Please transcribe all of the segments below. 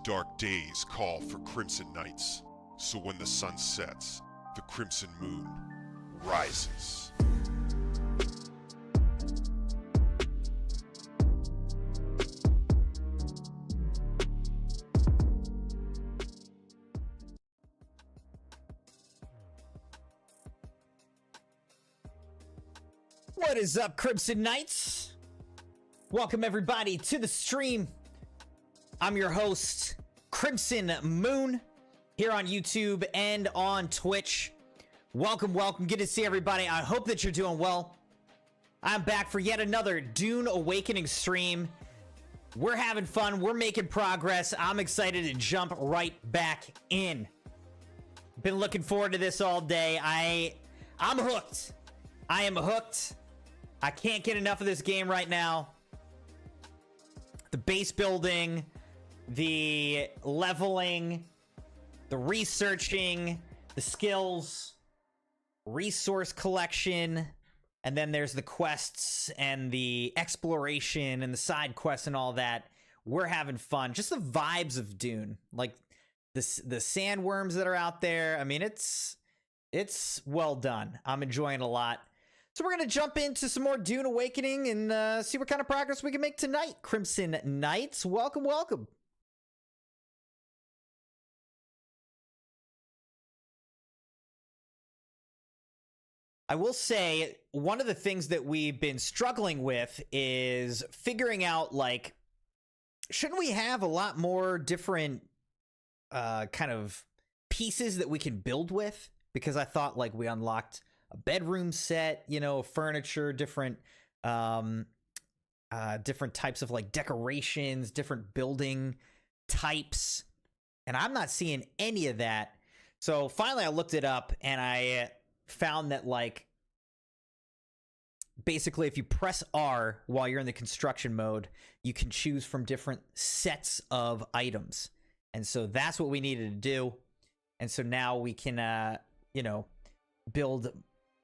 dark days call for crimson nights, so when the sun sets, the crimson moon rises. What is up, Crimson Knights? Welcome everybody to the stream. I'm your host, CrimsonMune, here on YouTube and on Twitch. Welcome, welcome. Good to see everybody. I hope that you're doing well. I'm back for yet another Dune Awakening stream. We're having fun. We're making progress. I'm excited to jump right back in. Been looking forward to this all day. I'm hooked. I am hooked. I can't get enough of this game right now. The base building, the leveling, the researching, the skills, resource collection, and then there's the quests and the exploration and the side quests and all that. We're having fun. Just the vibes of Dune. Like the sandworms that are out there. I mean, it's well done. I'm enjoying it a lot. So we're going to jump into some more Dune Awakening and see what kind of progress we can make tonight. Crimson Knights, welcome, welcome. I will say, one of the things that we've been struggling with is figuring out, like, shouldn't we have a lot more different kind of pieces that we can build with? Because I thought, like, we unlocked a bedroom set, you know, furniture, different types of like decorations, different building types, and I'm not seeing any of that. So finally I looked it up and I found that, like, basically if you press R while you're in the construction mode, you can choose from different sets of items. And so that's what we needed to do. And so now we can you know, build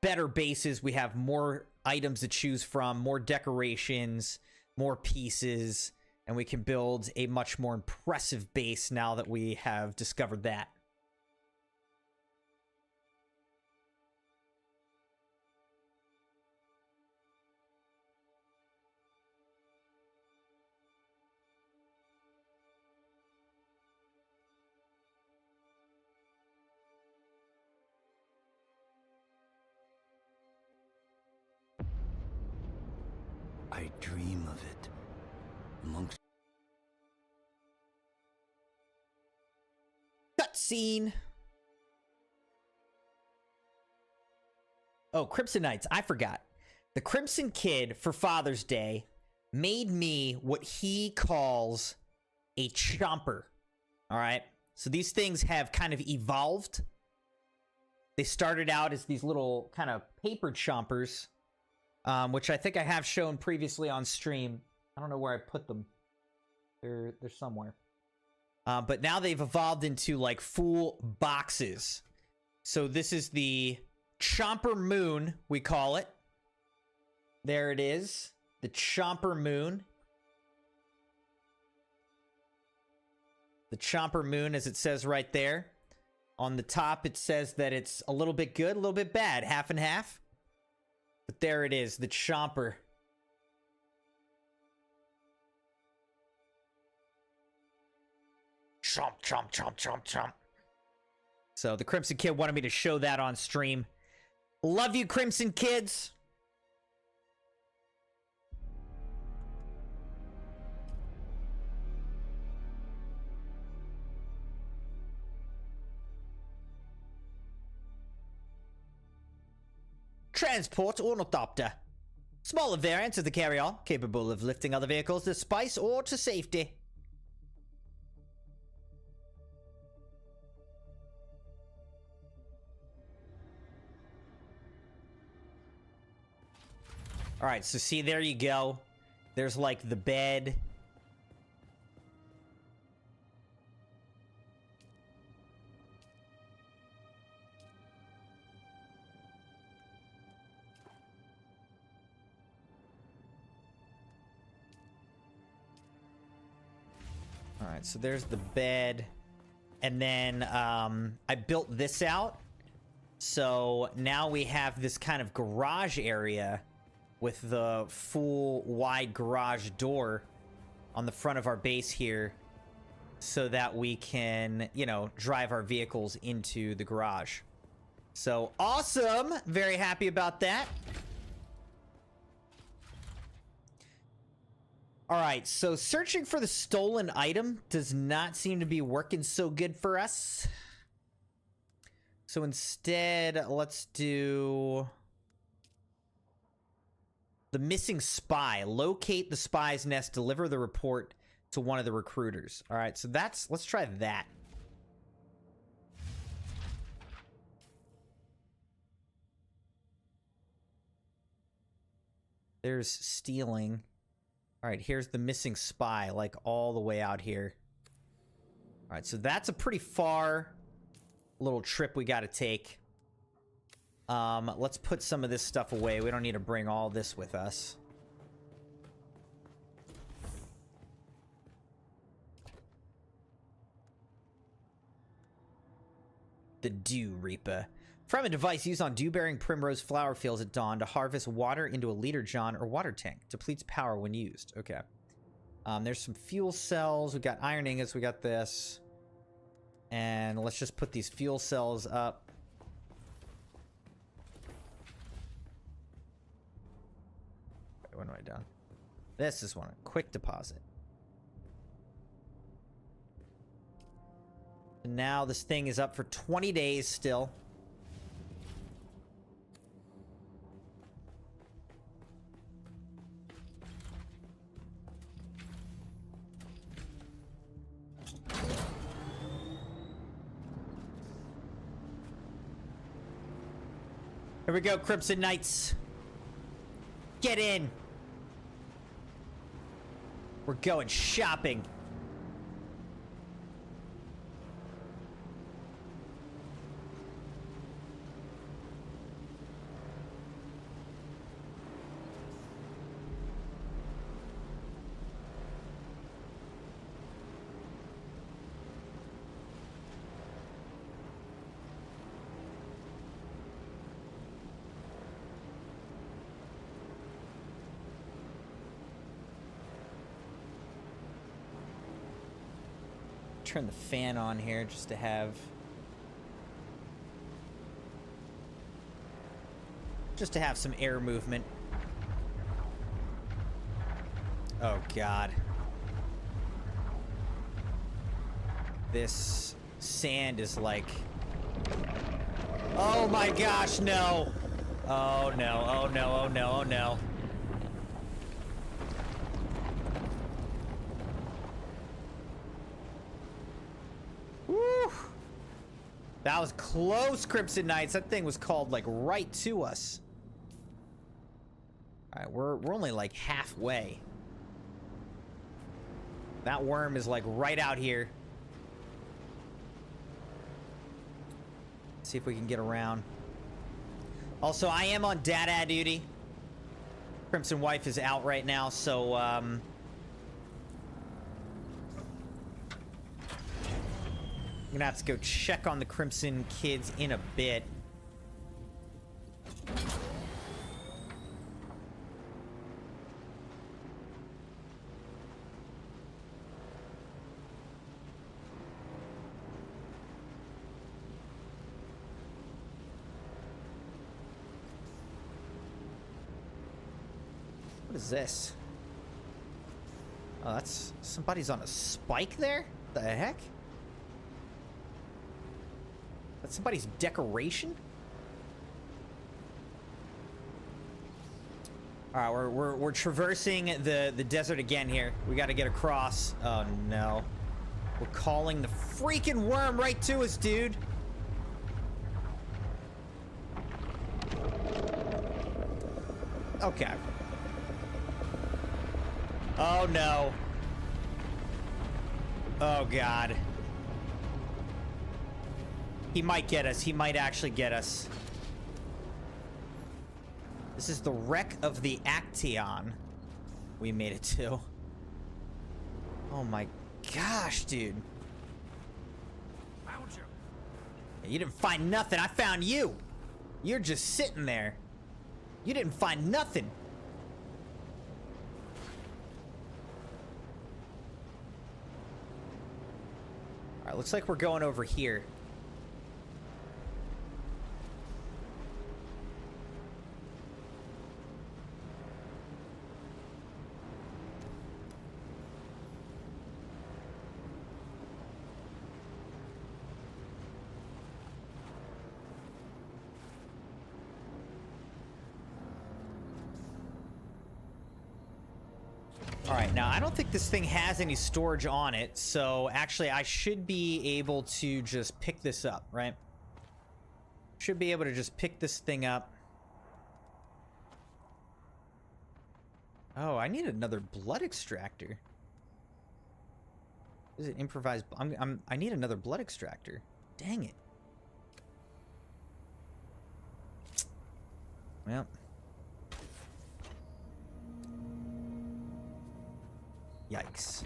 better bases. We have more items to choose from, more decorations, more pieces, and we can build a much more impressive base now that we have discovered that. I dream of it amongst Cutscene. Oh, Crimson Knights, I forgot. The Crimson Kid for Father's Day made me what he calls a chomper. All right. So these things have kind of evolved. They started out as these little kind of paper chompers, which I think I have shown previously on stream. I don't know where I put them. They're somewhere. But now they've evolved into like full boxes. So this is the CrimsonMune, we call it. There it is. The CrimsonMune. The CrimsonMune, as it says right there. On the top, it says that it's a little bit good, a little bit bad. Half and half. But there it is, the chomper. Chomp, chomp, chomp, chomp, chomp. So the Crimson Kid wanted me to show that on stream. Love you, Crimson Kids. Transport Ornithopter. Smaller variant of the carry-on, capable of lifting other vehicles to spice or to safety. Alright, so see, there you go. There's like the bed. All right, so there's the bed. And then I built this out. So now we have this kind of garage area with the full wide garage door on the front of our base here so that we can, you know, drive our vehicles into the garage. So awesome. Very happy about that. All right, so searching for the stolen item does not seem to be working so good for us. So instead, let's do the missing spy. Locate the spy's nest, deliver the report to one of the recruiters. All right, so let's try that. There's stealing. All right, here's the missing spy, like all the way out here. All right, so that's a pretty far little trip we got to take. Let's put some of this stuff away. We don't need to bring all this with us. The Dew Reaper. From a device used on dew-bearing primrose flower fields at dawn to harvest water into a liter jar or water tank. Depletes power when used. Okay. There's some fuel cells. We got iron ingots. We got this. And let's just put these fuel cells up. Wait, what am I doing? This is one. Quick deposit. And now this thing is up for 20 days still. Here we go, Crimson Knights. Get in. We're going shopping. Turn the fan on here just to have some air movement. Oh god. This sand is like, oh my gosh, no. Oh no, oh no, oh no, oh no. That was close, Crimson Knights. That thing was called like right to us. All right, we're only like halfway. That worm is like right out here. Let's see if we can get around. Also, I am on dada duty. Crimson Wife is out right now, so I'm gonna have to go check on the Crimson kids in a bit. What is this? Oh, that's somebody's on a spike there? The heck? That's somebody's decoration? All right, we're traversing the desert again here. We got to get across. Oh no, we're calling the freaking worm right to us, dude. Okay. Oh no. Oh god. He might get us. He might actually get us. This is the wreck of the Action we made it to. Oh my gosh, dude. Found you. You didn't find nothing. I found you. You're just sitting there. You didn't find nothing. All right, looks like we're going over here. All right, now I don't think this thing has any storage on it, so actually I should be able to just pick this up, right? Should be able to just pick this thing up. Oh, I need another blood extractor. Is it improvised? I need another blood extractor. Dang it. Well. Yikes.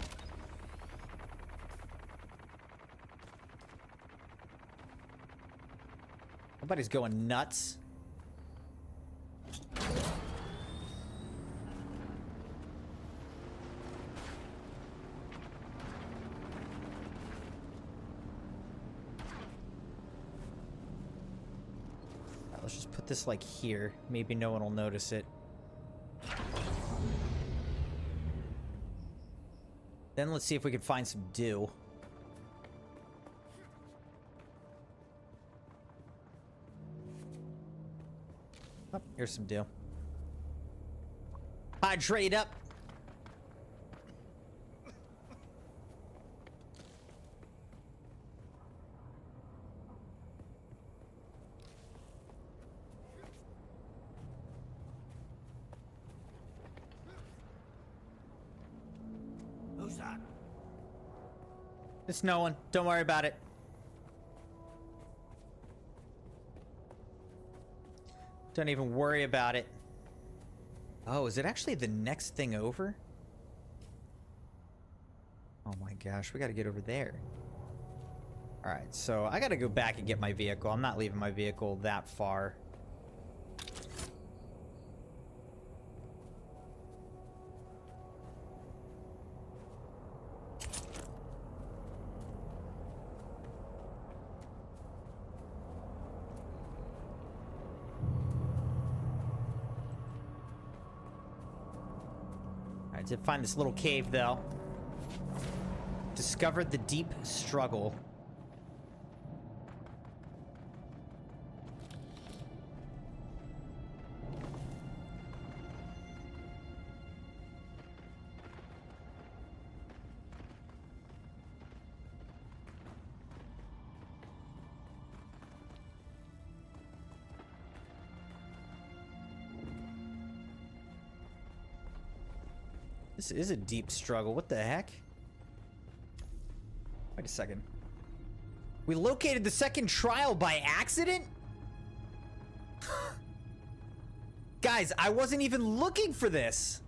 Nobody's going nuts. Let's just put this like here. Maybe no one will notice it. Then let's see if we can find some dew. Oh, here's some dew. Hydrate up. Who's that? It's no one. Don't worry about it. Don't even worry about it. Oh, is it actually the next thing over? Oh my gosh, we gotta get over there. Alright, so I gotta go back and get my vehicle. I'm not leaving my vehicle that far. I did find this little cave, though. Discovered the deep struggle. This is a deep struggle. What the heck? Wait a second. We located the second trial by accident? Guys, I wasn't even looking for this.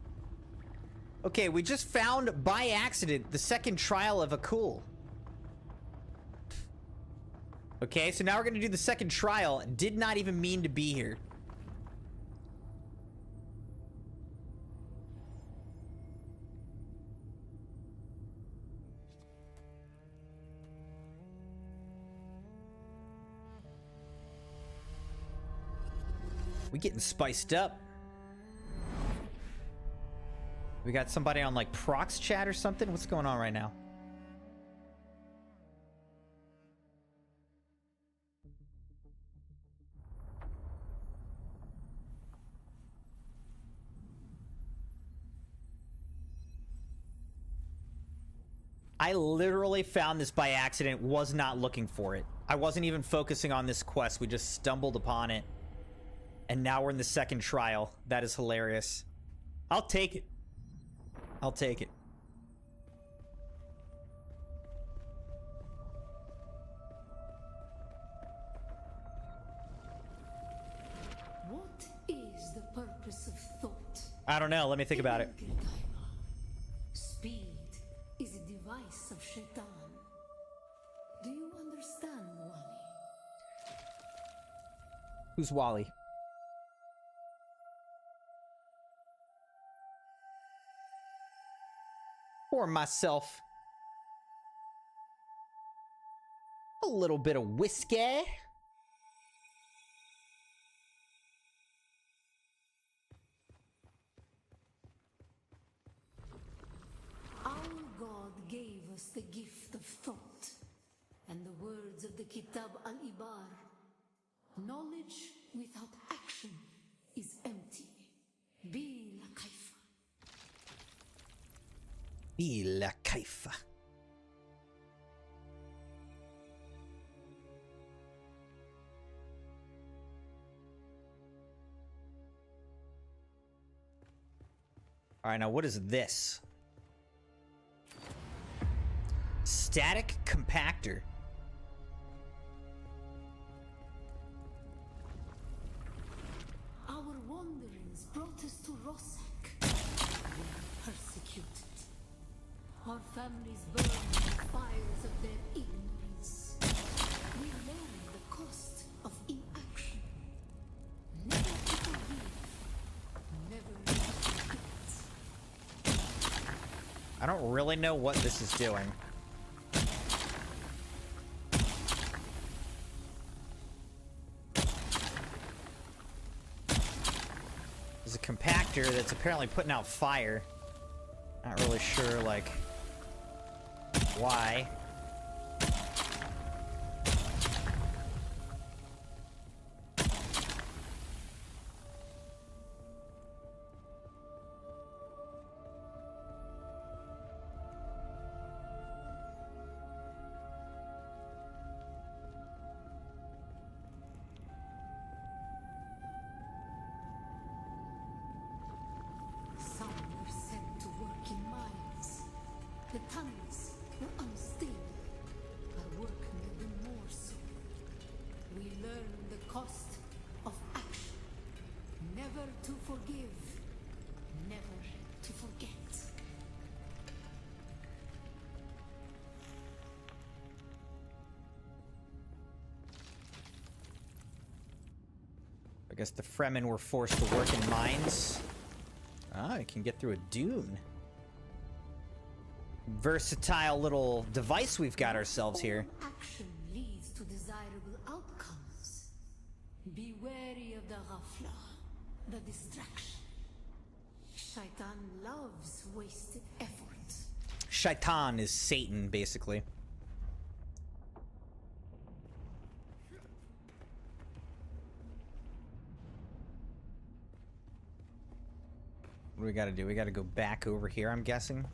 Okay, we just found by accident the second trial of Akul. Okay, so now we're gonna do the second trial. Did not even mean to be here. We getting spiced up. We got somebody on like prox chat or something. What's going on right now? I literally found this by accident, was not looking for it. I wasn't even focusing on this quest. We just stumbled upon it. And now we're in the second trial. That is hilarious. I'll take it. I'll take it. What is the purpose of thought? I don't know. Let me think about it. Speed is a device of shape. Who's Wally? Pour myself a little bit of whiskey. Our God gave us the gift of thought, and the words of the Kitab al-Ibar. Knowledge without action is empty. Bila kaifa. Bila kaifa. All right, now what is this? Static compactor. Our wanderings brought us to Rossack. We were persecuted. Our families burned in the fires of their ignorance. We learned the cost of inaction. Never to forgive. Never to forget. I don't really know what this is doing. There's a compactor that's apparently putting out fire. Not really sure, like, why. Some were sent to work in mines. The tunnels were unstable. Our work made them more so. We learned the cost of action. Never to forgive. Never to forget. I guess the Fremen were forced to work in mines. Ah, I can get through a dune. Versatile little device we've got ourselves here. All action leads to desirable outcomes. Be wary of the ghafla, the distraction. Shaitan loves wasted effort. Shaitan is Satan, basically. What do we gotta do? We gotta go back over here, I'm guessing.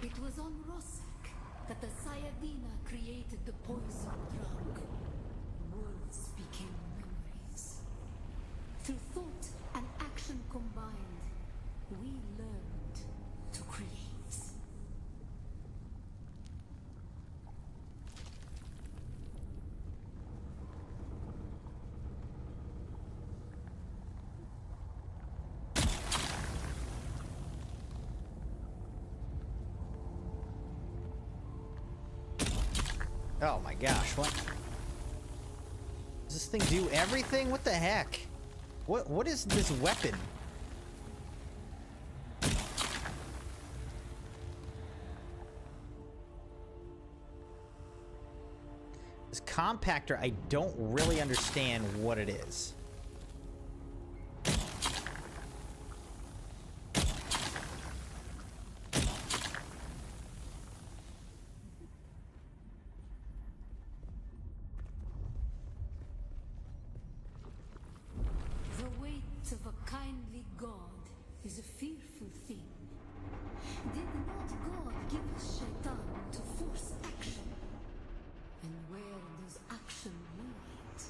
It was on Rossack that the Sayadina created the poison drug. Words became memories. Through thought and action combined, we learned to create. Oh my gosh, what? Does this thing do everything? What the heck? What is this weapon? This compactor, I don't really understand what it is. The weight of a kindly God is a fearful thing. Did not God give us Shaitan to force action? And where does action lead?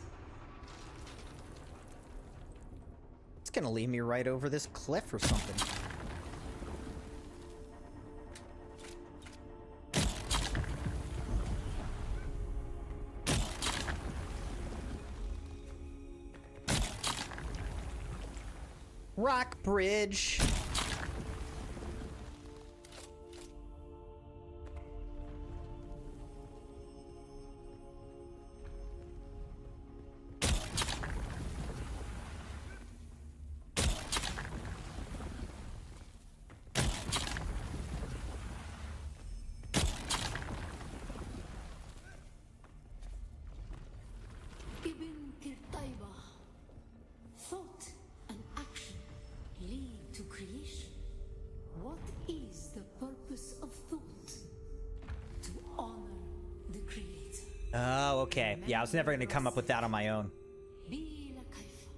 It's gonna lead me right over this cliff or something. Rock bridge. okay. Yeah, I was never gonna come up with that on my own. بلا كيف.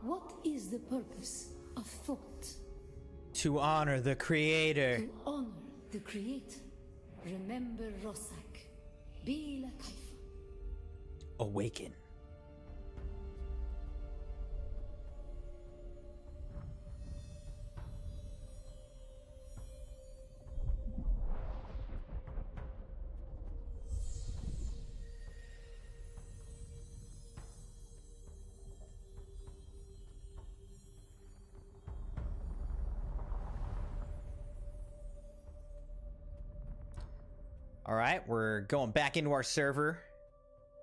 What is the purpose of thought? To honor the creator. To honor the creator. Remember Rosak. بلا كيف. Awaken. All right, we're going back into our server.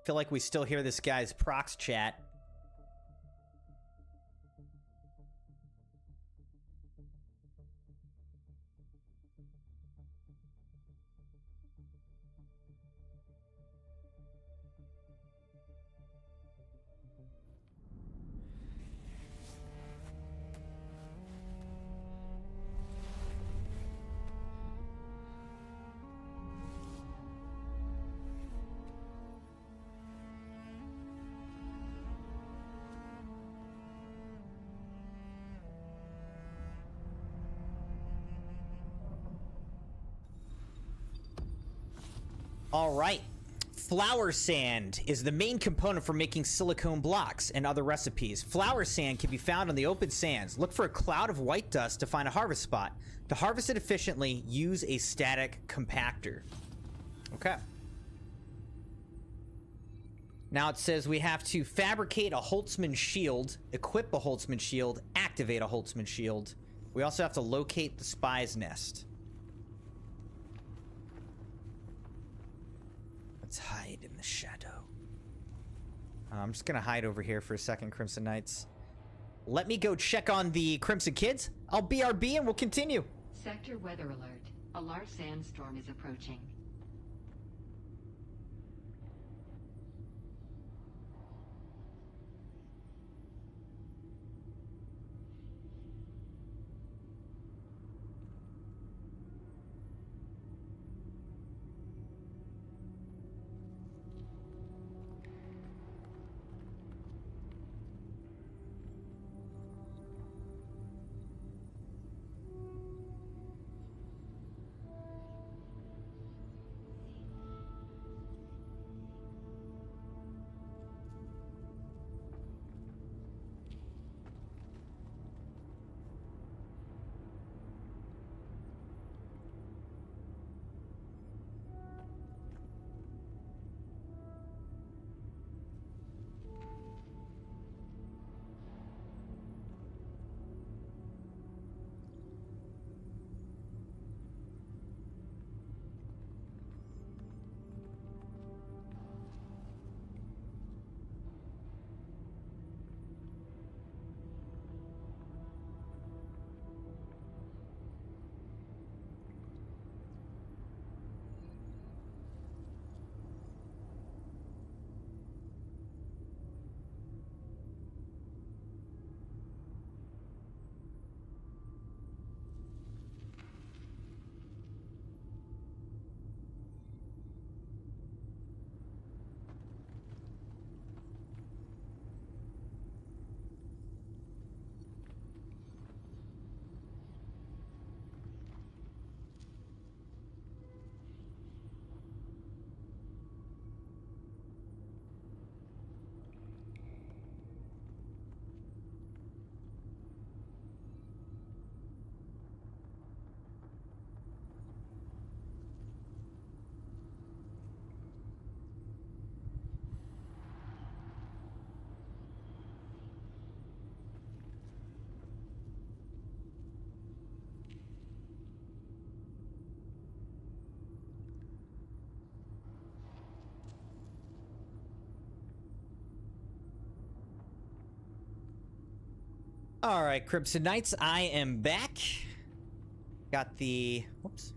Feel like we still hear this guy's prox chat. All right. Flower sand is the main component for making silicone blocks and other recipes. Flower sand can be found on the open sands. Look for a cloud of white dust to find a harvest spot. To harvest it efficiently, use a static compactor. Okay. Now it says we have to fabricate a Holtzman shield, equip a Holtzman shield, activate a Holtzman shield. We also have to locate the spy's nest. Let's hide in the shadow. I'm just gonna hide over here for a second, Crimson Knights. Let me go check on the Crimson Kids. I'll BRB and we'll continue. Sector weather alert. A large sandstorm is approaching. All right, Crimson Knights, I am back. Got the, whoops.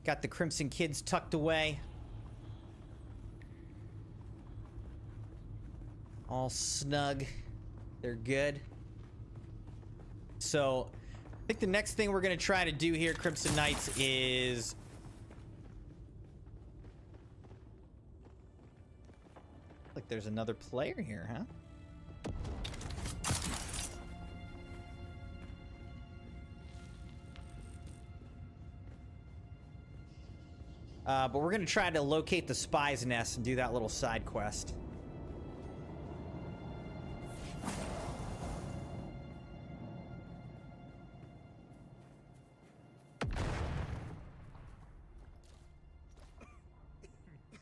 Got the Crimson Kids tucked away. All snug. They're good. So, think the next thing we're gonna try to do here, Crimson Knights, is... like there's another player here, huh? But we're gonna try to locate the spy's nest and do that little side quest.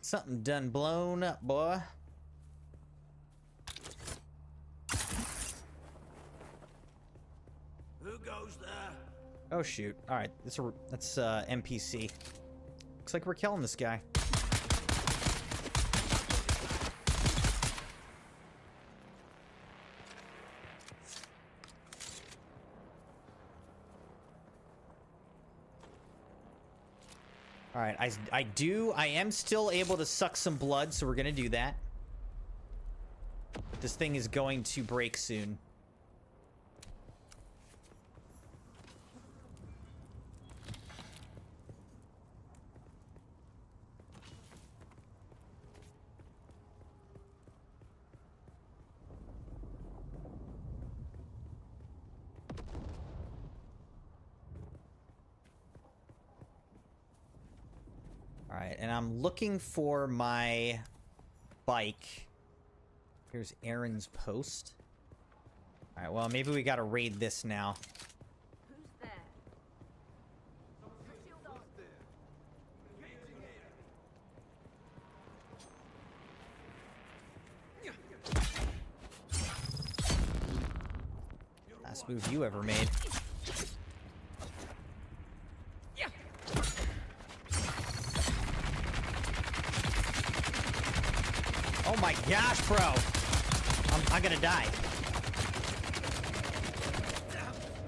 Something done blown up, boy. Who goes there? Oh shoot! All right, that's NPC. Looks like we're killing this guy. All right, I am still able to suck some blood, so we're gonna do that. This thing is going to break soon. Alright, and I'm looking for my bike. Here's Aaron's post. Alright, well, maybe we gotta raid this now. Who's there? Last move you ever made. Oh my gosh, bro! I'm gonna die.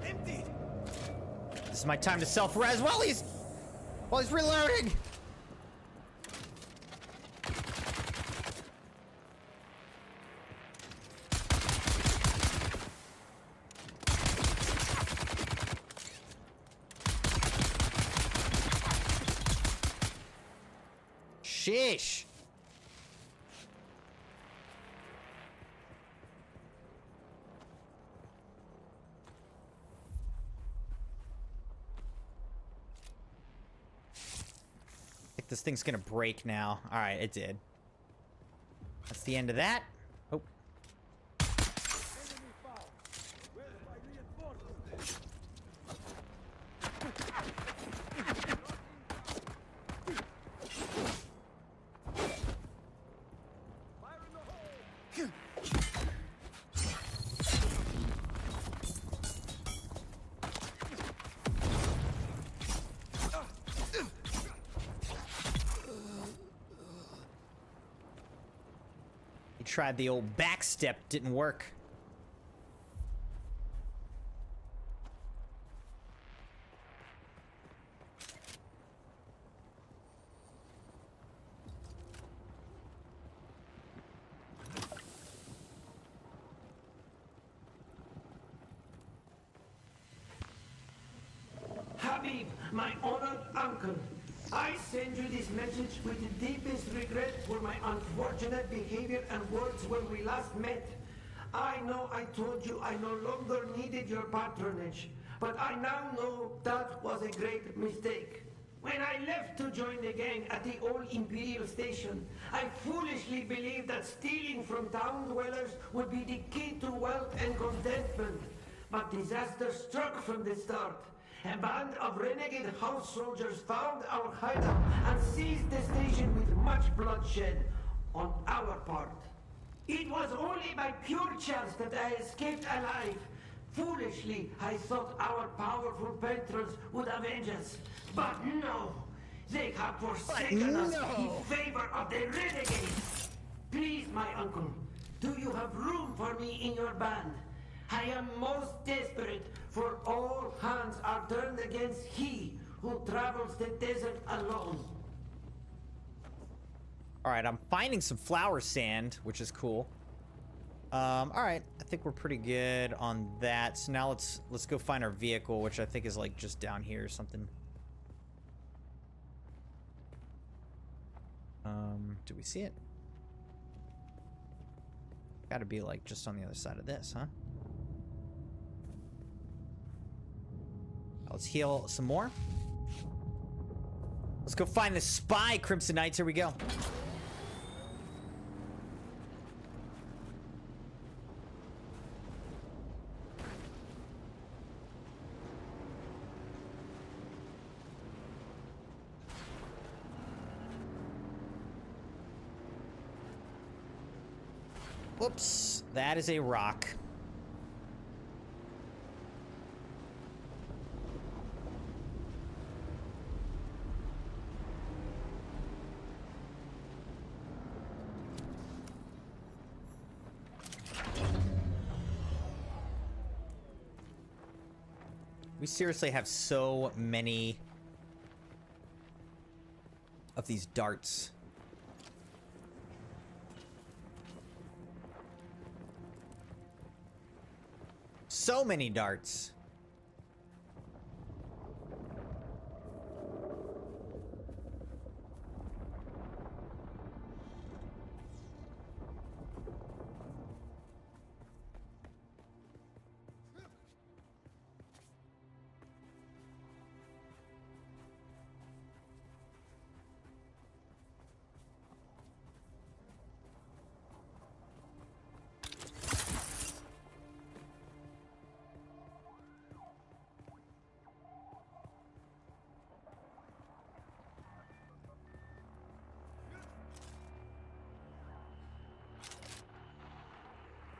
Emptied. This is my time to self-res while he's reloading. Sheesh. This thing's gonna break now. All right, it did. That's the end of that. Oh. Tried the old back step, didn't work. Habib, my honored uncle, I send you this message with the deepest regret for my unfortunate behavior and words when we last met. I know I told you I no longer needed your patronage, but I now know that was a great mistake. When I left to join the gang at the old Imperial station, I foolishly believed that stealing from town dwellers would be the key to wealth and contentment. But disaster struck from the start. A band of renegade house soldiers found our hideout and seized the station with much bloodshed on our part. It was only by pure chance that I escaped alive. Foolishly, I thought our powerful patrons would avenge us. But no! They have forsaken us in favor of the renegades! Please, my uncle, do you have room for me in your band? I am most desperate, for all hands are turned against he who travels the desert alone. All right, I'm finding some flower sand, which is cool. All right, I think we're pretty good on that. So now let's go find our vehicle, which I think is like just down here or something. Do we see it? Gotta be like just on the other side of this, huh? Let's heal some more. Let's go find the spy, Crimson Knights. Here we go. Whoops, that is a rock. We seriously have so many of these darts. So many darts.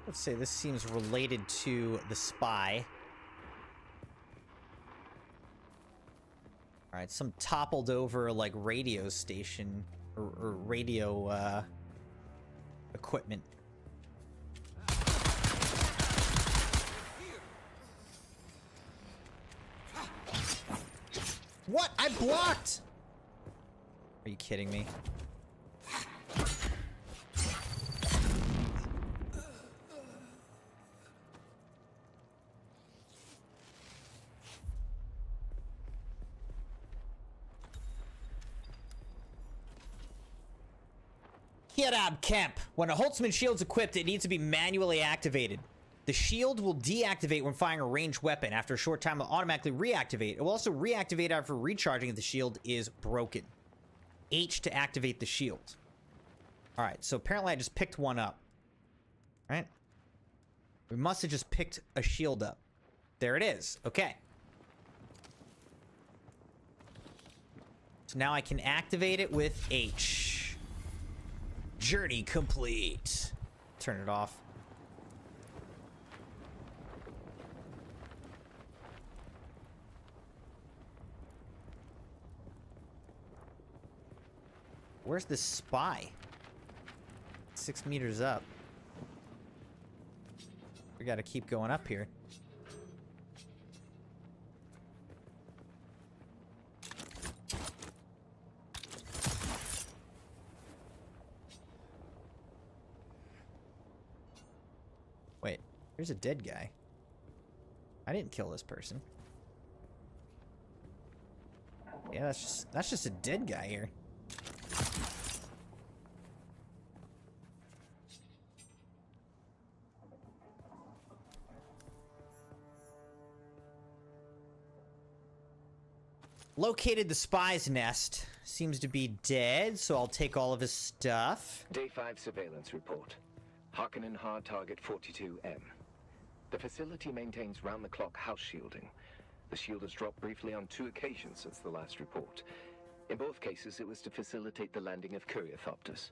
Let's say this seems related to the spy. All right, some toppled over like radio station or radio equipment. What? I blocked! Are you kidding me? Get up, Kemp. When a Holtzman shield's equipped, it needs to be manually activated. The shield will deactivate when firing a ranged weapon. After a short time, it will automatically reactivate. It will also reactivate after recharging if the shield is broken. H to activate the shield. All right, so apparently I just picked one up. Right? We must have just picked a shield up. There it is. Okay. So now I can activate it with H. Journey complete. Turn it off. Where's the spy? 6 meters up. We gotta keep going up here. Wait, here's a dead guy. I didn't kill this person. Yeah, that's just a dead guy here. Located the spy's nest. Seems to be dead, so I'll take all of his stuff. Day 5 surveillance report. Harkonnen hard target 42M. The facility maintains round-the-clock house shielding. The shield has dropped briefly on 2 occasions since the last report. In both cases, it was to facilitate the landing of Courier-thopters.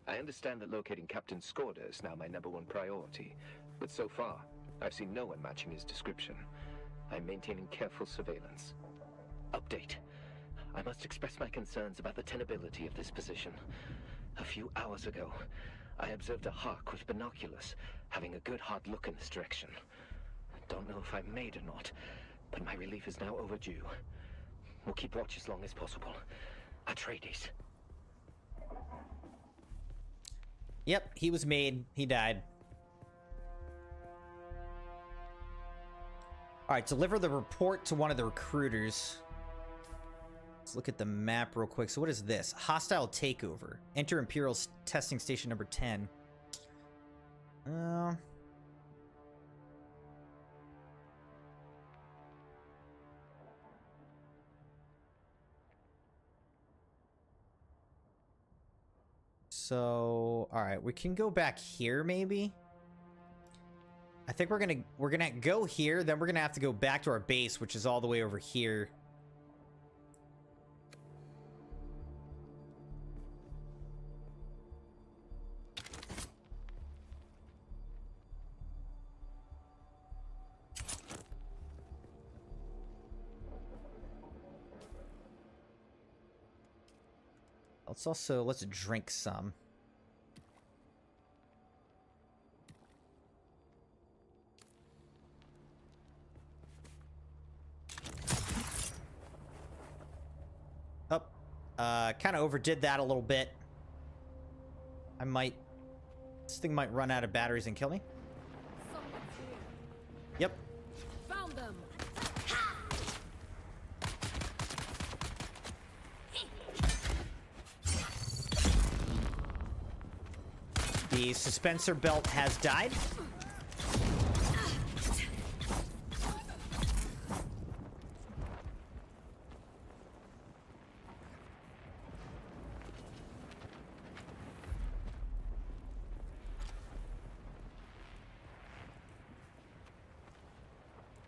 I understand that locating Captain Skorda is now my #1 priority, but so far, I've seen no one matching his description. I'm maintaining careful surveillance. Update. I must express my concerns about the tenability of this position. A few hours ago, I observed a hawk with binoculars, having a good hard look in this direction. Don't know if I'm made or not, but my relief is now overdue. We'll keep watch as long as possible. Atreides. Yep, he was made. He died. All right, deliver the report to one of the recruiters. Let's look at the map real quick. So what is this? Hostile takeover. Enter Imperial's testing station number 10. So, all right, we can go back here maybe. I think we're gonna go here, then we're gonna have to go back to our base, which is all the way over here. Let's drink some. Oh, kind of overdid that a little bit. This thing might run out of batteries and kill me. Yep. Found them. The suspensor belt has died.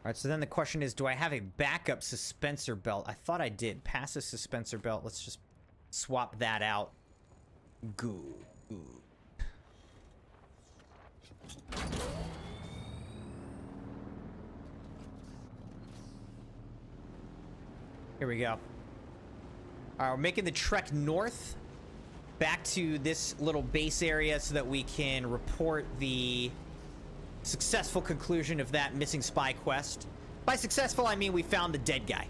All right, so then the question is, do I have a backup suspensor belt? I thought I did. Passive suspensor belt. Let's just swap that out. Good. Here we go. All right, we're making the trek north back to this little base area so that we can report the successful conclusion of that missing spy quest. By successful, I mean we found the dead guy.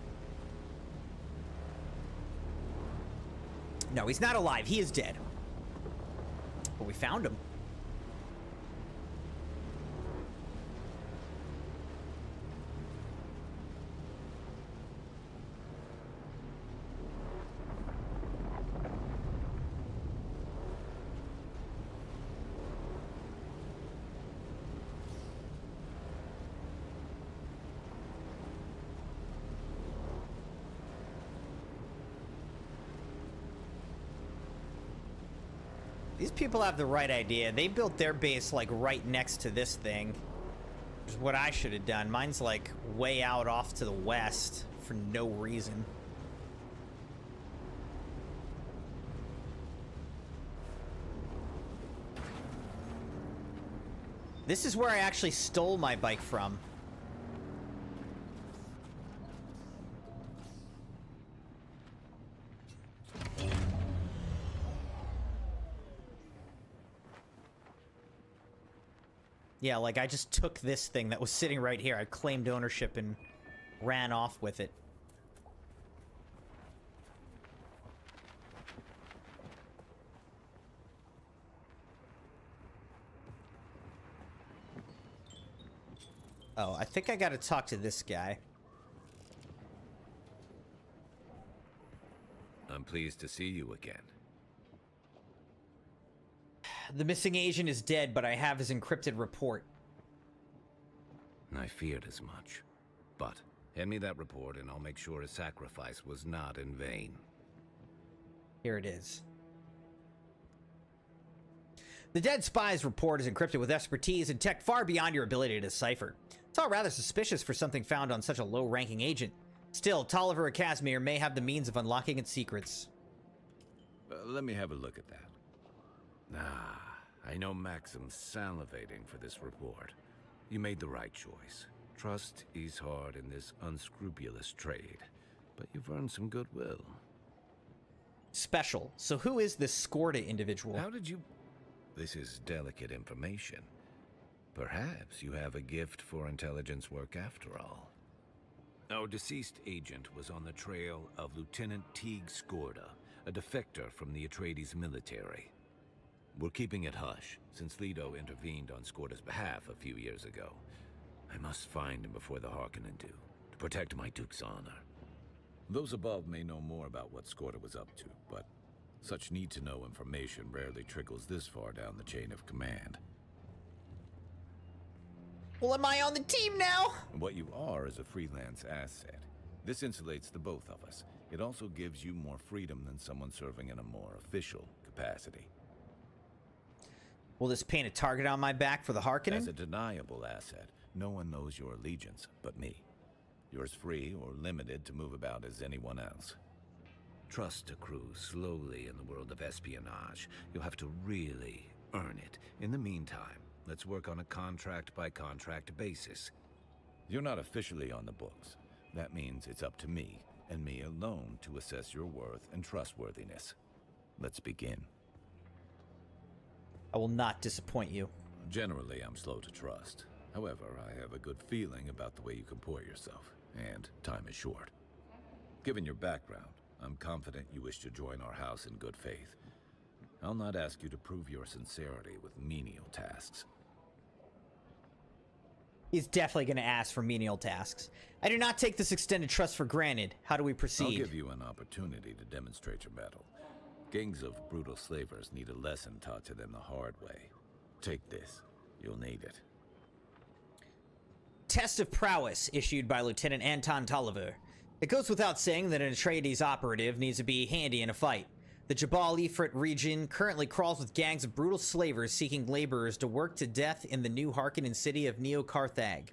No, he's not alive. He is dead. But we found him. These people have the right idea. They built their base like right next to this thing. Which is what I should have done. Mine's like way out off to the west for no reason. This is where I actually stole my bike from. Yeah, like I just took this thing that was sitting right here. I claimed ownership and ran off with it. Oh, I think I gotta talk to this guy. I'm pleased to see you again. The missing agent is dead, but I have his encrypted report. I feared as much. But hand me that report and I'll make sure his sacrifice was not in vain. Here it is. The dead spy's report is encrypted with expertise and tech far beyond your ability to decipher. It's all rather suspicious for something found on such a low-ranking agent. Still, Tolliver or Casimir may have the means of unlocking its secrets. Let me have a look at that. I know Maxim's salivating for this report. You made the right choice. Trust is hard in this unscrupulous trade, but you've earned some goodwill. Special. So who is this Skorda individual? How did you... This is delicate information. Perhaps you have a gift for intelligence work after all. Our deceased agent was on the trail of Lieutenant Teague Skorda, a defector from the Atreides military. We're keeping it hush, since Leto intervened on Skorda's behalf a few years ago. I must find him before the Harkonnen do, to protect my Duke's honor. Those above may know more about what Skorda was up to, but such need-to-know information rarely trickles this far down the chain of command. Well, am I on the team now? What you are is a freelance asset. This insulates the both of us. It also gives you more freedom than someone serving in a more official capacity. Will this paint a target on my back for the Harkonnen? As a deniable asset, no one knows your allegiance but me. You're as free or limited to move about as anyone else. Trust accrues slowly in the world of espionage. You'll have to really earn it. In the meantime, let's work on a contract-by-contract basis. You're not officially on the books. That means it's up to me, and me alone, to assess your worth and trustworthiness. Let's begin. I will not disappoint you. Generally, I'm slow to trust. However, I have a good feeling about the way you comport yourself, and time is short. Given your background, I'm confident you wish to join our house in good faith. I'll not ask you to prove your sincerity with menial tasks. He's definitely going to ask for menial tasks. I do not take this extended trust for granted. How do we proceed? I'll give you an opportunity to demonstrate your mettle. Gangs of brutal slavers need a lesson taught to them the hard way. Take this. You'll need it. Test of prowess issued by Lieutenant Anton Tolliver. It goes without saying that an Atreides operative needs to be handy in a fight. The Jabal Ifrit region currently crawls with gangs of brutal slavers seeking laborers to work to death in the new Harkonnen city of Neo-Carthag.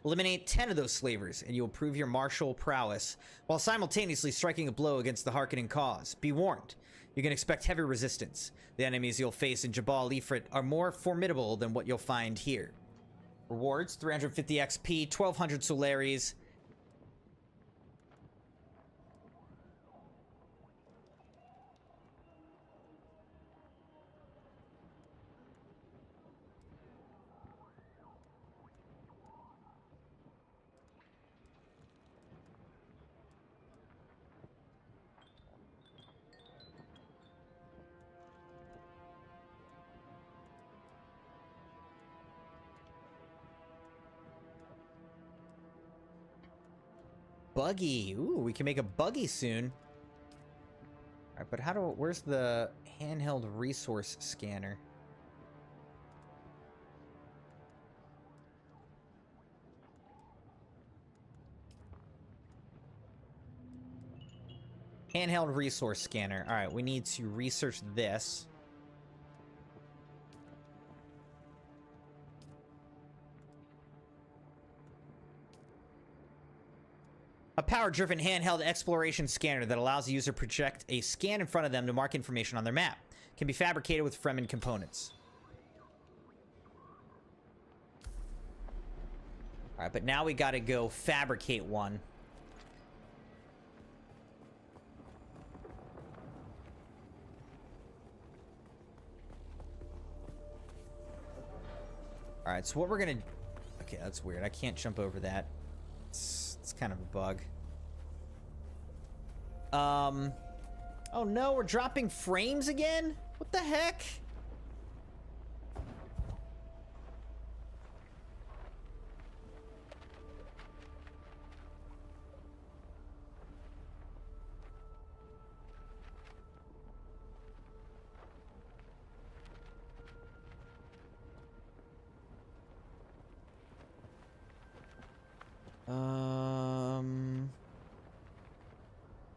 Eliminate 10 of those slavers, and you'll prove your martial prowess, while simultaneously striking a blow against the Harkonnen cause. Be warned, you can expect heavy resistance. The enemies you'll face in Jabal Ifrit are more formidable than what you'll find here. Rewards, 350 XP, 1200 Solaris. Buggy. Ooh, we can make a buggy soon. All right, but where's the handheld resource scanner? Handheld resource scanner. All right, we need to research this. A power-driven handheld exploration scanner that allows the user to project a scan in front of them to mark information on their map. Can be fabricated with Fremen components. Alright, but now we gotta go fabricate one. Alright, so what we're gonna... Okay, that's weird. I can't jump over that. It's kind of a bug. Oh no, we're dropping frames again? What the heck?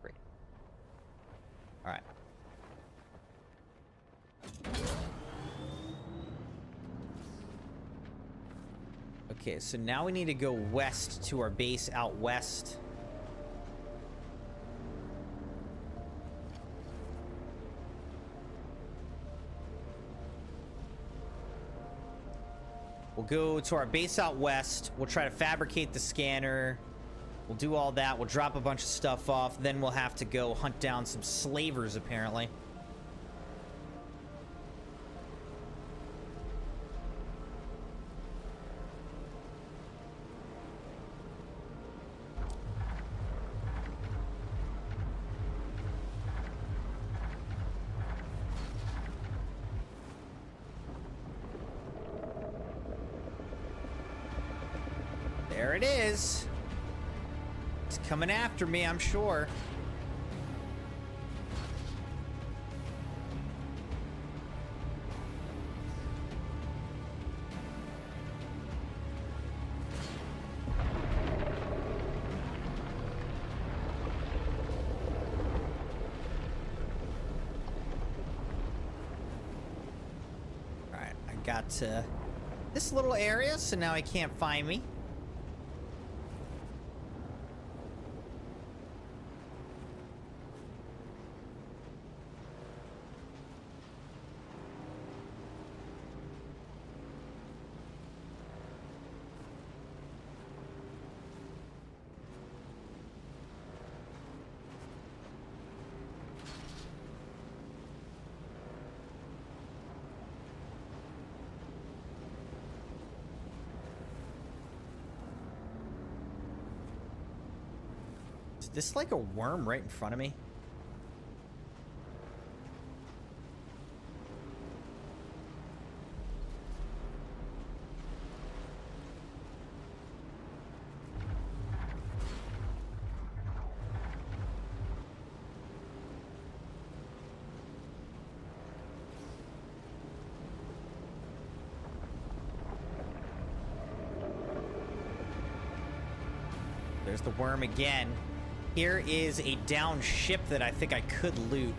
Great. All right. Okay, so now we need to go west to our base out west. We'll go to our base out west. We'll try to fabricate the scanner. We'll do all that. We'll drop a bunch of stuff off. Then we'll have to go hunt down some slavers, apparently. There it is. It's coming after me, I'm sure. Alright, I got to this little area, so now he can't find me. Is this like a worm right in front of me? There's the worm again. Here is a down ship that I think I could loot.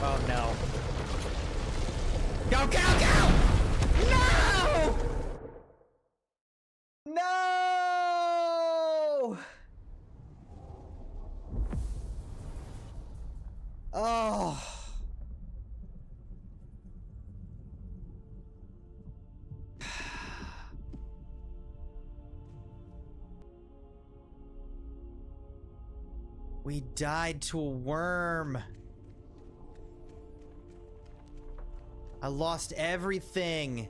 Oh no. Go, go, go! No! No! Oh. We died to a worm. I lost everything.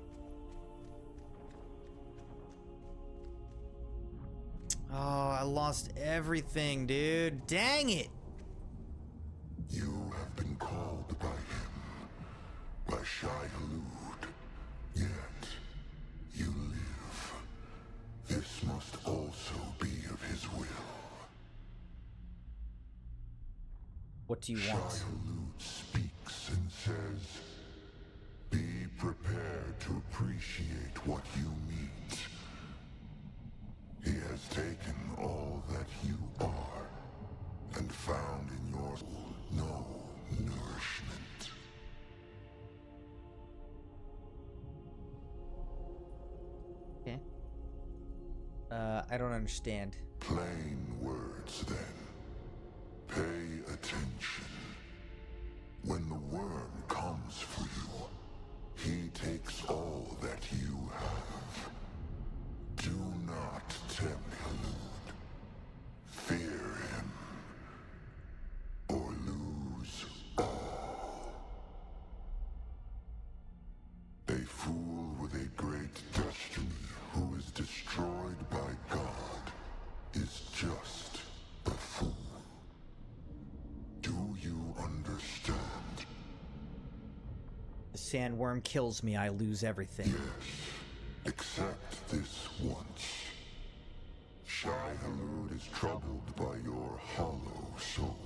Oh, I lost everything, dude. Dang it. You have been called by him, by Shai-Hulud, yet you live. This must also be of his will. What do you want? Shai-Hulud speaks and says, be prepared to appreciate what you meet. He has taken all that you are and found in your soul no nourishment. Okay. I don't understand. Plain words, then. Pay attention. When the worm comes for you, he takes all that you have. Do not tempt Hulud. Fear him, or lose all. A fool with a great destiny who is destroyed by God is just a fool. Do you understand? The sandworm kills me, I lose everything. Yes, except this once. Shai-Hulud is troubled by your hollow soul.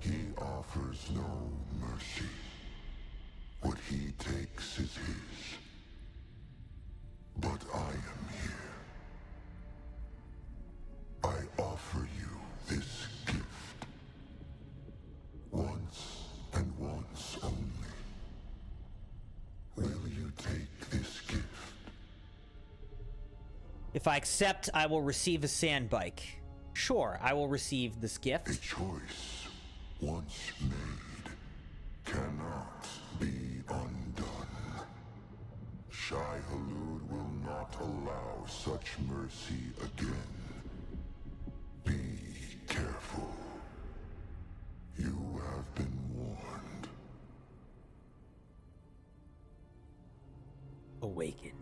He offers no mercy. What he takes is his. But I am here. I offer you this gift. Once and once only. Will you take this gift? If I accept, I will receive a sand bike. Sure, I will receive this A gift. choice, once made, cannot be undone. Shai-Hulud will not allow such mercy again. Be careful. You have been warned. Awaken.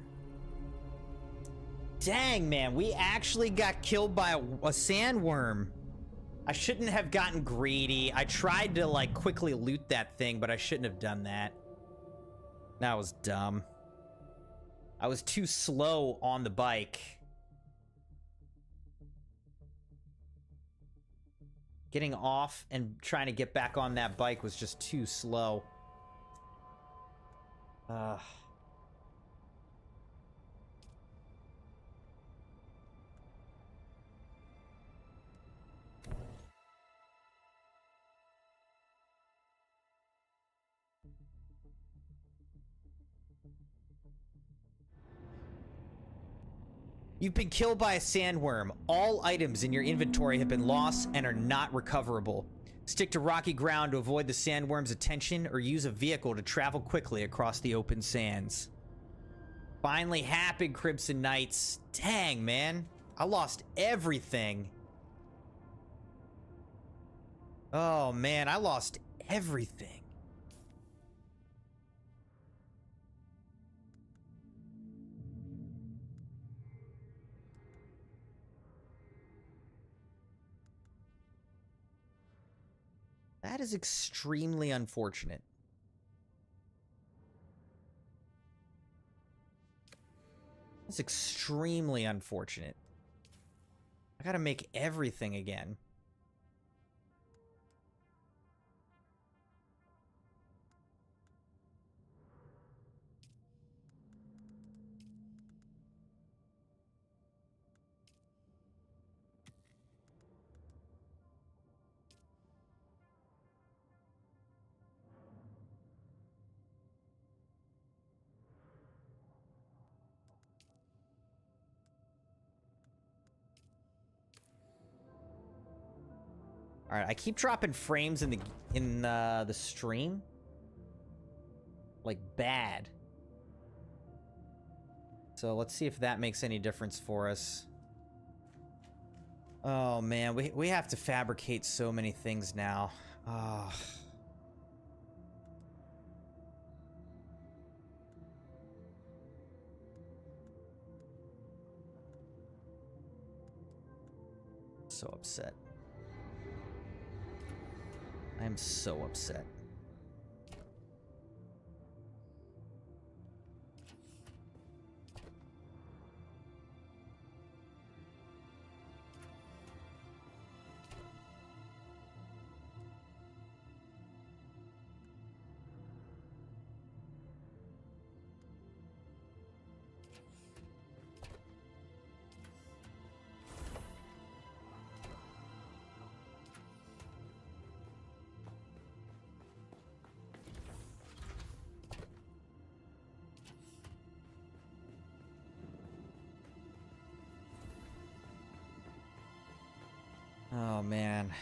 Dang, man, we actually got killed by a sandworm. I shouldn't have gotten greedy. I tried to, like, quickly loot that thing, but I shouldn't have done that. That was dumb. I was too slow on the bike. Getting off and trying to get back on that bike was just too slow. You've been killed by a sandworm. All items in your inventory have been lost and are not recoverable. Stick to rocky ground to avoid the sandworm's attention or use a vehicle to travel quickly across the open sands. Finally happened, Crimson Knights. Dang, man. I lost everything. Oh, man, I lost everything. That is extremely unfortunate. That's extremely unfortunate. I gotta make everything again. All right, I keep dropping frames in the stream, like bad. So let's see if that makes any difference for us. Oh man, we have to fabricate so many things now. Oh. So upset. I am so upset. Oh, man.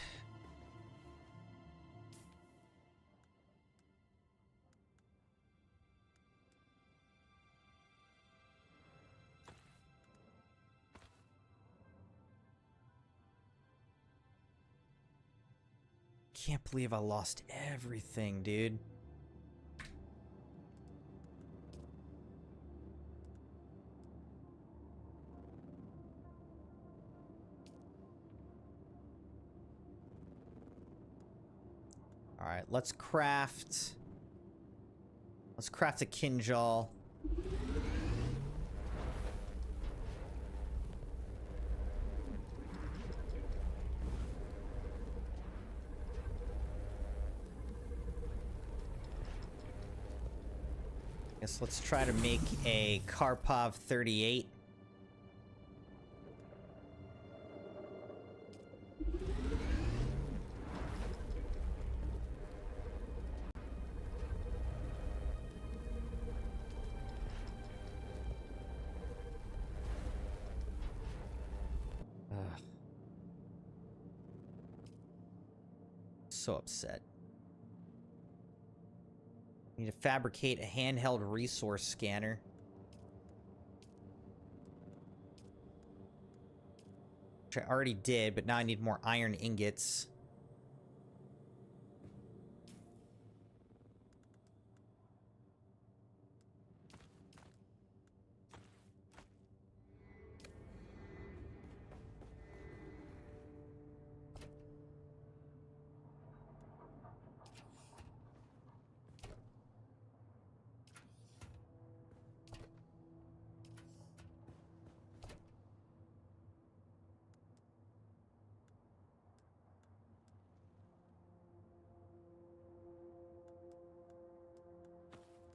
Can't believe I lost everything, dude. All right, let's craft a Kinjal. Guess let's try to make a Karpov 38. So upset. Need to fabricate a handheld resource scanner. Which I already did, but now I need more iron ingots.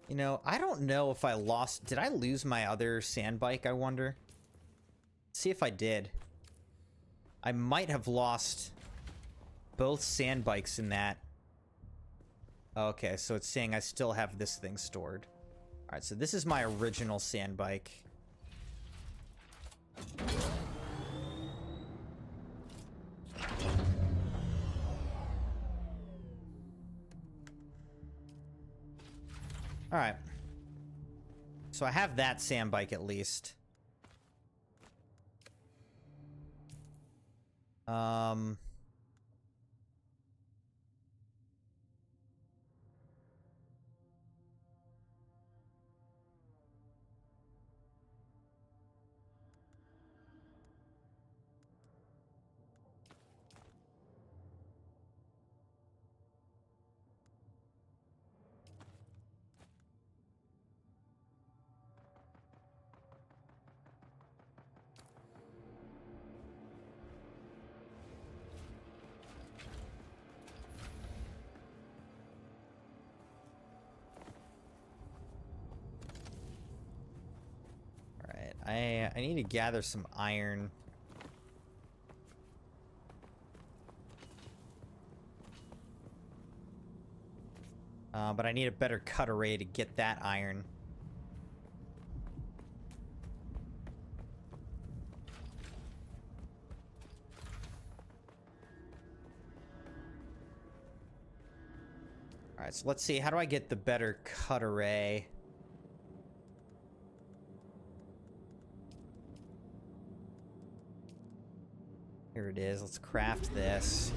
You know, I don't know if I lost... Did I lose my other sand bike, I wonder? Let's see if I did. I might have lost both sand bikes in that. Okay, so it's saying I still have this thing stored. Alright, so this is my original sand bike. Alright. So I have that sand bike at least. I need to gather some iron. But I need a better cut array to get that iron. Alright, so let's see. How do I get the better cut array? Here it is. Let's craft this.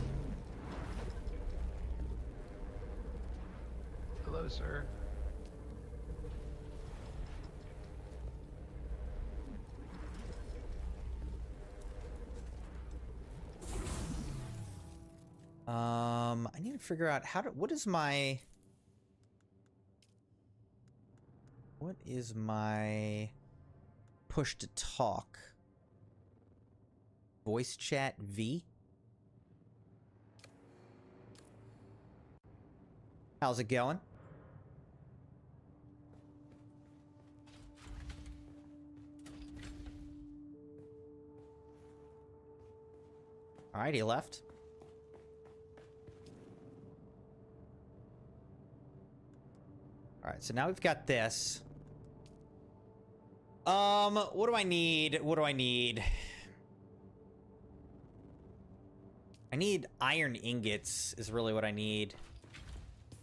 Hello, sir. I need to figure out how to... What is my push to talk? Voice chat V? How's it going? Alright, he left. Alright, so now we've got this. What do I need? What do I need? I need iron ingots is really what I need.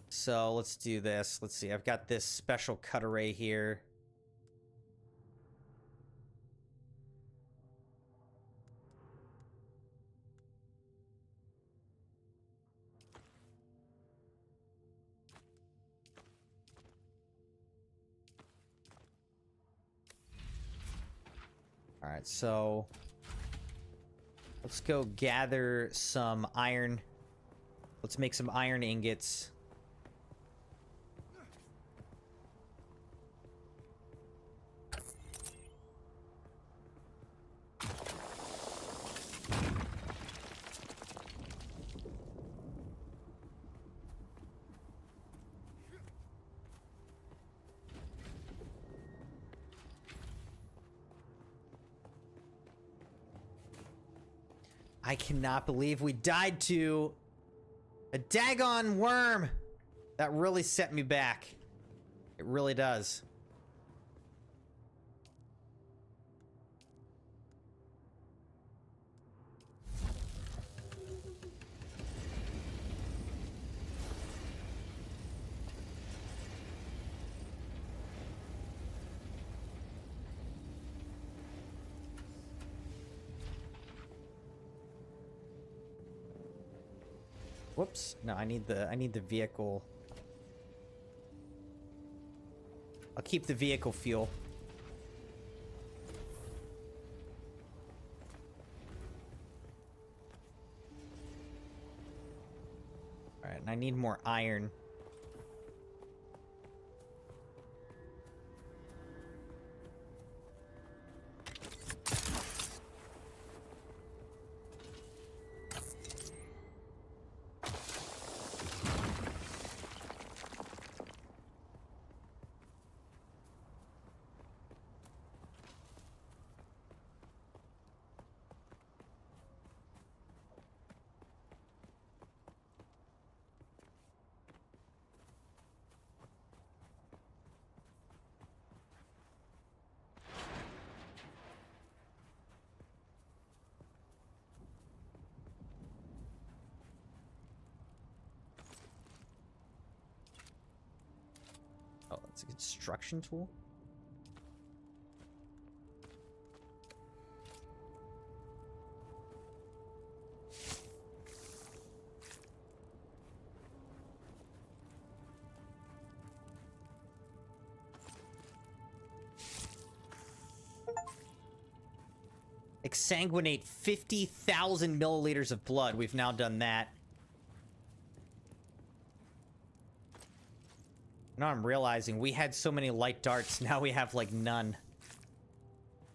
So let's do this. Let's see. I've got this special cut array here. All right, so let's go gather some iron. Let's make some iron ingots. I cannot believe we died to a daggone worm. That really set me back. It really does. Whoops. No, I need the vehicle. I'll keep the vehicle fuel. All right, and I need more iron. Construction tool? Exsanguinate 50,000 milliliters of blood. We've now done that. Now I'm realizing we had so many light darts. Now we have like none.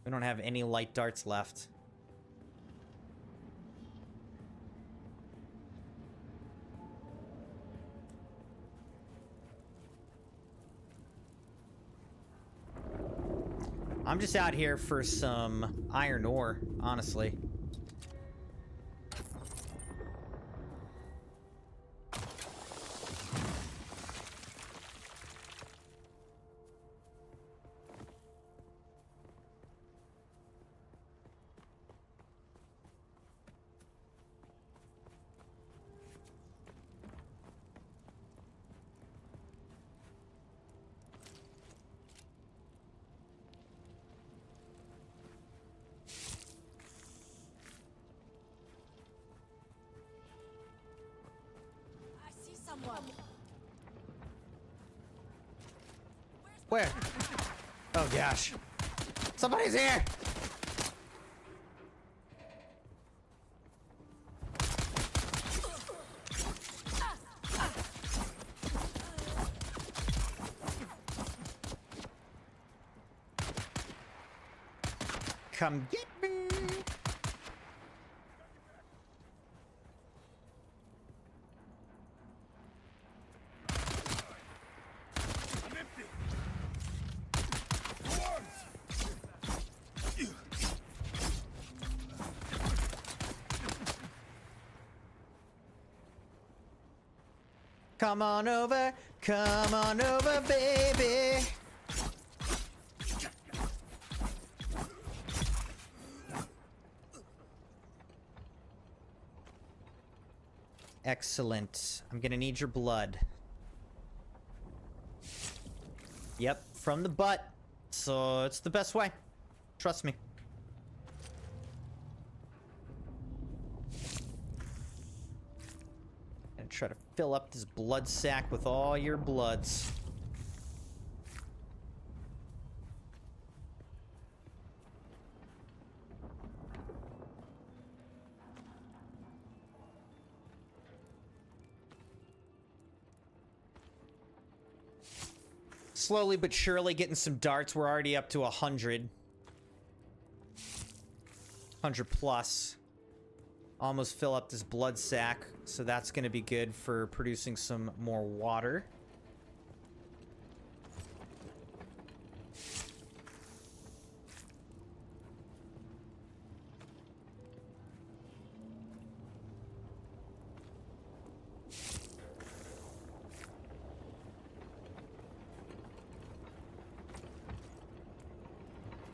We don't have any light darts left. I'm just out here for some iron ore, honestly. Where? Oh gosh. Somebody's here! Come get me! Come on over, baby. Excellent. I'm gonna need your blood. Yep, from the butt. So it's the best way. Trust me. And try to fill up this blood sack with all your bloods. Slowly but surely getting some darts. We're already up to 100. 100 plus. Almost fill up this blood sack. So that's going to be good for producing some more water.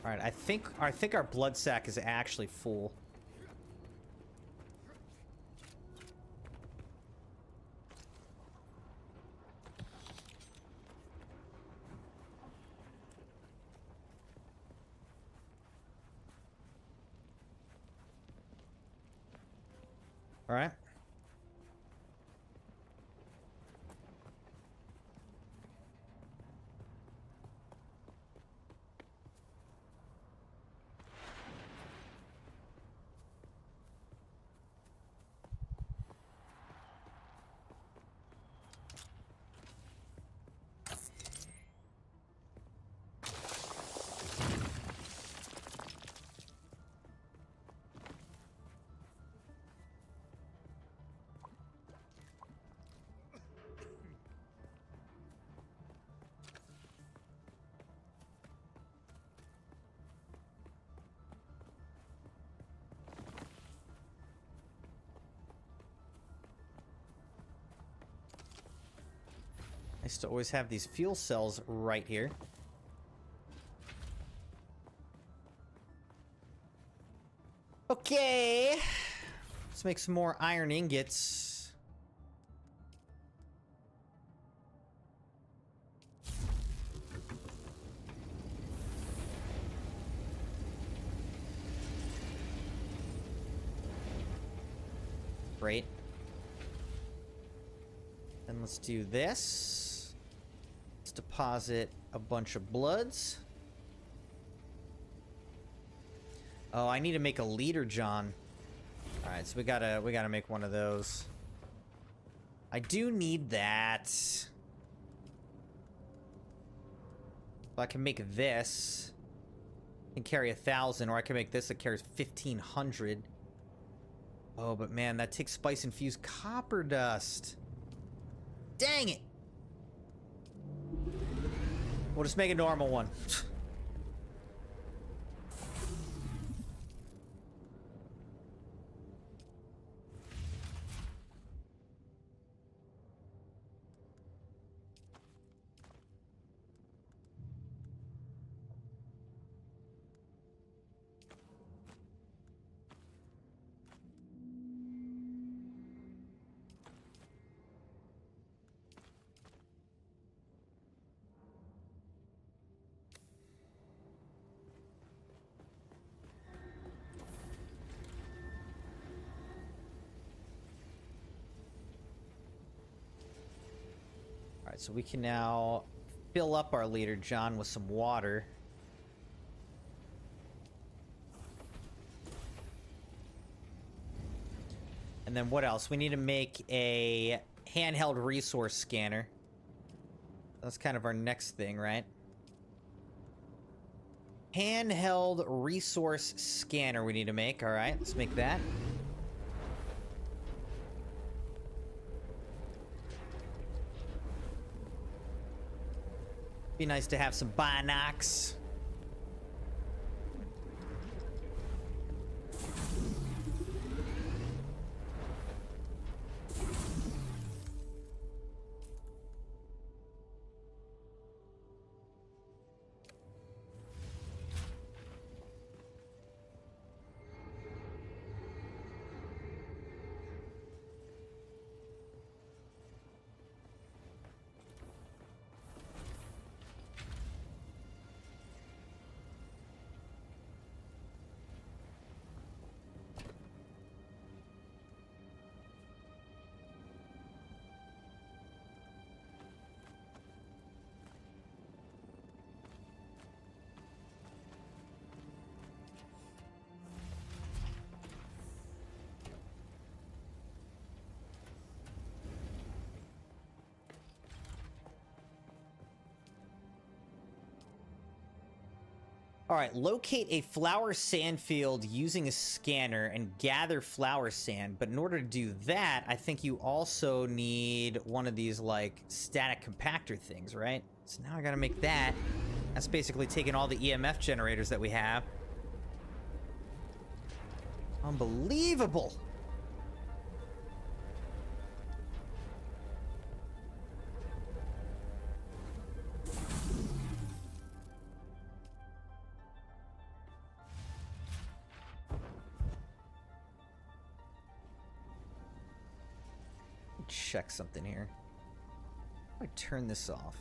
All right, I think our blood sack is actually full. All right. I used to always have these fuel cells right here. Okay. Let's make some more iron ingots. Great. Then let's do this. Let's deposit a bunch of bloods. Oh, I need to make a leader, John. All right, so we gotta make one of those. I do need that. So I can make this. Can carry 1,000, or I can make this that carries 1,500. Oh, but man, that takes spice infused copper dust. Dang it! We'll just make a normal one. Alright, so we can now fill up our leader, John, with some water. And then what else? We need to make a handheld resource scanner. That's kind of our next thing, right? Handheld resource scanner we need to make. Alright, let's make that. Be nice to have some binocs. All right, locate a flower sand field using a scanner and gather flower sand. But in order to do that, I think you also need one of these, like, static compactor things, right? So now I gotta make that. That's basically taking all the EMF generators that we have. Unbelievable! Check something here. How do I turn this off?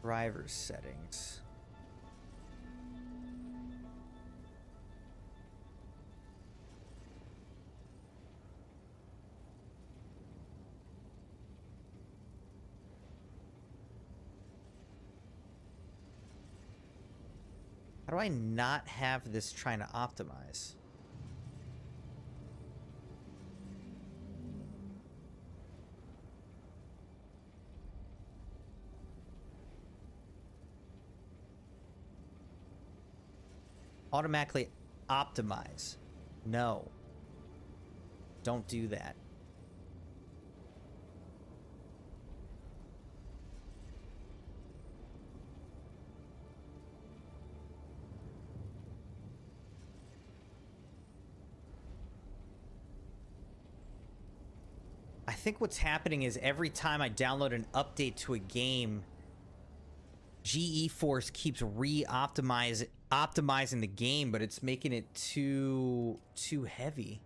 Driver settings. How do I not have this trying to optimize? Automatically optimize. No. Don't do that. I think what's happening is every time I download an update to a game, GeForce keeps optimizing the game, but it's making it too heavy.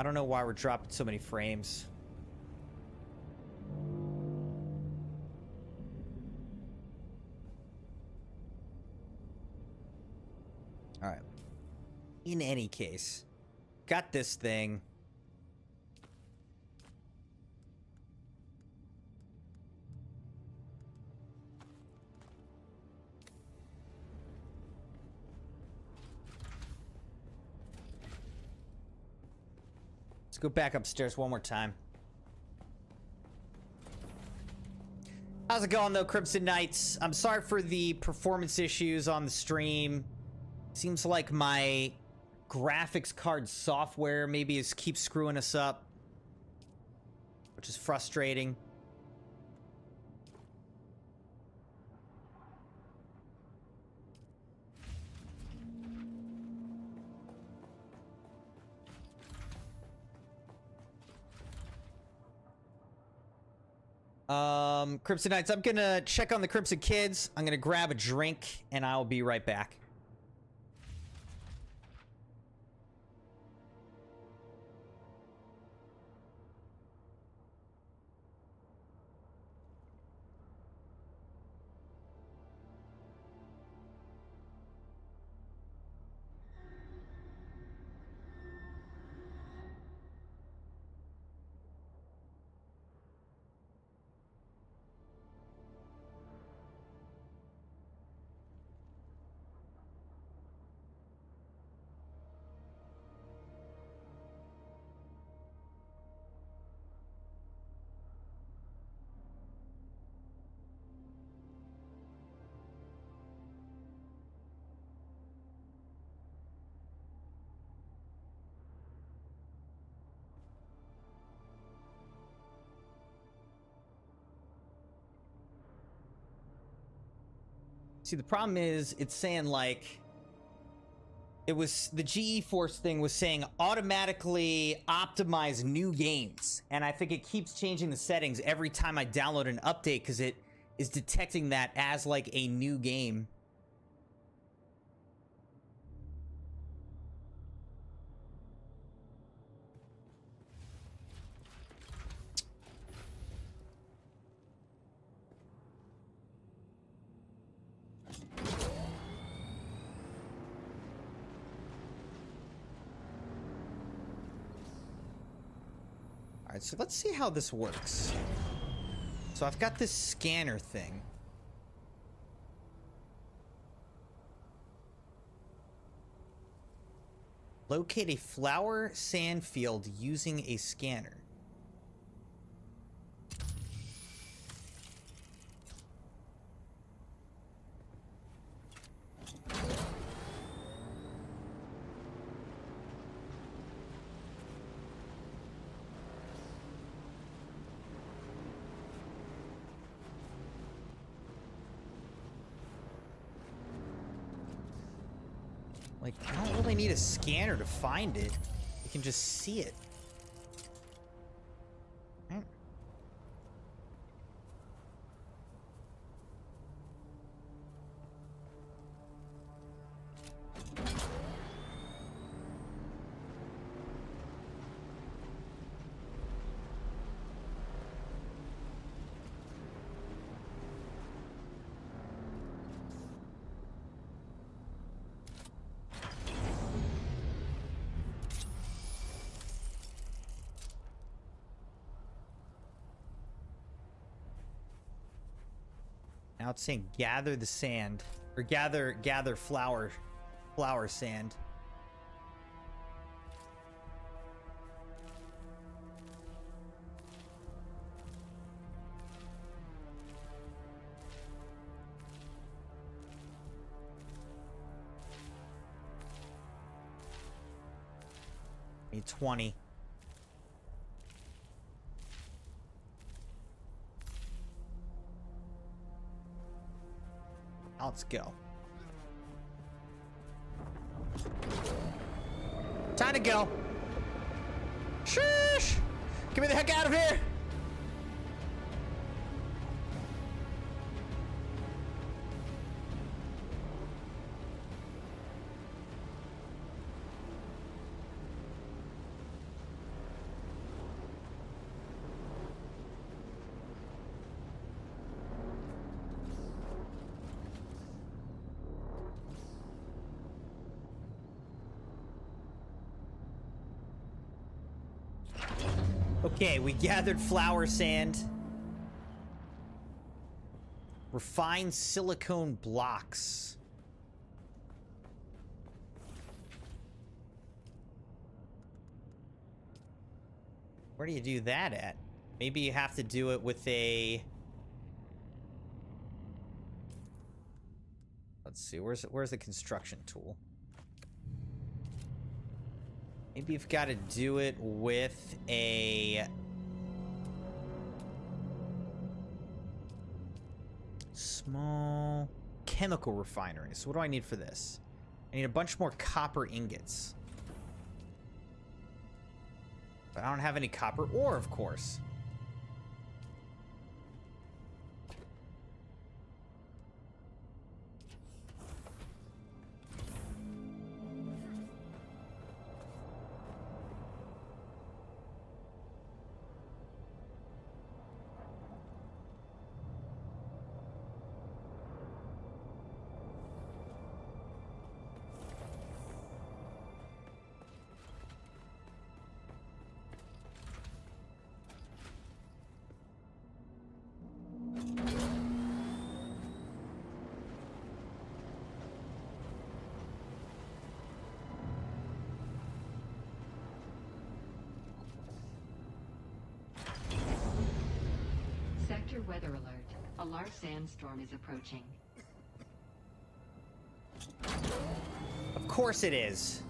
I don't know why we're dropping so many frames. All right. In any case, got this thing. Let's go back upstairs one more time. How's it going though, Crimson Knights? I'm sorry for the performance issues on the stream. Seems like my graphics card software maybe keeps screwing us up, which is frustrating. Crimson Knights, I'm gonna check on the Crimson Kids. I'm gonna grab a drink and I'll be right back. See, the problem is it's saying like it was the GeForce thing was saying automatically optimize new games, and I think it keeps changing the settings every time I download an update because it is detecting that as like a new game. All right, so let's see how this works. So I've got this scanner thing. Locate a flower sand field using a scanner. Like, I don't really need a scanner to find it. You can just see it. Right. Now it's saying gather the sand, or gather flower sand. Need 20. Let's go. Time to go. Sheesh! Get me the heck out of here! Okay, we gathered flower sand. Refined silicone blocks. Where do you do that at? Maybe you have to do it with a... Let's see, where's the construction tool? Maybe you've got to do it with a... small chemical refinery. So what do I need for this? I need a bunch more copper ingots. But I don't have any copper ore, of course. Sector weather alert. A large sandstorm is approaching. Of course it is.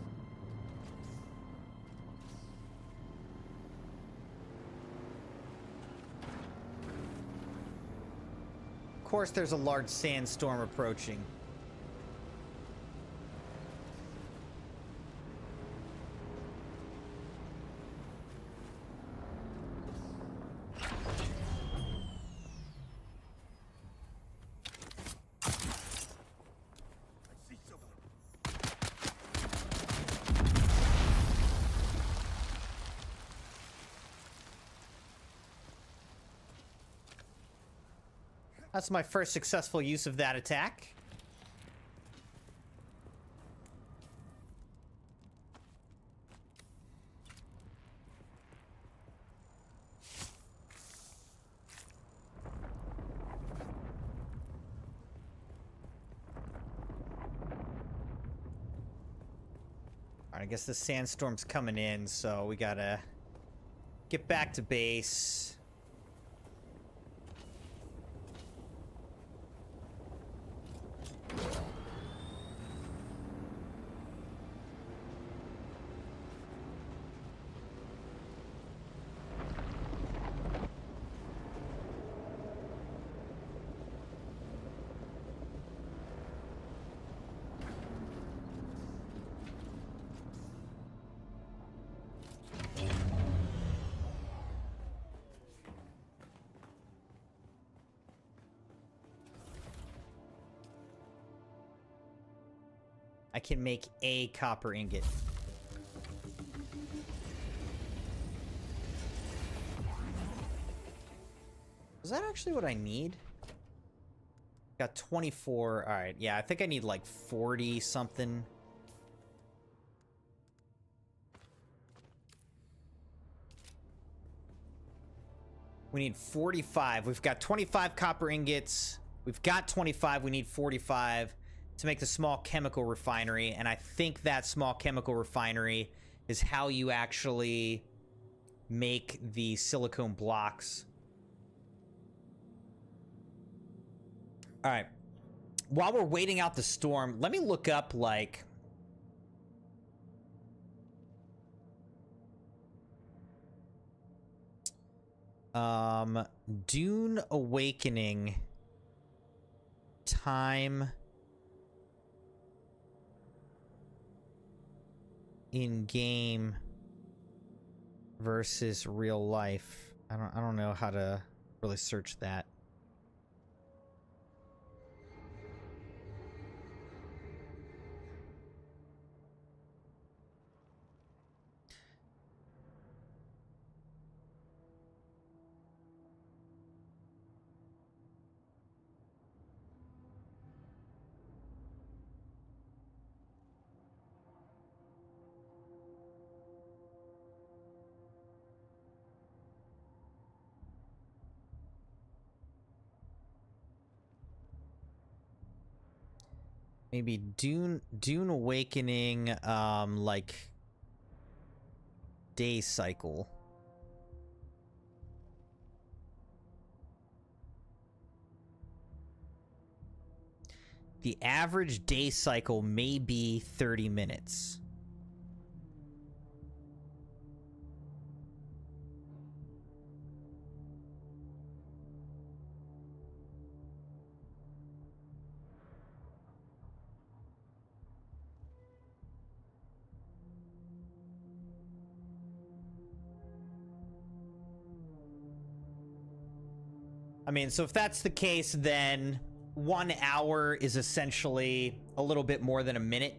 Of course there's a large sandstorm approaching. That's my first successful use of that attack. All right, I guess the sandstorm's coming in, so we gotta get back to base. I can make a copper ingot. Is that actually what I need? Got 24. All right. Yeah, I think I need like 40 something. We need 45. We've got 25 copper ingots. We've got 25. We need 45 to make the small chemical refinery. And I think that small chemical refinery is how you actually make the silicone blocks. All right. While we're waiting out the storm, let me look up, like... Dune Awakening time in game versus real life. I don't know how to really search that. Maybe Dune Awakening, like day cycle. The average day cycle may be 30 minutes. I mean, so if that's the case, then 1 hour is essentially a little bit more than a minute.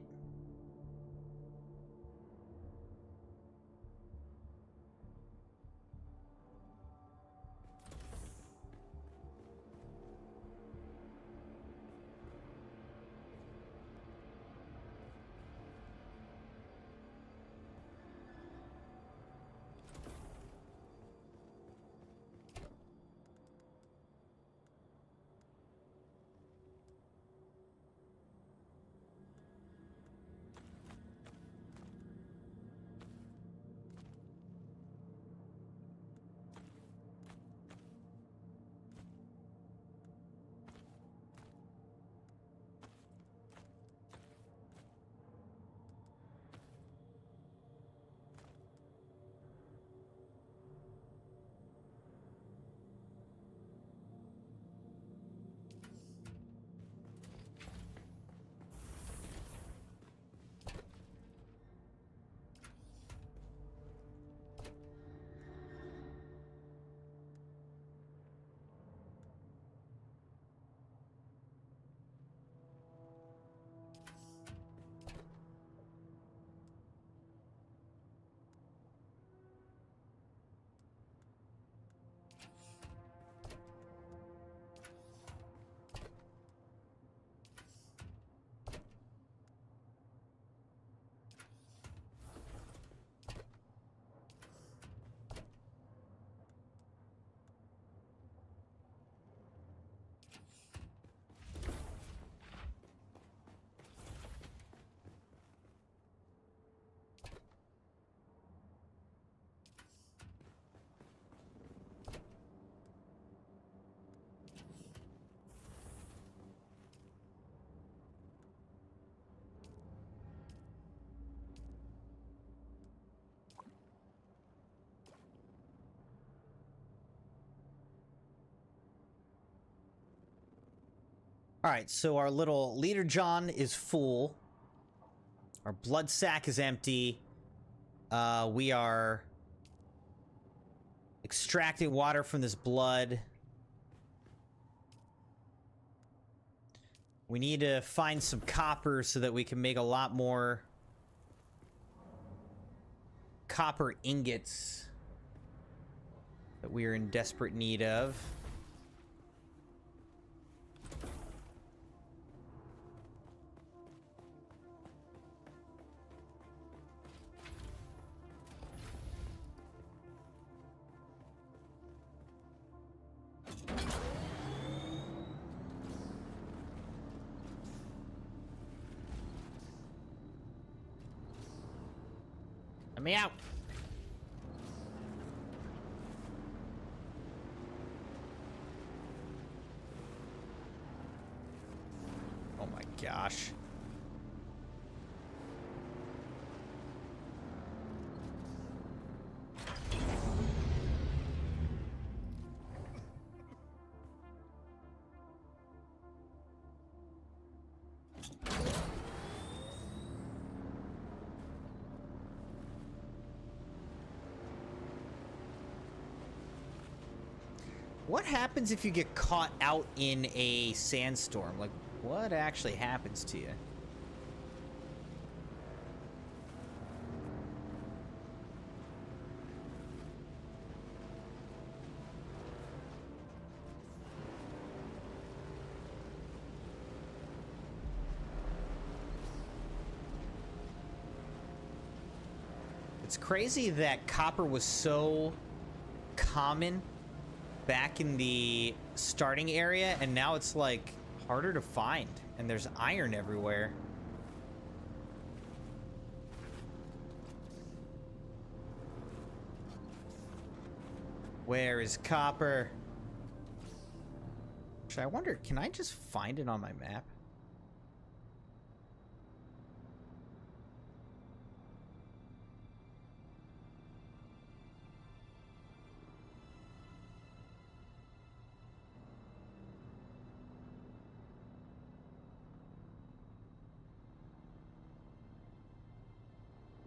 All right, so our little leader John is full. Our blood sack is empty. We are extracting water from this blood. We need to find some copper so that we can make a lot more copper ingots that we are in desperate need of. Let me out. Oh my gosh. What happens if you get caught out in a sandstorm? Like, what actually happens to you? It's crazy that copper was so common back in the starting area, and now it's like harder to find. And there's iron everywhere. Where is copper? Actually, I wonder, can I just find it on my map?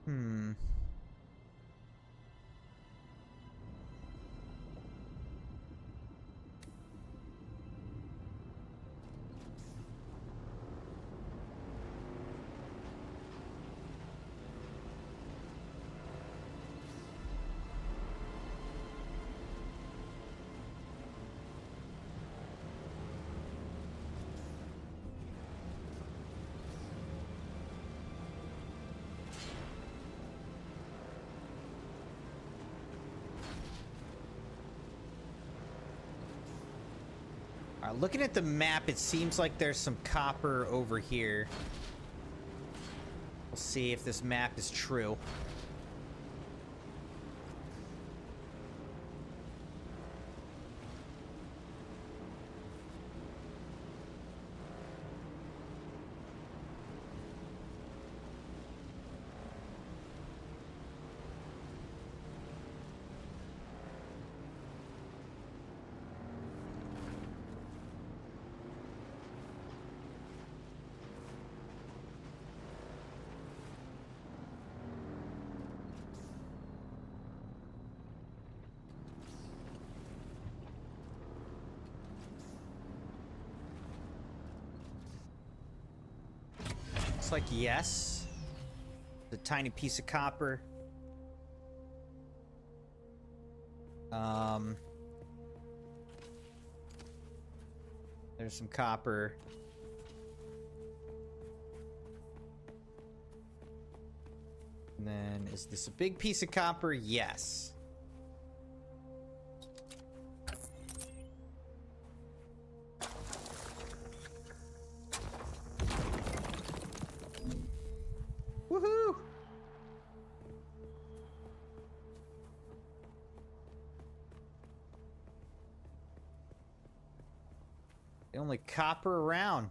Hmm. Looking at the map, it seems like there's some copper over here. We'll see if this map is true. Looks like yes. The tiny piece of copper. There's some copper. And then, is this a big piece of copper? Yes. Woohoo! The only copper around.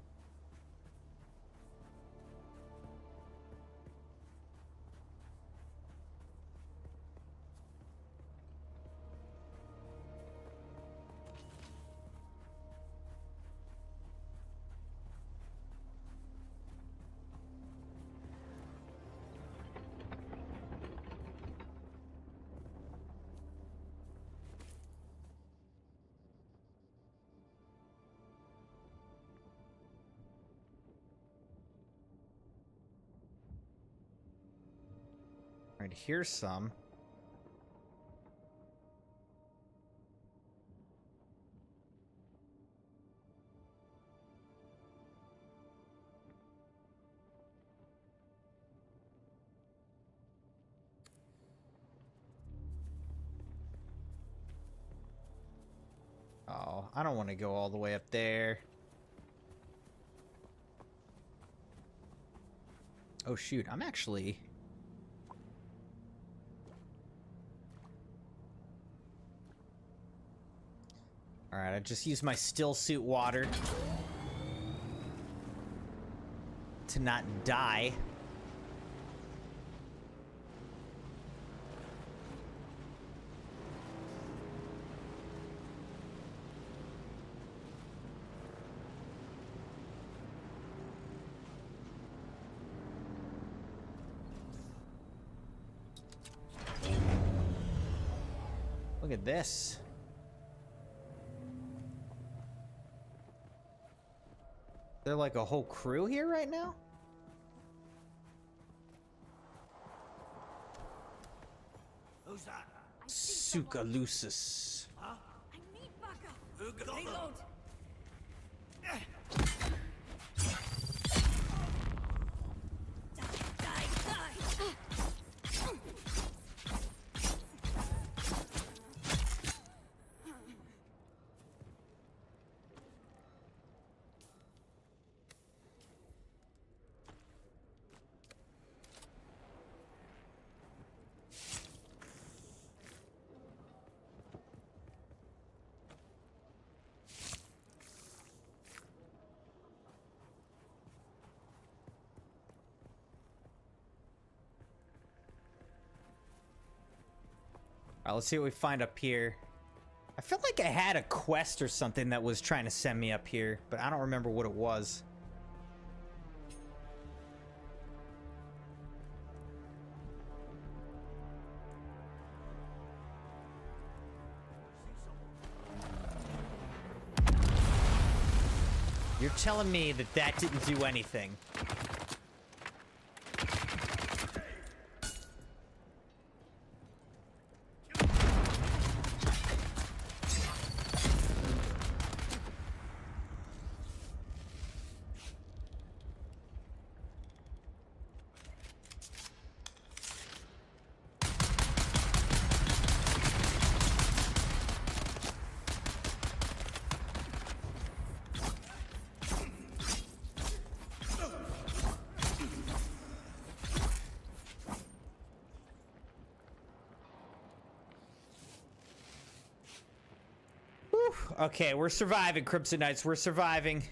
Right, here's some. Oh, I don't want to go all the way up there. Oh shoot, I'm actually... Alright, I just used my still suit water to not die. Look at this. They're like a whole crew here right now? Who's that? Sucalusus. Huh? I need backup. Who got them? Reload. Die, die. All right, let's see what we find up here. I feel like I had a quest or something that was trying to send me up here, but I don't remember what it was. You're telling me that that didn't do anything. Okay, we're surviving, Crimson Knights. We're surviving.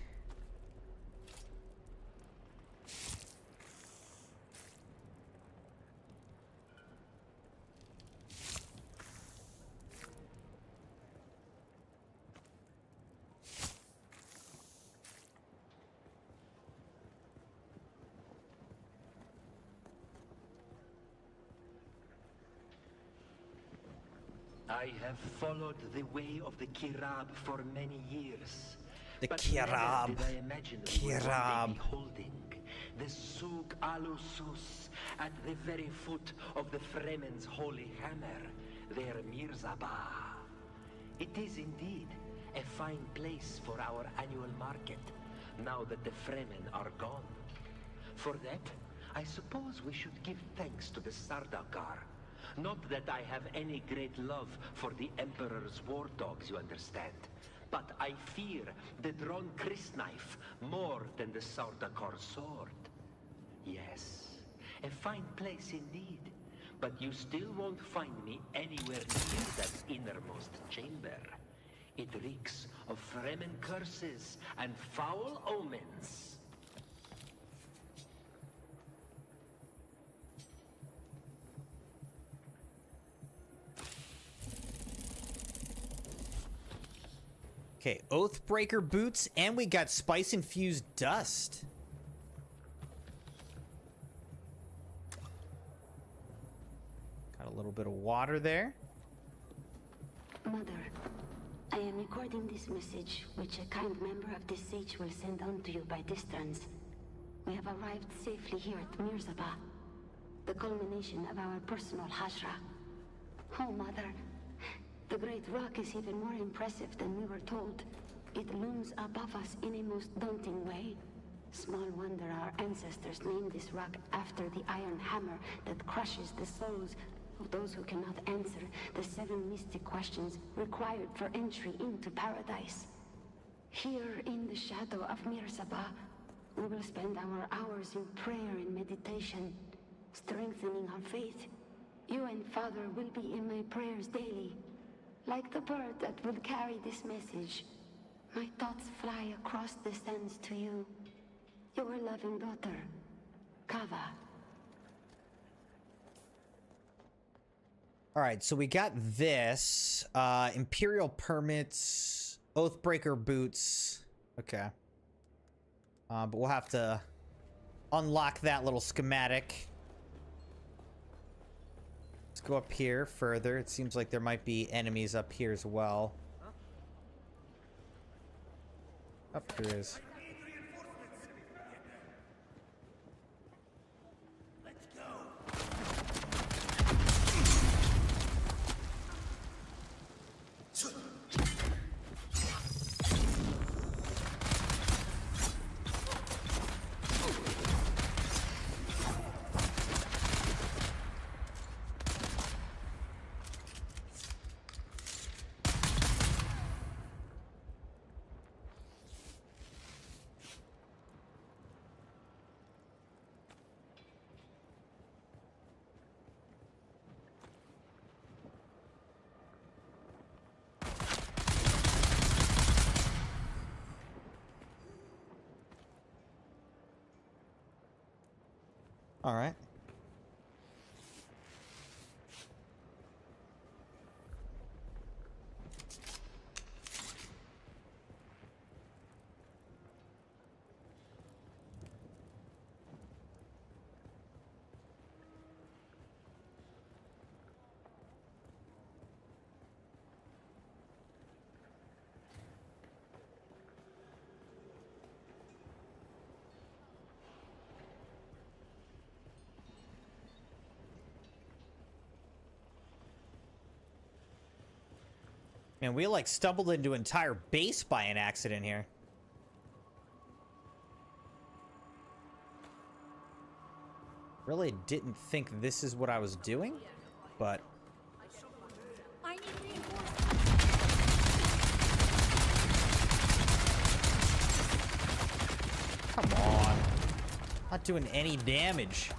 I have followed the way of the Kirab for many years. The But Kirab. never did I imagine we would one day Kirab. be holding the Sug Alusus at the very foot of the Fremen's holy hammer, their Mirzabah. It is indeed a fine place for our annual market, now that the Fremen are gone. For that, I suppose we should give thanks to the Sardaukar. Not that I have any great love for the Emperor's war dogs, you understand. But I fear the drawn crysknife more than the Sardaukar sword. Yes, a fine place indeed. But you still won't find me anywhere near that innermost chamber. It reeks of Fremen curses and foul omens. Okay, Oathbreaker boots, and we got spice-infused dust. Got a little bit of water there. Mother, I am recording this message, which a kind member of the Sage will send on to you by distance. We have arrived safely here at Mirzabah, the culmination of our personal hajra. Oh, Mother, the great rock is even more impressive than we were told. It looms above us in a most daunting way. Small wonder our ancestors named this rock after the iron hammer that crushes the souls of those who cannot answer the 7 mystic questions required for entry into paradise. Here in the shadow of Mirzabah, we will spend our hours in prayer and meditation, strengthening our faith. You and Father will be in my prayers daily. Like the bird that will carry this message, my thoughts fly across the sands to you. Your loving daughter, Kava. All right, so we got this. Imperial permits, Oathbreaker boots. Okay. But we'll have to unlock that little schematic. Let's go up here further. It seems like there might be enemies up here as well. Up there is. All right. Man, we like stumbled into an entire base by an accident here. Really didn't think this is what I was doing, but... I need reinforcements. Come on. Not doing any damage.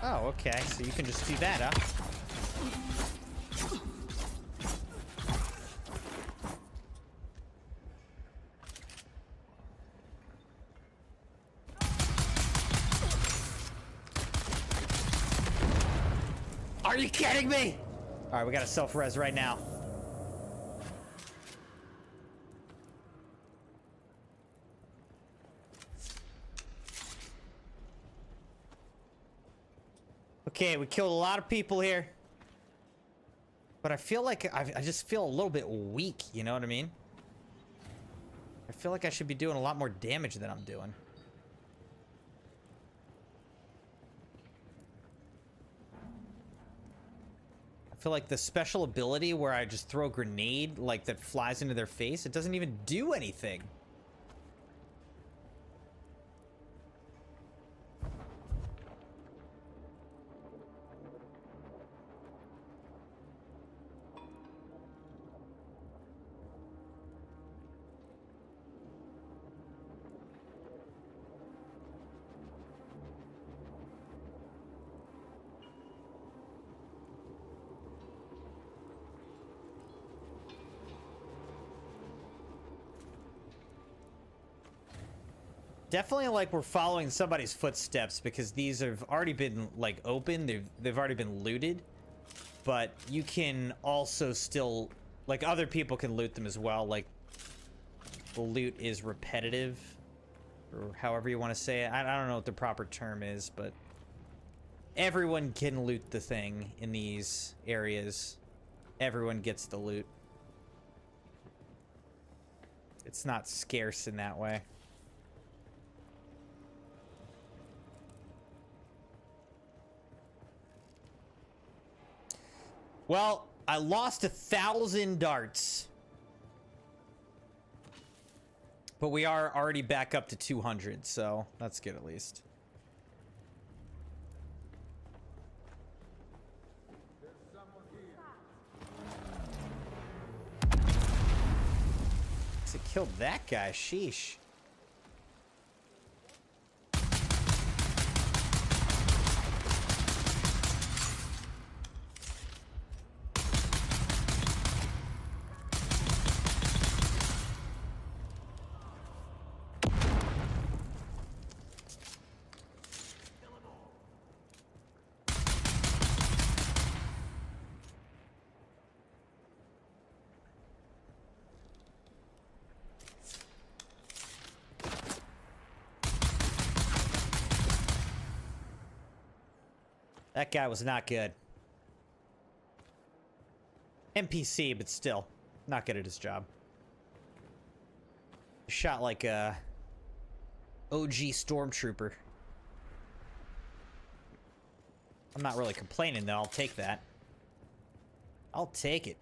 Oh, okay, so you can just do that, huh? Are you kidding me? All right, we got a self-res right now. Okay, we killed a lot of people here. But I feel like I just feel a little bit weak, you know what I mean? I feel like I should be doing a lot more damage than I'm doing. I feel like the special ability where I just throw a grenade, like, that flies into their face, it doesn't even do anything. Definitely like we're following somebody's footsteps because these have already been like open. They've already been looted, but you can also still like other people can loot them as well. Like the loot is repetitive or however you want to say it. I don't know what the proper term is, but everyone can loot the thing in these areas. Everyone gets the loot. It's not scarce in that way. Well, I lost 1,000 darts. But we are already back up to 200, so that's good at least. It killed that guy, sheesh. That guy was not good. NPC, but still, not good at his job. Shot like a OG stormtrooper. I'm not really complaining though, I'll take that. I'll take it.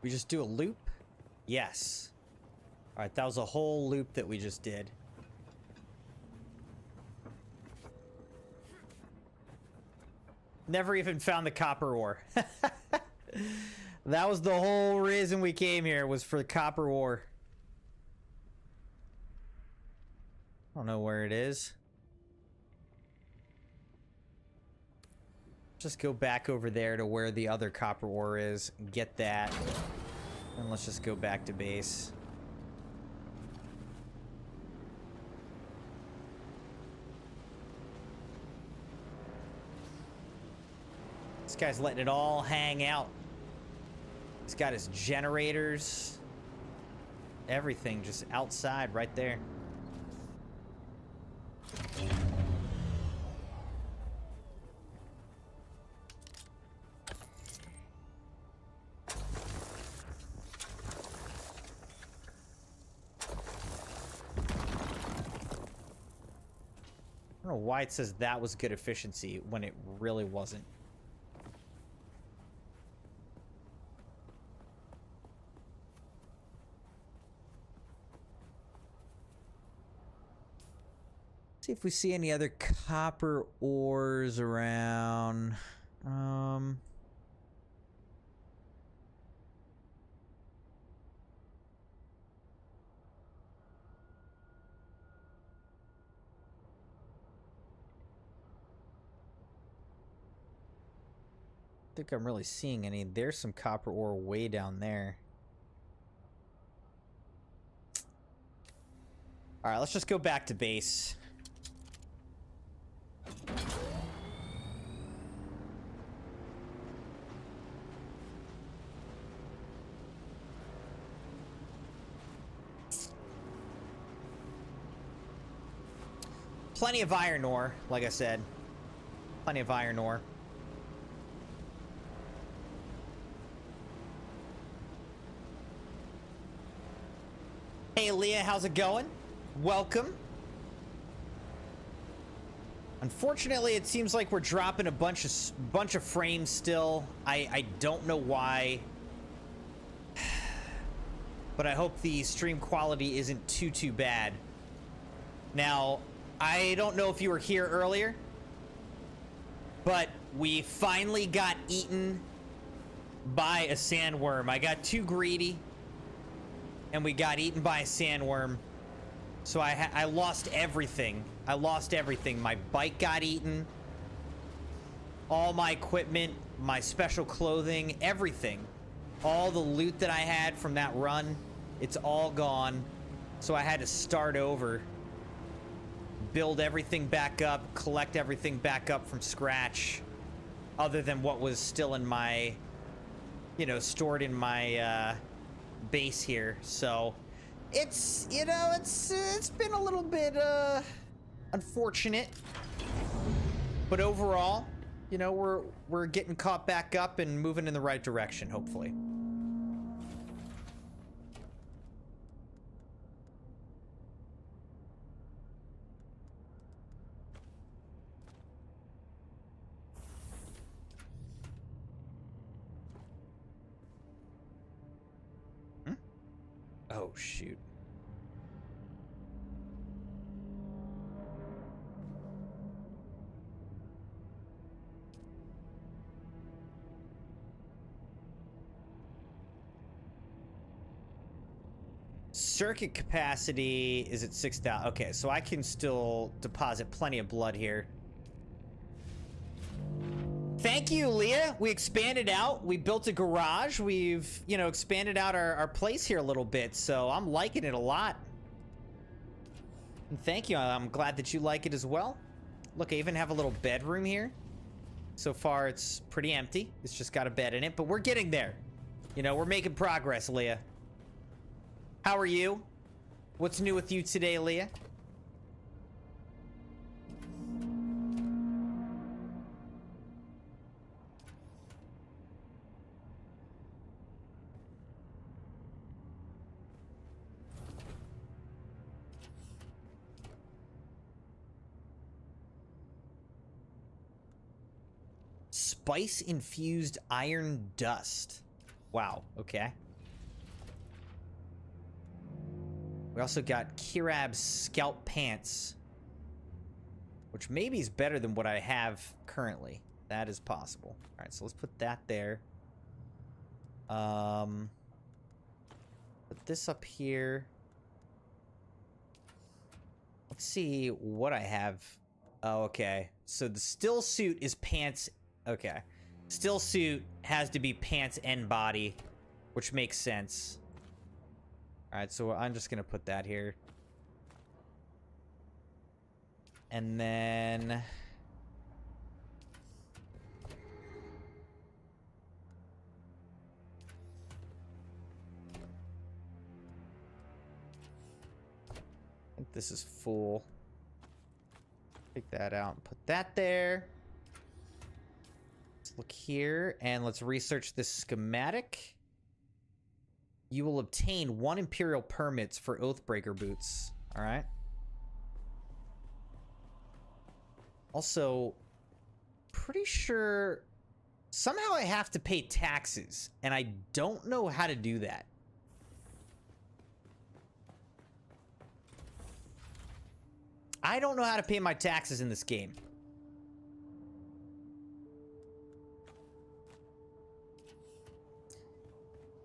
We just do a loop? Yes. Alright, that was a whole loop that we just did. Never even found the copper ore. That was the whole reason we came here, was for the copper ore. I don't know where it is. Just go back over there to where the other copper ore is, get that, and let's just go back to base. This guy's letting it all hang out. He's got his generators, everything just outside right there. I don't know why it says that was good efficiency when it really wasn't. See if we see any other copper ores around. I think I'm really seeing any. There's some copper ore way down there. All right, let's just go back to base. Plenty of iron ore, like I said. Plenty of iron ore. Hey Leah, how's it going? Welcome. Unfortunately, it seems like we're dropping a bunch of frames still. I don't know why. But I hope the stream quality isn't too bad. Now, I don't know if you were here earlier, but we finally got eaten by a sandworm. I got too greedy, and we got eaten by a sandworm. So I lost everything. I lost everything. My bike got eaten. All my equipment, my special clothing, everything. All the loot that I had from that run, it's all gone. So I had to start over. Build everything back up, collect everything back up from scratch. Other than what was still in my, you know, stored in my base here. So it's, you know, it's been a little bit unfortunate, but overall, you know, we're getting caught back up and moving in the right direction, hopefully. Oh, shoot. Circuit capacity is at 6,000. Okay, so I can still deposit plenty of blood here. Thank you, Leah. We expanded out. We built a garage. We've, you know, expanded out our place here a little bit. So I'm liking it a lot. And thank you. I'm glad that you like it as well. Look, I even have a little bedroom here. So far, it's pretty empty. It's just got a bed in it, but we're getting there. You know, we're making progress, Leah. How are you? What's new with you today, Leah? Spice-infused iron dust. Wow, okay. We also got Kirab's scalp pants, which maybe is better than what I have currently. That is possible. All right, so let's put that there. Put this up here. Let's see what I have. Oh, okay. So the still suit is pants. Okay. Still suit has to be pants and body, which makes sense. All right, so I'm just going to put that here. And then... I think this is full. Take that out and put that there. Let's look here and let's research this schematic. You will obtain 1 Imperial permits for Oathbreaker boots. All right. Also, pretty sure somehow I have to pay taxes, and I don't know how to do that. I don't know how to pay my taxes in this game.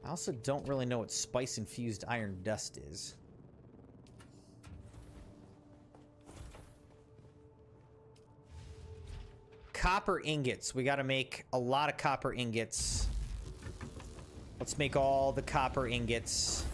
I also don't really know what spice-infused iron dust is. Copper ingots. We gotta make a lot of copper ingots. Let's make all the copper ingots.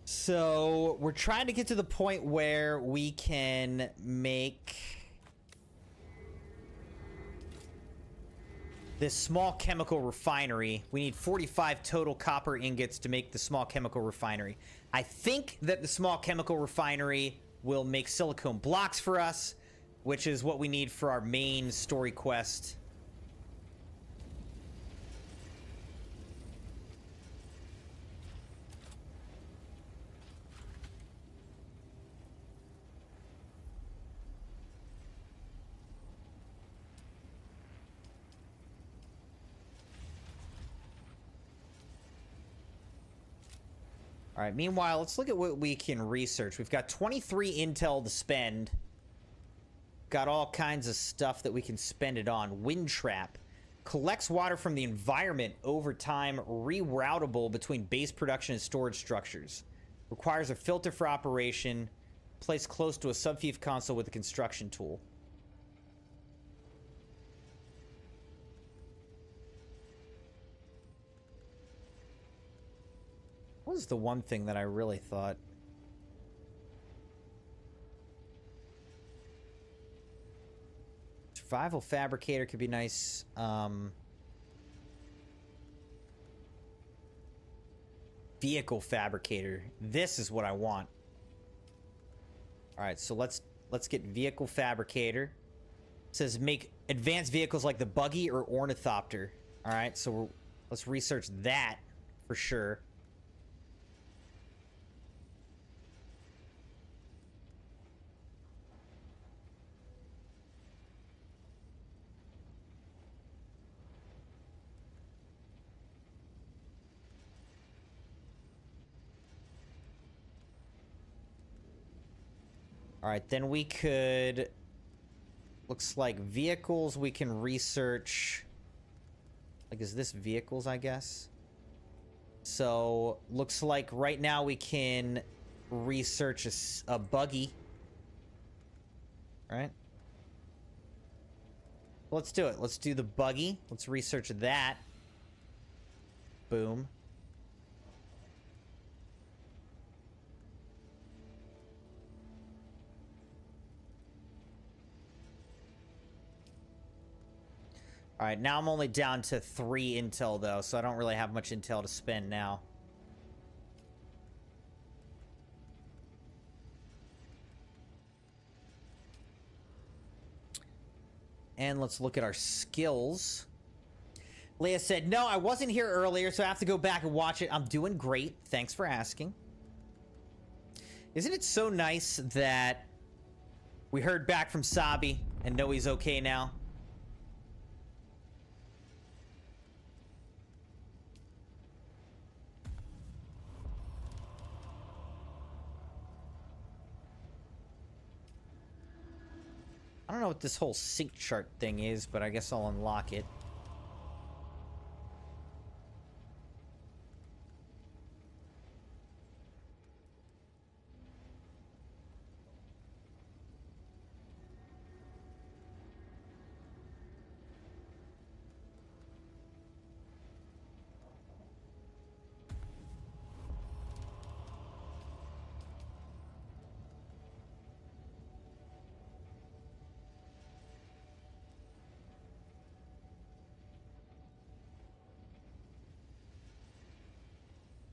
So we're trying to get to the point where we can make this small chemical refinery. We need 45 total copper ingots to make the small chemical refinery. I think that the small chemical refinery will make silicone blocks for us, which is what we need for our main story quest. All right, meanwhile, let's look at what we can research. We've got 23 intel to spend. Got all kinds of stuff that we can spend it on. Wind trap. Collects water from the environment over time, reroutable between base production and storage structures. Requires a filter for operation. Placed close to a subfief console with a construction tool. What was the one thing that I really thought? Survival fabricator could be nice. Vehicle fabricator. This is what I want. All right, so let's get vehicle fabricator. It says make advanced vehicles like the buggy or ornithopter. All right, so let's research that for sure. All right, then we could... Looks like vehicles we can research. Like, is this vehicles, I guess? So, looks like right now we can research a buggy. Right? Let's do it. Let's do the buggy. Let's research that. Boom. All right, now I'm only down to 3 intel, though, so I don't really have much intel to spend now. And let's look at our skills. Leia said, no, I wasn't here earlier, so I have to go back and watch it. I'm doing great. Thanks for asking. Isn't it so nice that we heard back from Sabi and know he's okay now? I don't know what this whole sync chart thing is, but I guess I'll unlock it.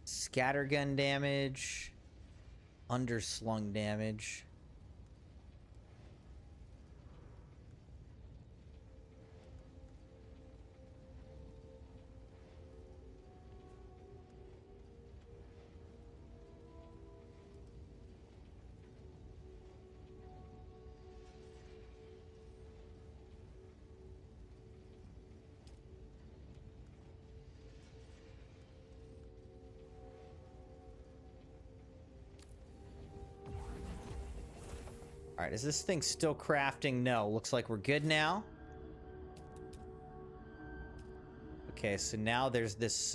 Scattergun damage, underslung damage. All right, is this thing still crafting? No, looks like we're good now. Okay, so now there's this,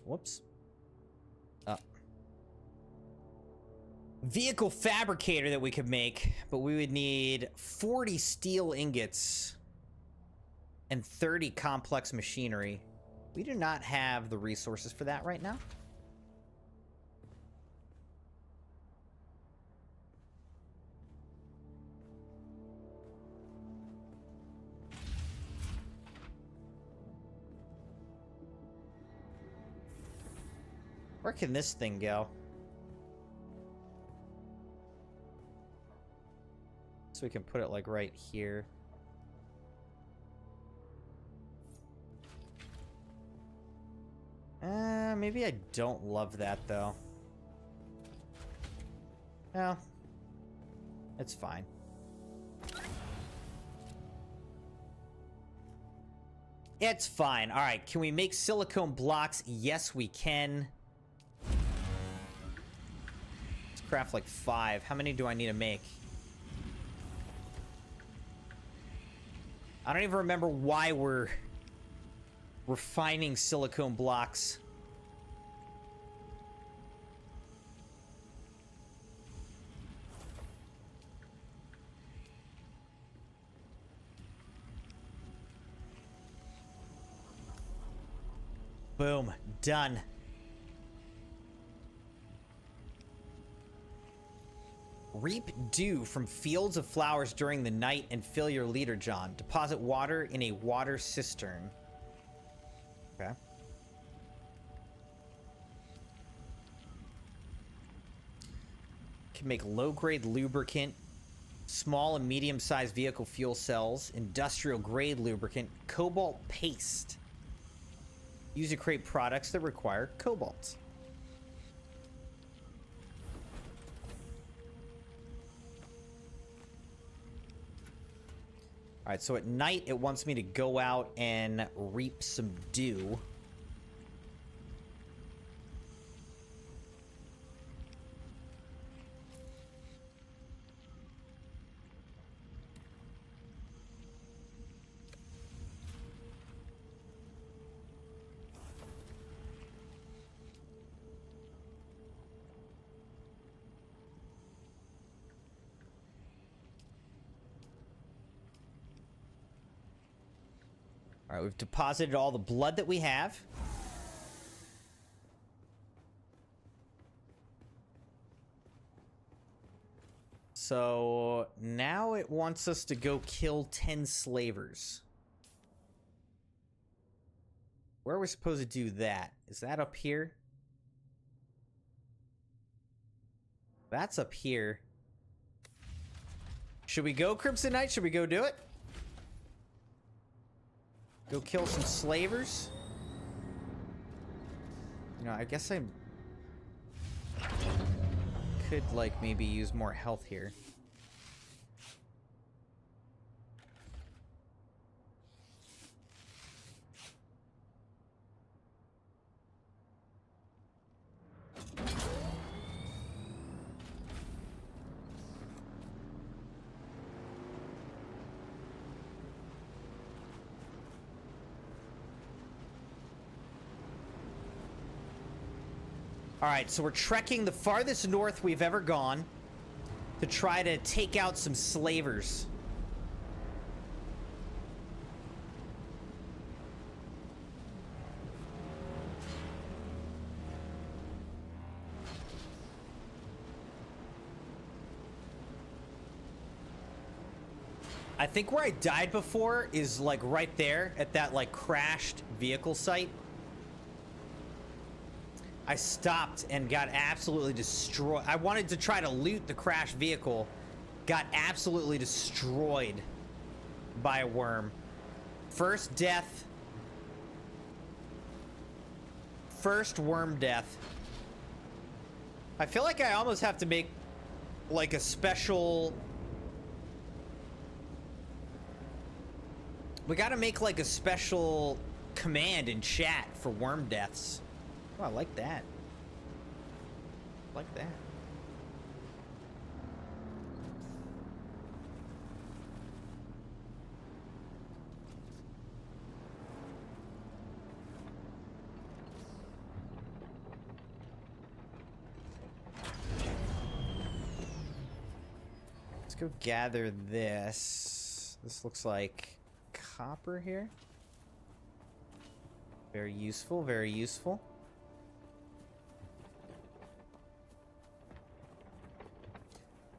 whoops. Vehicle fabricator that we could make, but we would need 40 steel ingots and 30 complex machinery. We do not have the resources for that right now. Where can this thing go? So we can put it like right here. Maybe I don't love that though. No. It's fine. It's fine. All right, can we make silicone blocks? Yes, we can. Craft like 5. How many do I need to make? I don't even remember why we're refining silicone blocks. Boom. Done. Reap dew from fields of flowers during the night and fill your leader, John. Deposit water in a water cistern. Okay. Can make low-grade lubricant, small and medium-sized vehicle fuel cells, industrial-grade lubricant, cobalt paste. Use to create products that require cobalt. All right, so at night, it wants me to go out and reap some dew. All right, we've deposited all the blood that we have. So now it wants us to go kill 10 slavers. Where are we supposed to do that? Is that up here? That's up here. Should we go, Crimson Knight? Should we go do it? Go kill some slavers. You know, I guess I could, like, maybe use more health here. Alright, so we're trekking the farthest north we've ever gone to try to take out some slavers. I think where I died before is, like, right there at that, like, crashed vehicle site. I stopped and got absolutely destroyed. I wanted to try to loot the crashed vehicle. Got absolutely destroyed by a worm. First death. First worm death. I feel like I almost have to make, like, a special... We gotta make, like, a special command in chat for worm deaths. Oh, I like that. I like that. Let's go gather this. This looks like copper here. Very useful, very useful.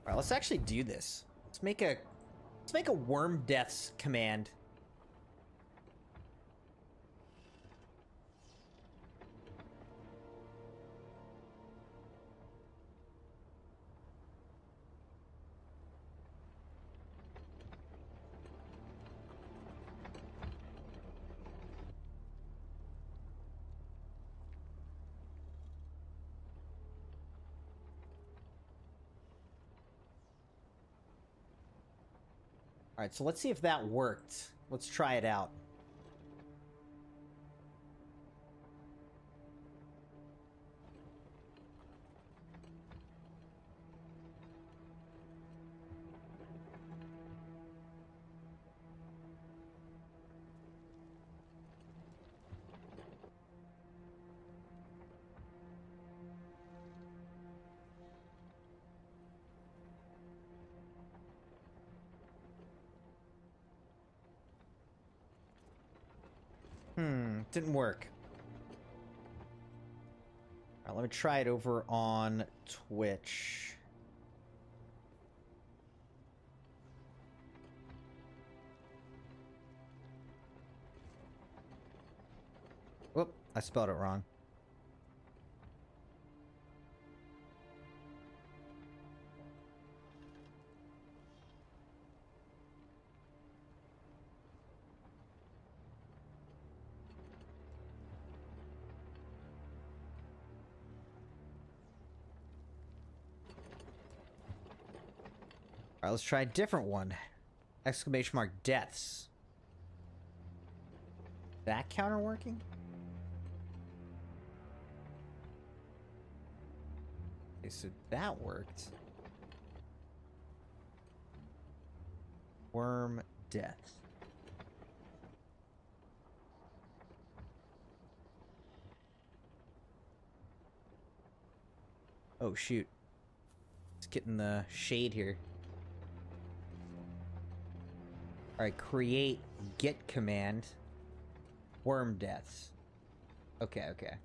All right, let's actually do this. Let's make a worm deaths command. All right, so let's see if that worked. Let's try it out. Didn't work. All right, let me try it over on Twitch. Whoop, I spelled it wrong. All right, let's try a different one. Exclamation mark deaths. That counter working? Okay, so that worked. Worm death. Oh shoot. Let's get in the shade here. Alright, create get command. Worm deaths. Okay, okay.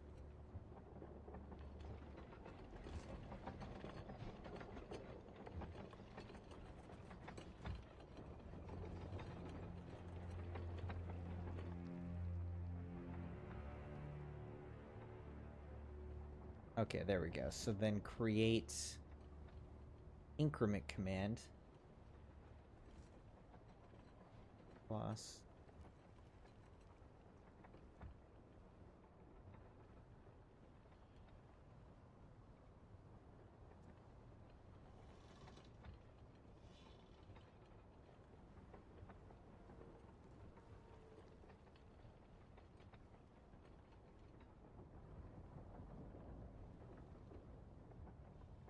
Okay, there we go. So then create increment command. Plus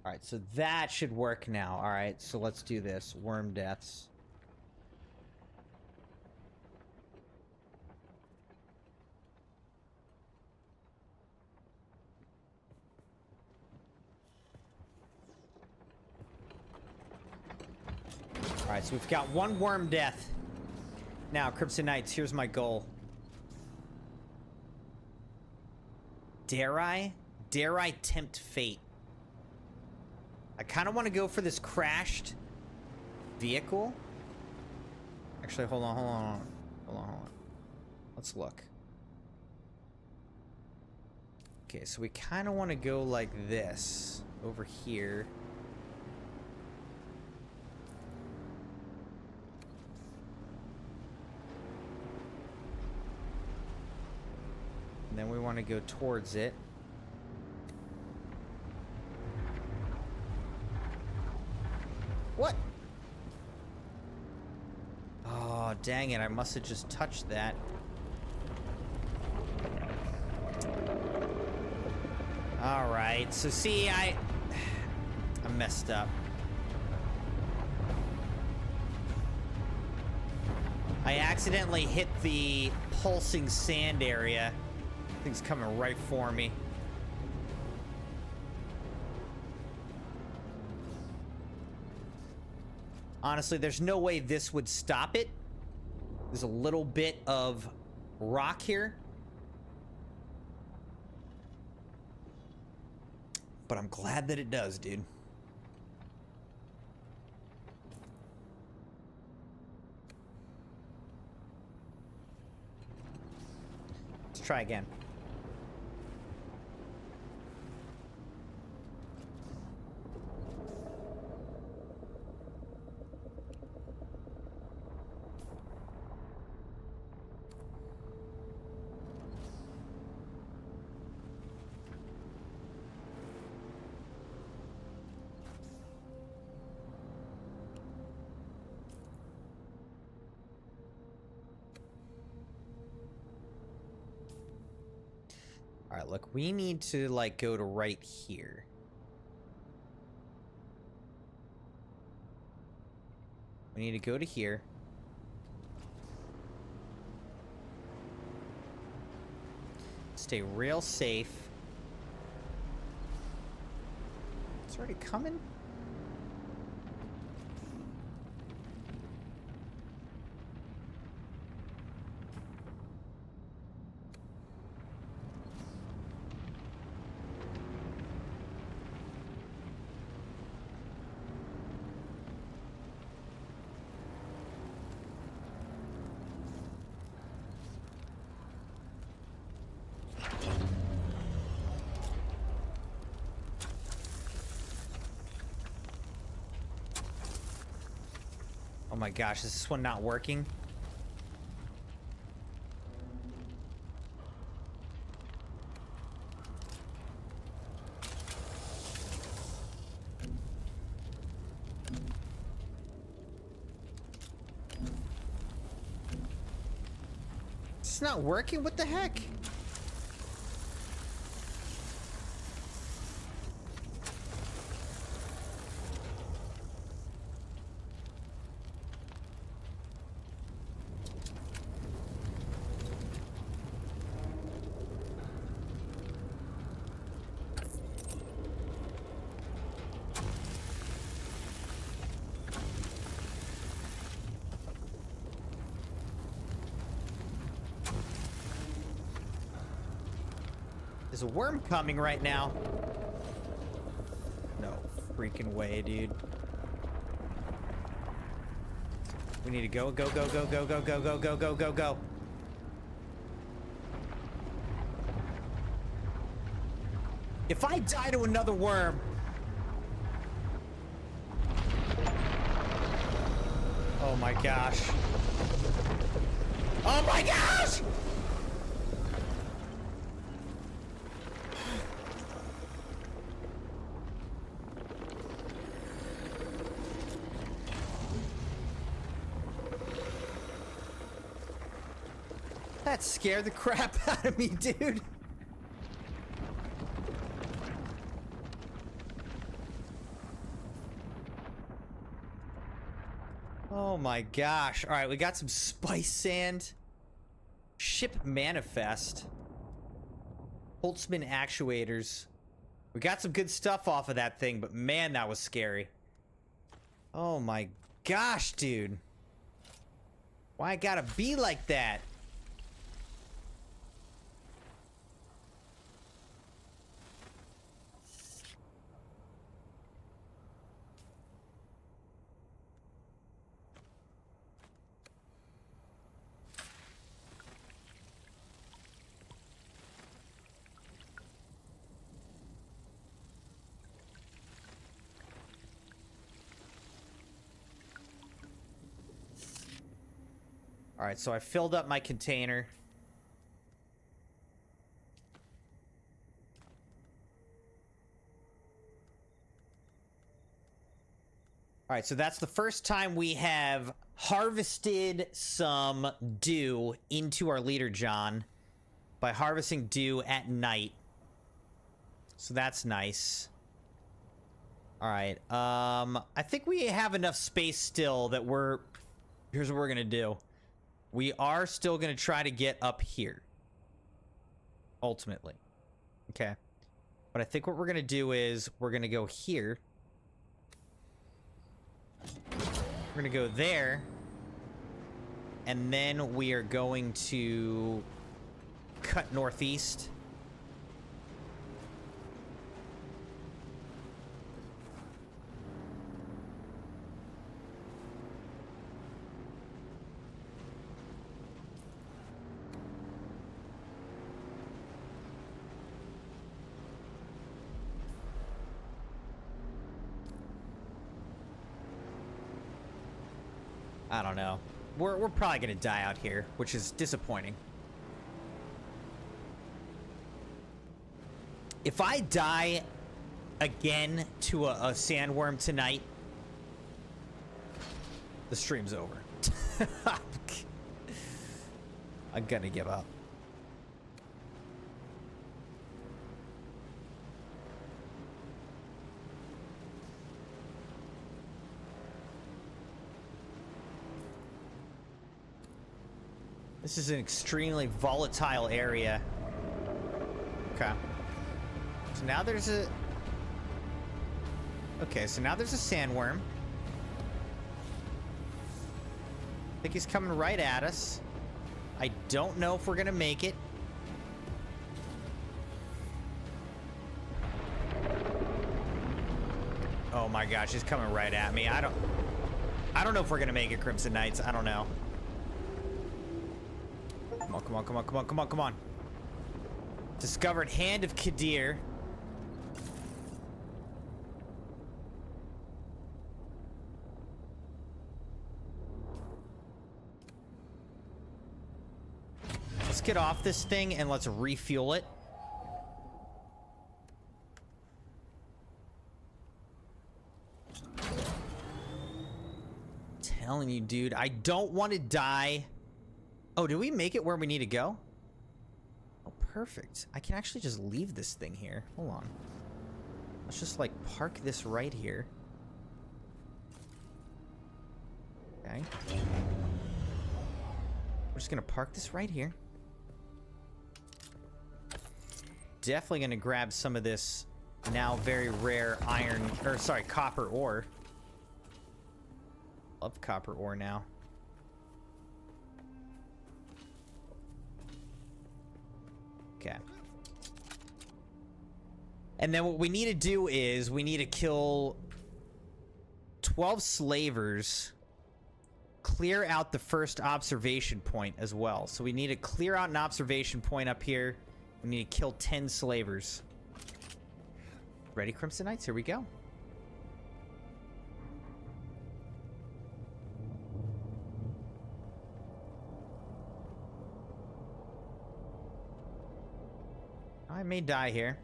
Alright, so that should work now. Alright, so let's do this. Worm deaths. Alright, so we've got one worm death. Now, Crimson Knights, here's my goal. Dare I? Dare I tempt fate? I kind of want to go for this crashed vehicle. Actually, hold on. Let's look. Okay, so we kind of want to go like this over here. And then we want to go towards it. What? Oh, dang it. I must have just touched that. Alright, so see, I messed up. I accidentally hit the pulsing sand area. Thing's coming right for me. Honestly, there's no way this would stop it. There's a little bit of rock here. But I'm glad that it does, dude. Let's try again. All right, look, we need to, like, go to right here. We need to go to here. Stay real safe. It's already coming? Oh my gosh, is this one not working? It's not working? What the heck? There's a worm coming right now. No freaking way, dude. We need to go. If I die to another worm... Oh my gosh. Oh my gosh! That scared the crap out of me, dude. Oh my gosh. All right, we got some spice sand. Ship manifest. Holtzman actuators. We got some good stuff off of that thing, but man, that was scary. Oh my gosh, dude. Why it gotta be like that? All right, so I filled up my container. All right, so that's the first time we have harvested some dew into our leader John by harvesting dew at night. So that's nice. All right, I think we have enough space still that here's what we're gonna do. We are still going to try to get up here. Ultimately. Okay. But I think what we're going to do is we're going to go here. We're going to go there. And then we are going to cut northeast. I don't know. We're probably gonna die out here, which is disappointing. If I die again to a sandworm tonight, the stream's over. I'm gonna give up. This is an extremely volatile area. Okay. So now there's a... Okay, so now there's a sandworm. I think he's coming right at us. I don't know if we're gonna make it. Oh my gosh, he's coming right at me. I don't know if we're gonna make it, Crimson Knights. I don't know. Come on, come on, come on, come on, come on, come on. Discovered Hand of Kadir. Let's get off this thing and let's refuel it. Telling you, dude, I don't want to die. Oh, did we make it where we need to go? Oh, perfect. I can actually just leave this thing here. Hold on. Let's just, like, park this right here. Okay. We're just gonna park this right here. Definitely gonna grab some of this now very rare iron, or sorry, copper ore. Love copper ore now. Okay. And then what we need to do is we need to kill 12 slavers, clear out the first observation point as well. So we need to clear out an observation point up here. We need to kill 10 slavers. Ready, Crimson Knights? Here we go. I may die here.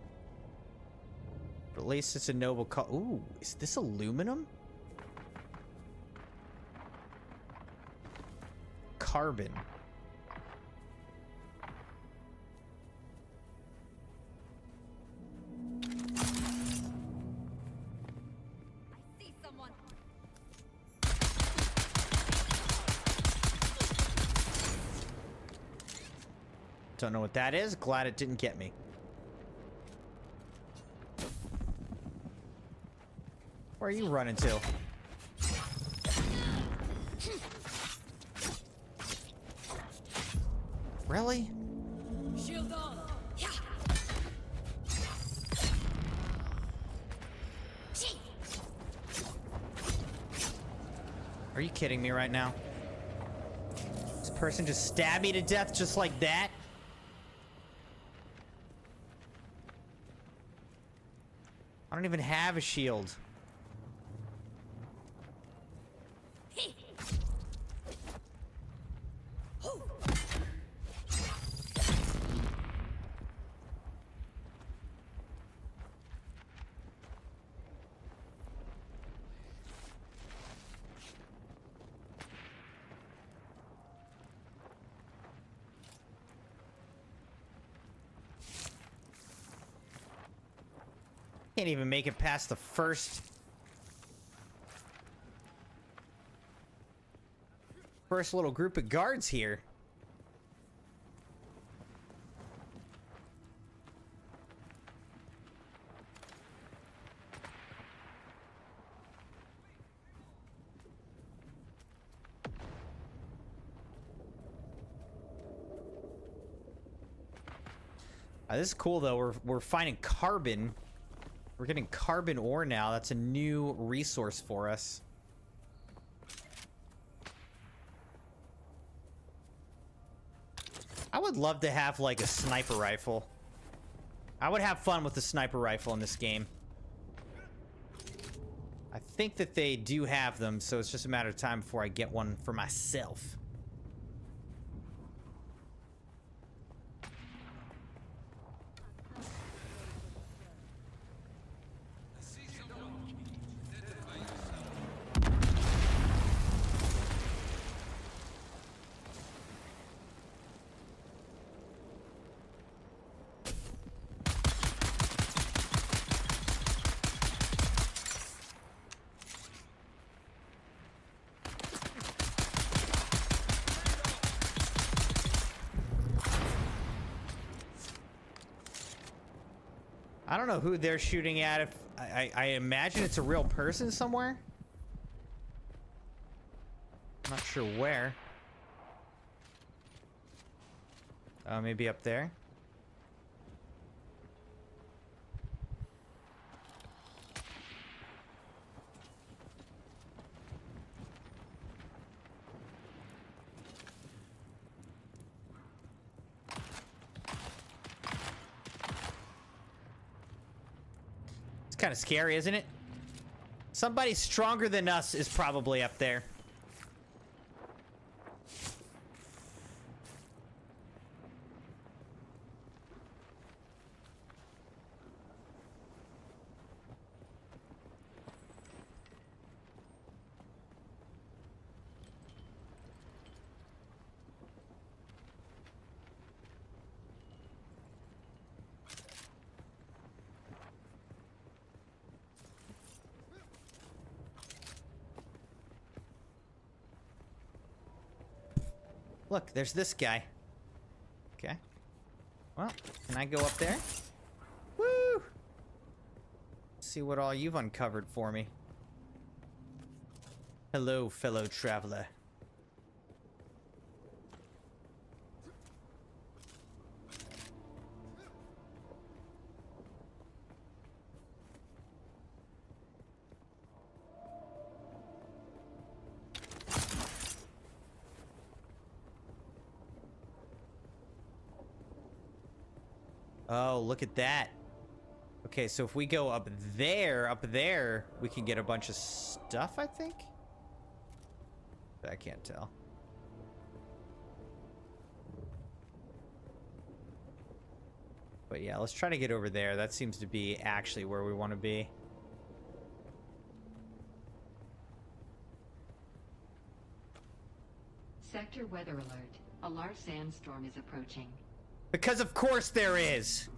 But at least it's a noble cause. Ooh, is this aluminum? Carbon. I see someone. Don't know what that is. Glad it didn't get me. Where are you running to? Really? Shield on. Yeah. Are you kidding me right now? This person just stabbed me to death just like that? I don't even have a shield. Can't even make it past the first little group of guards here. This is cool though. We're finding carbon. We're getting carbon ore now. That's a new resource for us. I would love to have like a sniper rifle. I would have fun with the sniper rifle in this game. I think that they do have them, so it's just a matter of time before I get one for myself. I don't know who they're shooting at. If I imagine it's a real person somewhere. I'm not sure where. Maybe up there. Kind of scary, isn't it? Somebody stronger than us is probably up there. Look, there's this guy. Okay. Well, can I go up there? Woo! See what all you've uncovered for me. Hello, fellow traveler. Oh, look at that. Okay, so if we go up there, we can get a bunch of stuff, I think? I can't tell. But yeah, let's try to get over there. That seems to be actually where we want to be. Sector weather alert. A large sandstorm is approaching. Because of course there is.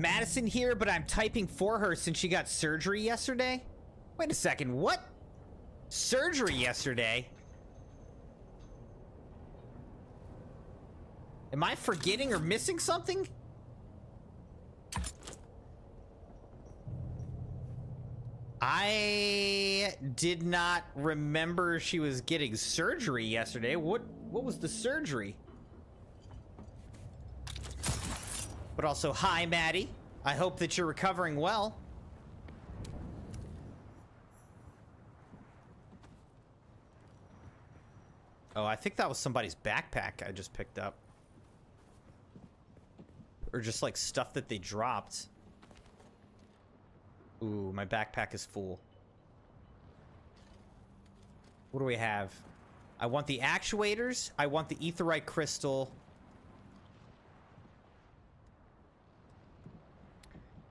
Madison here, but I'm typing for her since she got surgery yesterday. Wait a second, what? Surgery yesterday? Am I forgetting or missing something? I did not remember she was getting surgery yesterday. What was the surgery? But also, hi, Maddie. I hope that you're recovering well. Oh, I think that was somebody's backpack I just picked up. Or just like stuff that they dropped. Ooh, my backpack is full. What do we have? I want the actuators. I want the aetheryte crystal.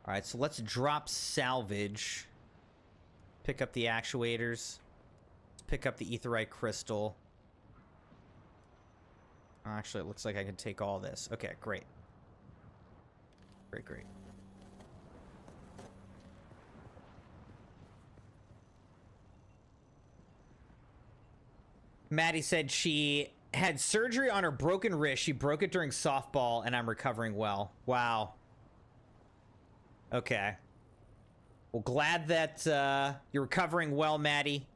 All right, so let's drop salvage. Pick up the actuators. Pick up the aetheryte crystal. Actually, it looks like I can take all this. Okay, great. Great, great. Maddie said she had surgery on her broken wrist. She broke it during softball, and I'm recovering well. Wow. Okay. Well, glad that you're recovering well, Maddie.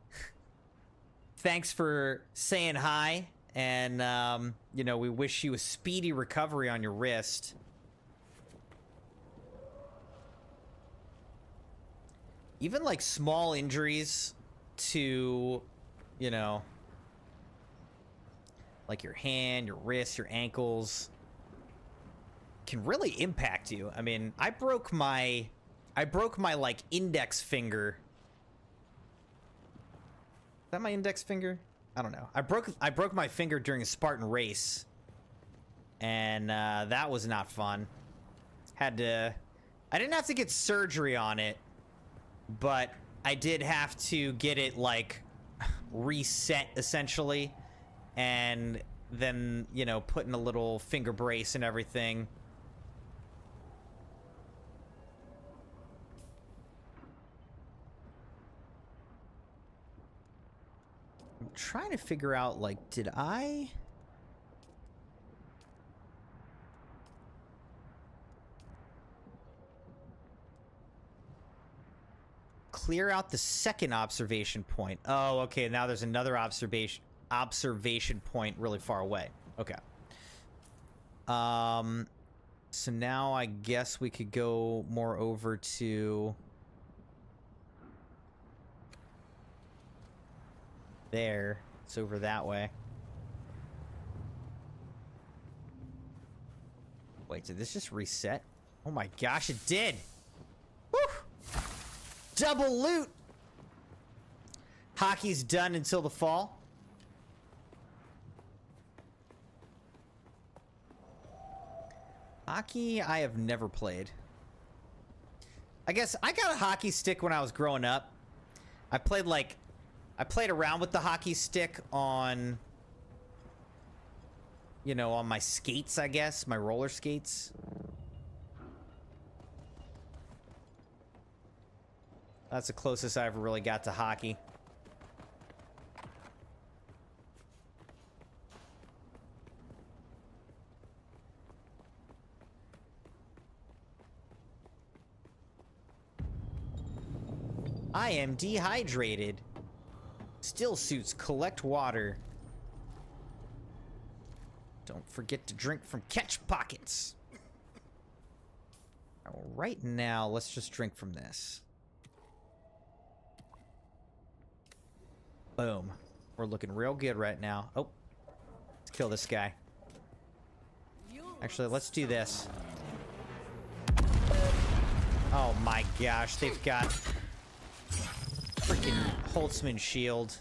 Thanks for saying hi. And, you know, we wish you a speedy recovery on your wrist. Even, like, small injuries to, you know, like your hand, your wrist, your ankles can really impact you. I mean, I broke my like index finger. Is that my index finger? I don't know. I broke my finger during a Spartan race, and that was not fun. I didn't have to get surgery on it, but I did have to get it like reset essentially, and then, you know, put in a little finger brace and everything. I'm trying to figure out, like, did I... clear out the second observation point? Oh, okay, now there's another observation point really far away. Okay. So now I guess we could go more over to there. It's over that way. Wait, did this just reset? Oh my gosh, it did! Woo! Double loot! Hockey's done until the fall. Hockey, I have never played. I guess I got a hockey stick when I was growing up. I played around with the hockey stick on, you know, on my skates, I guess, my roller skates. That's the closest I ever really got to hockey. I am dehydrated. Still suits, collect water. Don't forget to drink from catch pockets. Right now, let's just drink from this. Boom. We're looking real good right now. Oh, let's kill this guy. Actually, let's do this. Oh my gosh, they've got freaking Holtzman shield.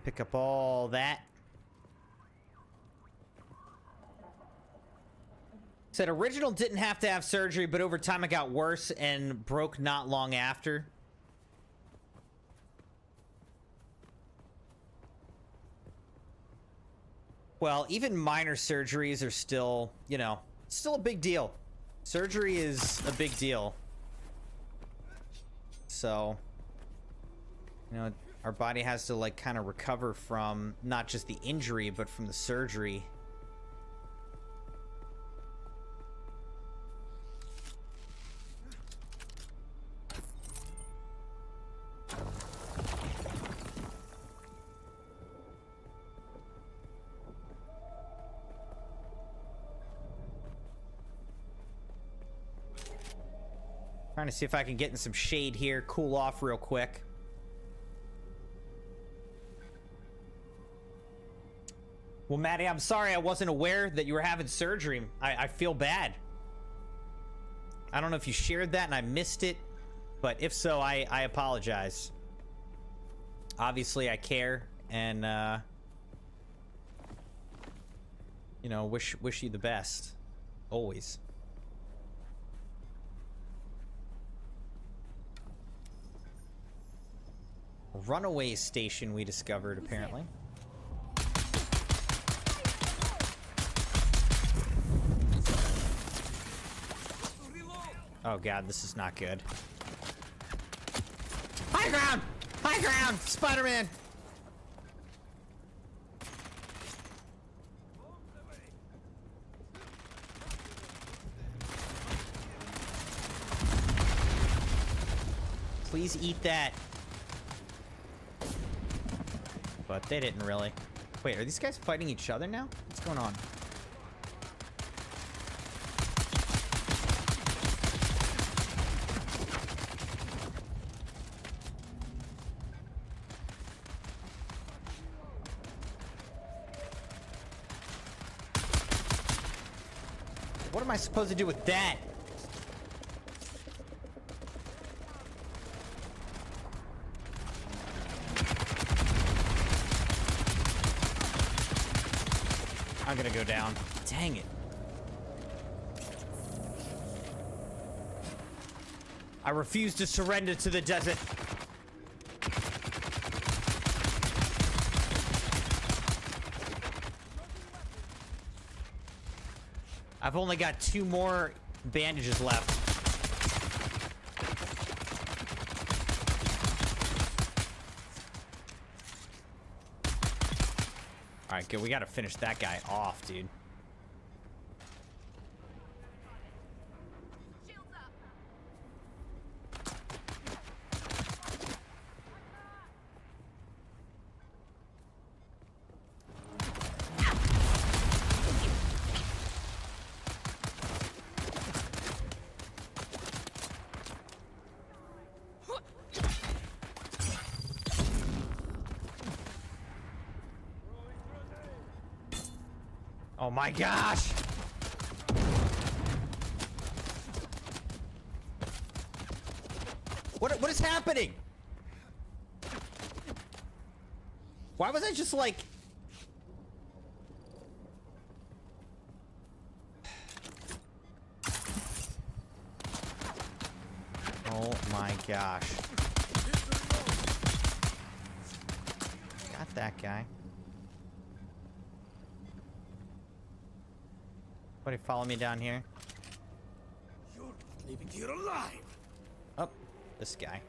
Pick up all that. Said original didn't have to have surgery, but over time it got worse and broke not long after. Well, even minor surgeries are still, you know, still a big deal. Surgery is a big deal. So, you know, our body has to like kind of recover from not just the injury, but from the surgery. Trying to see if I can get in some shade here, cool off real quick. Well, Maddie, I'm sorry I wasn't aware that you were having surgery. I feel bad. I don't know if you shared that and I missed it, but if so, I apologize. Obviously, I care and, you know, wish you the best. Always. Runaway station we discovered, apparently. Oh god, this is not good. High ground! High ground! Spider-Man! Please eat that. But they didn't really. Wait, are these guys fighting each other now? What's going on? What am I supposed to do with that? I'm gonna go down. Dang it. I refuse to surrender to the desert. I've only got 2 more bandages left. Alright, good. We gotta finish that guy off, dude. Oh my gosh! What is happening? Why was I just like... Oh my gosh. Got that guy. Somebody follow me down here. You're not leaving here alive. Oh, this guy.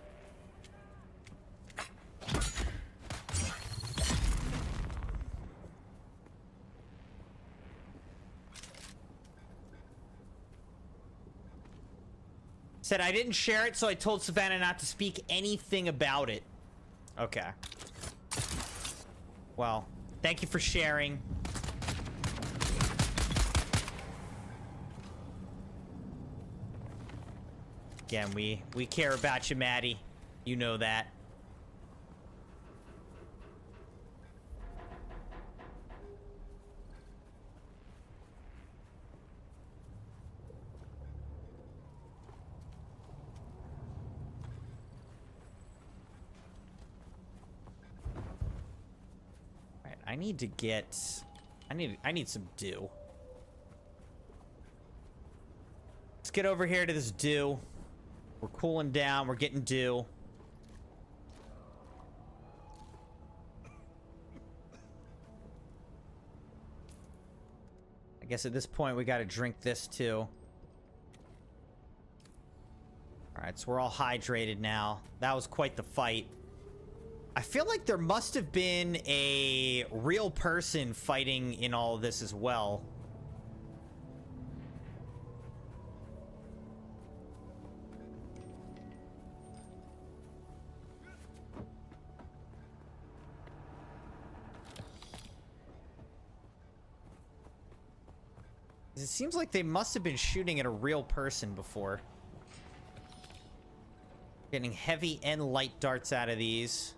Said I didn't share it, so I told Savannah not to speak anything about it. Okay. Well, thank you for sharing. Again, we care about you, Maddie. You know that. All right, I need to get... I need some dew. Let's get over here to this dew. We're cooling down. We're getting dew. I guess at this point we gotta drink this too. Alright, so we're all hydrated now. That was quite the fight. I feel like there must have been a real person fighting in all of this as well. It seems like they must have been shooting at a real person before. Getting heavy and light darts out of these.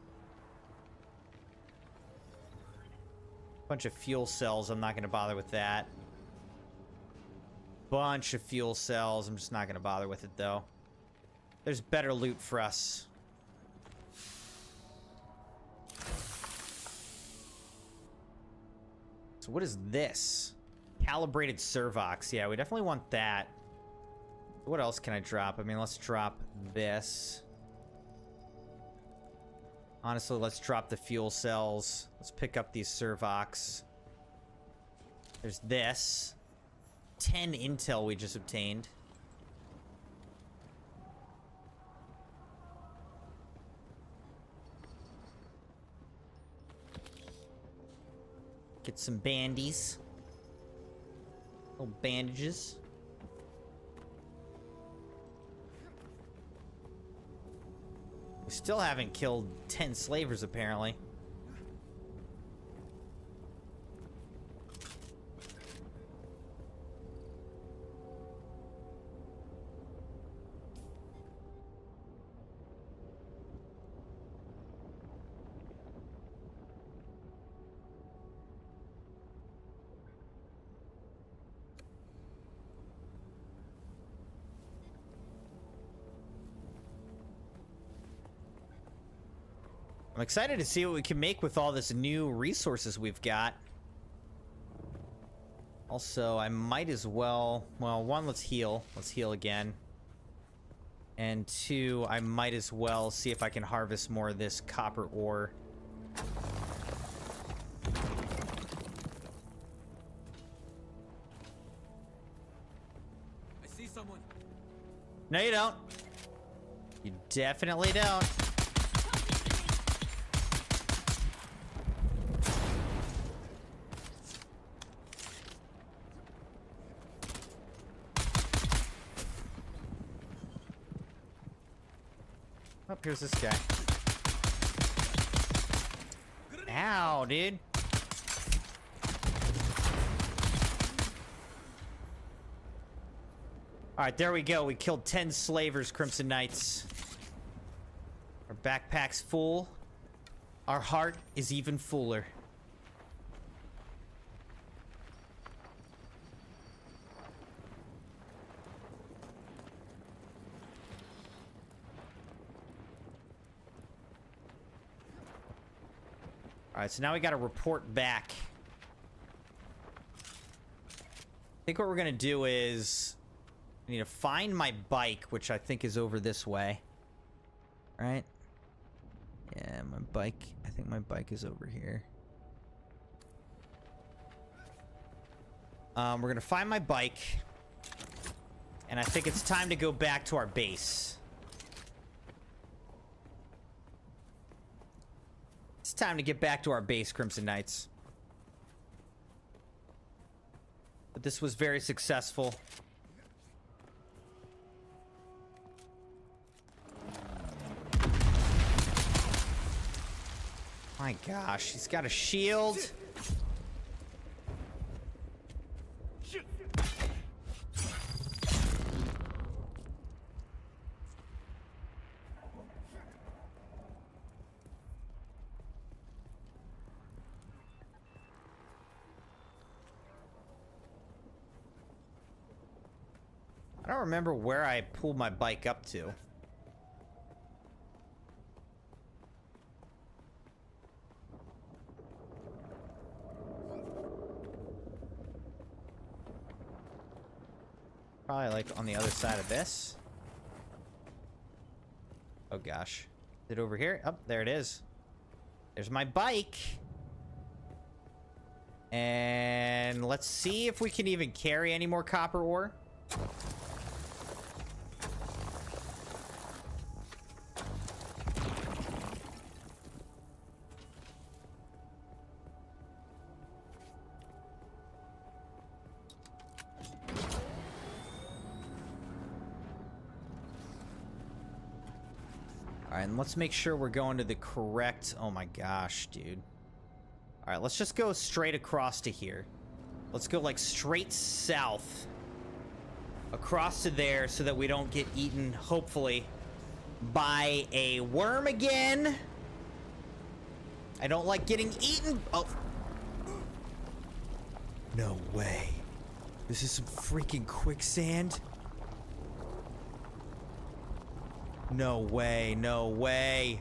Bunch of fuel cells. I'm not going to bother with that. Bunch of fuel cells. I'm just not going to bother with it, though. There's better loot for us. So what is this? Calibrated Servox. Yeah, we definitely want that. What else can I drop? I mean, let's drop this. Honestly, let's drop the fuel cells. Let's pick up these Servox. There's this. 10 intel we just obtained. Get some bandies. Little bandages. We still haven't killed 10 slavers, apparently. I'm excited to see what we can make with all this new resources we've got. Also, I might as well... Well, one, let's heal. Let's heal again. And two, I might as well see if I can harvest more of this copper ore. I see someone. No, you don't. You definitely don't. Oh, here's this guy. Ow, dude. Alright, there we go. We killed 10 slavers, Crimson Knights. Our backpack's full. Our heart is even fuller. Alright, so now we gotta report back. I think what we're gonna do is... I need to find my bike, which I think is over this way. Right? Yeah, my bike. I think my bike is over here. We're gonna find my bike. And I think it's time to go back to our base. It's time to get back to our base, Crimson Knights. But this was very successful. My gosh, he's got a shield. I don't remember where I pulled my bike up to. Probably like on the other side of this. Oh gosh. Is it over here? Oh, there it is. There's my bike. And let's see if we can even carry any more copper ore. Alright, and let's make sure we're going to the correct... Oh my gosh, dude. Alright, let's just go straight across to here. Let's go, like, straight south. Across to there so that we don't get eaten, hopefully, by a worm again. I don't like getting eaten. Oh. No way. This is some freaking quicksand. No way, no way.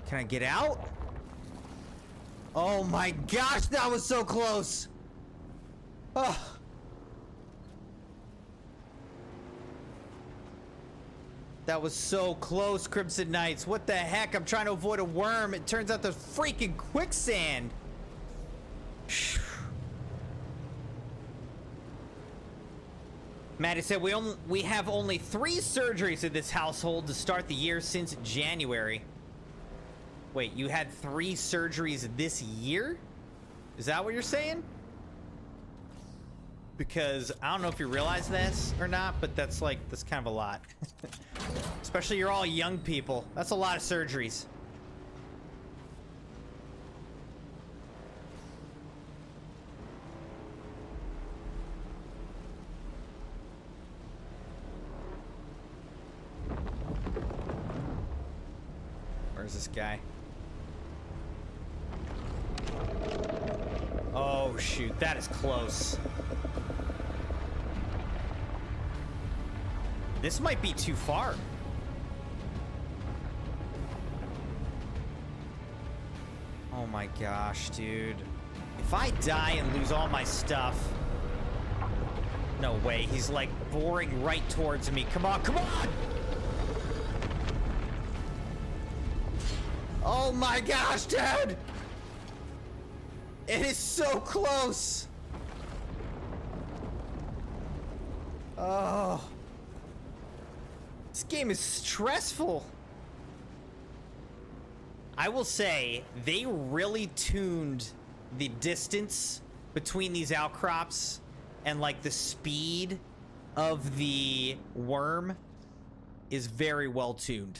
Can I get out? Oh my gosh, that was so close. Oh. That was so close, Crimson Knights. What the heck? I'm trying to avoid a worm. It turns out there's freaking quicksand. Maddie said we have only 3 surgeries in this household to start the year since January. Wait, you had 3 surgeries this year? Is that what you're saying? Because I don't know if you realize this or not, but that's kind of a lot. Especially you're all young people. That's a lot of surgeries. Where's this guy? Oh, shoot. That is close. This might be too far. Oh my gosh, dude. If I die and lose all my stuff... No way. He's like boring right towards me. Come on, come on! Oh my gosh, dude! It is so close! Oh. This game is stressful. I will say, they really tuned the distance between these outcrops and like the speed of the worm is very well tuned.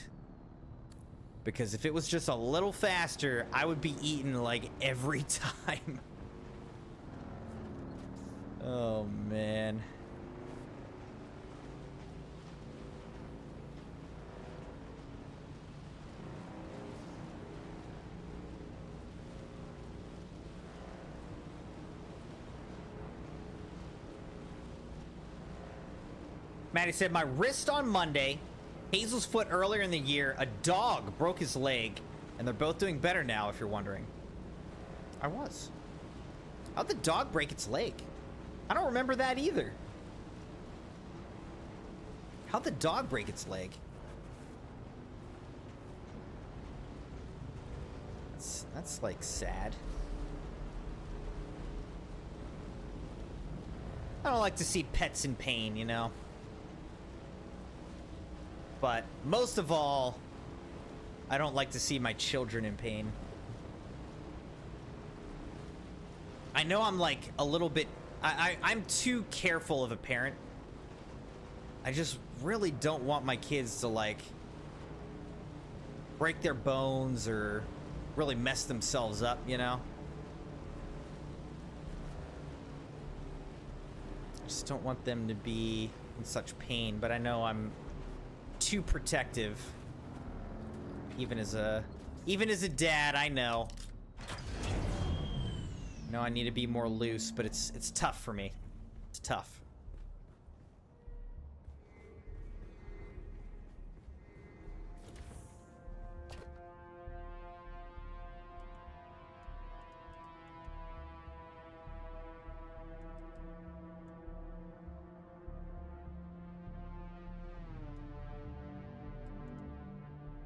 Because if it was just a little faster, I would be eaten like every time. Oh, man. Maddie said, my wrist on Monday, Hazel's foot earlier in the year, a dog broke his leg, and they're both doing better now, if you're wondering. I was. How'd the dog break its leg? I don't remember that either. How'd the dog break its leg? That's like sad. I don't like to see pets in pain, you know? But most of all, I don't like to see my children in pain. I know I'm like a little bit... I'm too careful of a parent. I just really don't want my kids to like break their bones or really mess themselves up, you know? I just don't want them to be in such pain, but I know I'm too protective. Even as a dad, I know. I need to be more loose, but it's tough for me. It's tough.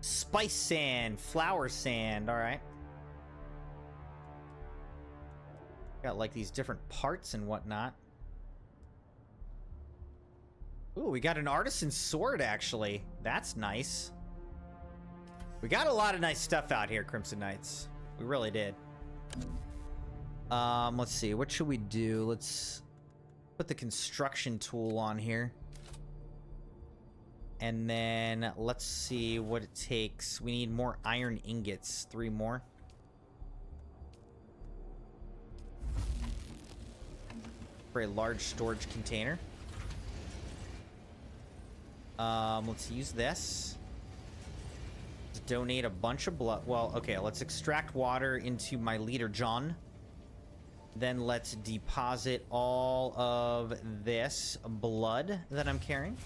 Spice sand, flower sand, alright. Got like these different parts and whatnot. Ooh, we got an artisan sword, actually. That's nice. We got a lot of nice stuff out here, Crimson Knights. We really did. Let's see. What should we do? Let's put the construction tool on here. And then let's see what it takes. We need more iron ingots. 3 more. For a large storage container. Let's use this. Let's donate a bunch of blood. Well, okay, let's extract water into my leader, John. Then let's deposit all of this blood that I'm carrying.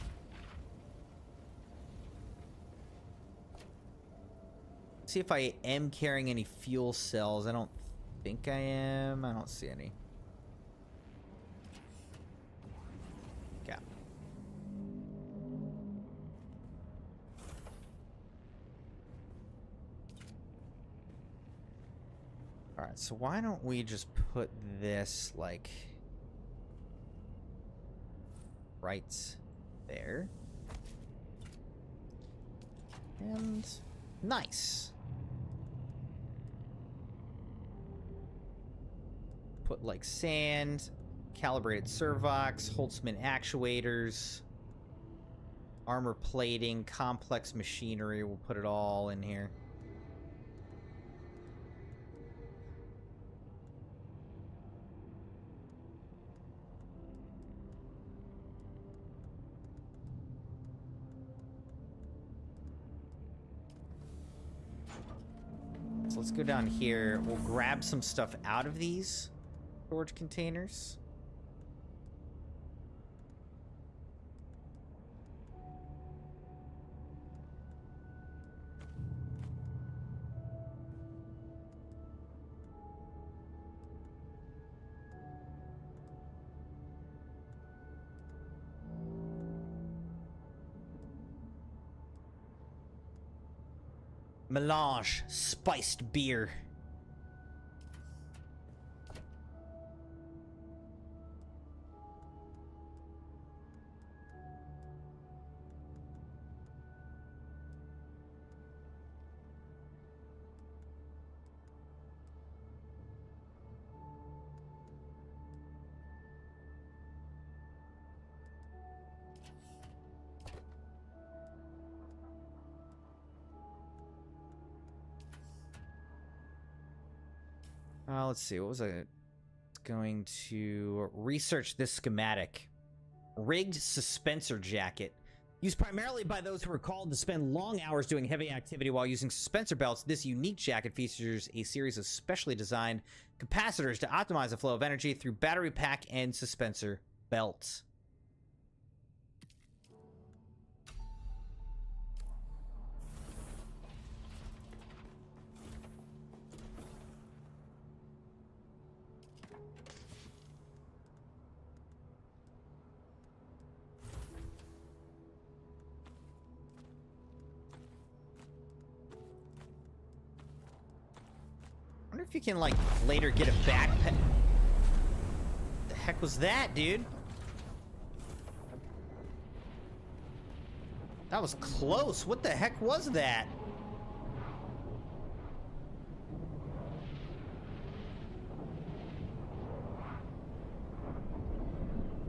See if I am carrying any fuel cells. I don't think I am. I don't see any. Yeah. Alright, so why don't we just put this, like, right there. And nice. Put, like, sand, calibrated servox, Holtzman actuators, armor plating, complex machinery. We'll put it all in here. So let's go down here. We'll grab some stuff out of these storage containers. Melange spiced beer. Let's see, what was I going to research this schematic? Rigged suspensor jacket. Used primarily by those who are called to spend long hours doing heavy activity while using suspensor belts, this unique jacket features a series of specially designed capacitors to optimize the flow of energy through battery pack and suspensor belts. I wonder if you can, like, later get a backpack. The heck was that, dude? That was close. What the heck was that?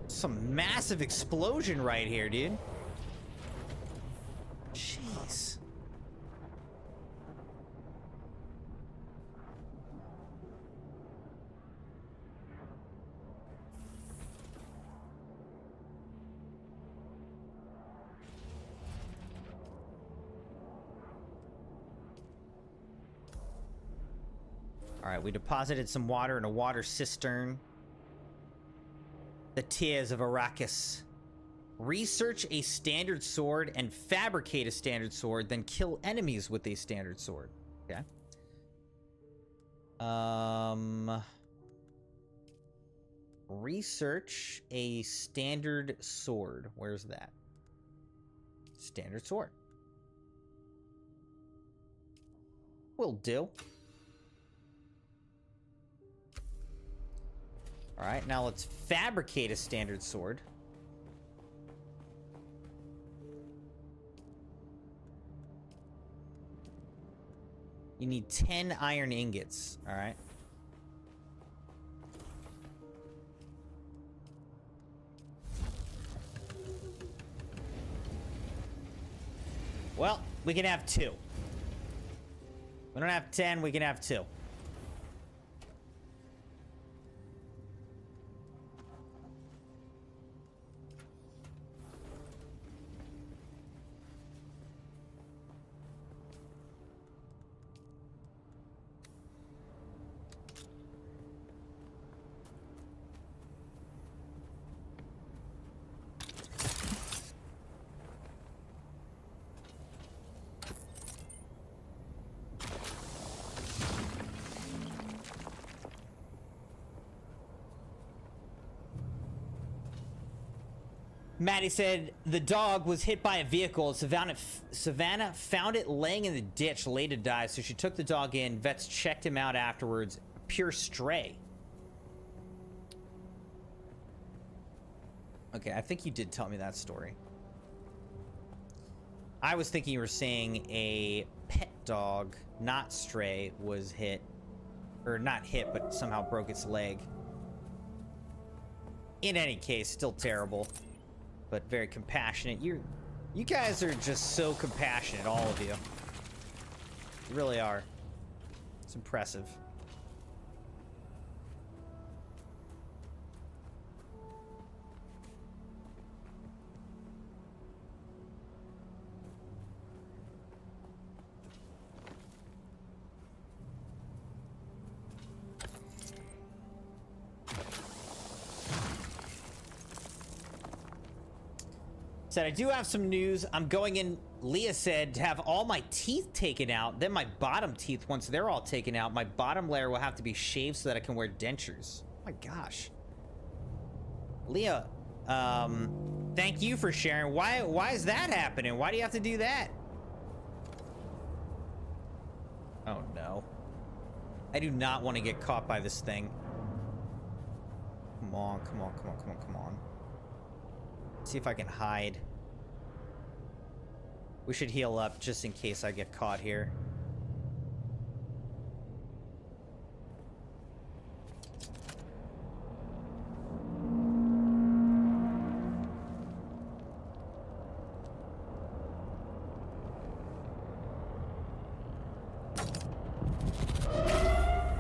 Some massive explosion right here, dude. Jeez. Alright, we deposited some water in a water cistern. The Tears of Arrakis. Research a standard sword and fabricate a standard sword, then kill enemies with a standard sword. Okay. Research a standard sword. Where's that? Standard sword. Will do. Alright, now let's fabricate a standard sword. You need 10 iron ingots. Alright. Well, we can have 2. We don't have 10, we can have 2. Maddie said the dog was hit by a vehicle. Savannah found it laying in the ditch, laid to die, so she took the dog in. Vets checked him out afterwards. Pure stray. Okay, I think you did tell me that story. I was thinking you were saying a pet dog, not stray, was hit. Or not hit, but somehow broke its leg. In any case, still terrible. But very compassionate. You guys are just so compassionate, all of you. You really are. It's impressive. Said, I do have some news. I'm going in, Leah said, to have all my teeth taken out. Then my bottom teeth, once they're all taken out, my bottom layer will have to be shaved so that I can wear dentures. Oh my gosh. Leah, thank you for sharing. Why is that happening? Why do you have to do that? Oh no. I do not want to get caught by this thing. Come on, come on, come on, come on, come on. See if I can hide. We should heal up just in case I get caught here.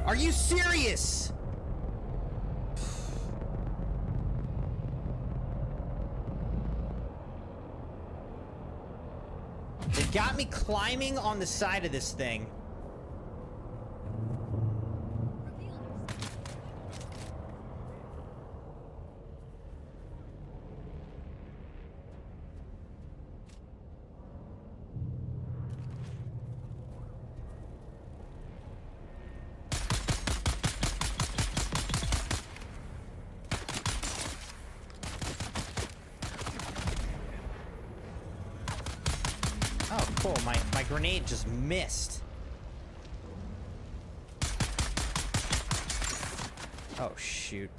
Are you serious? They got me climbing on the side of this thing. Oh, cool. My grenade just missed. Oh, shoot.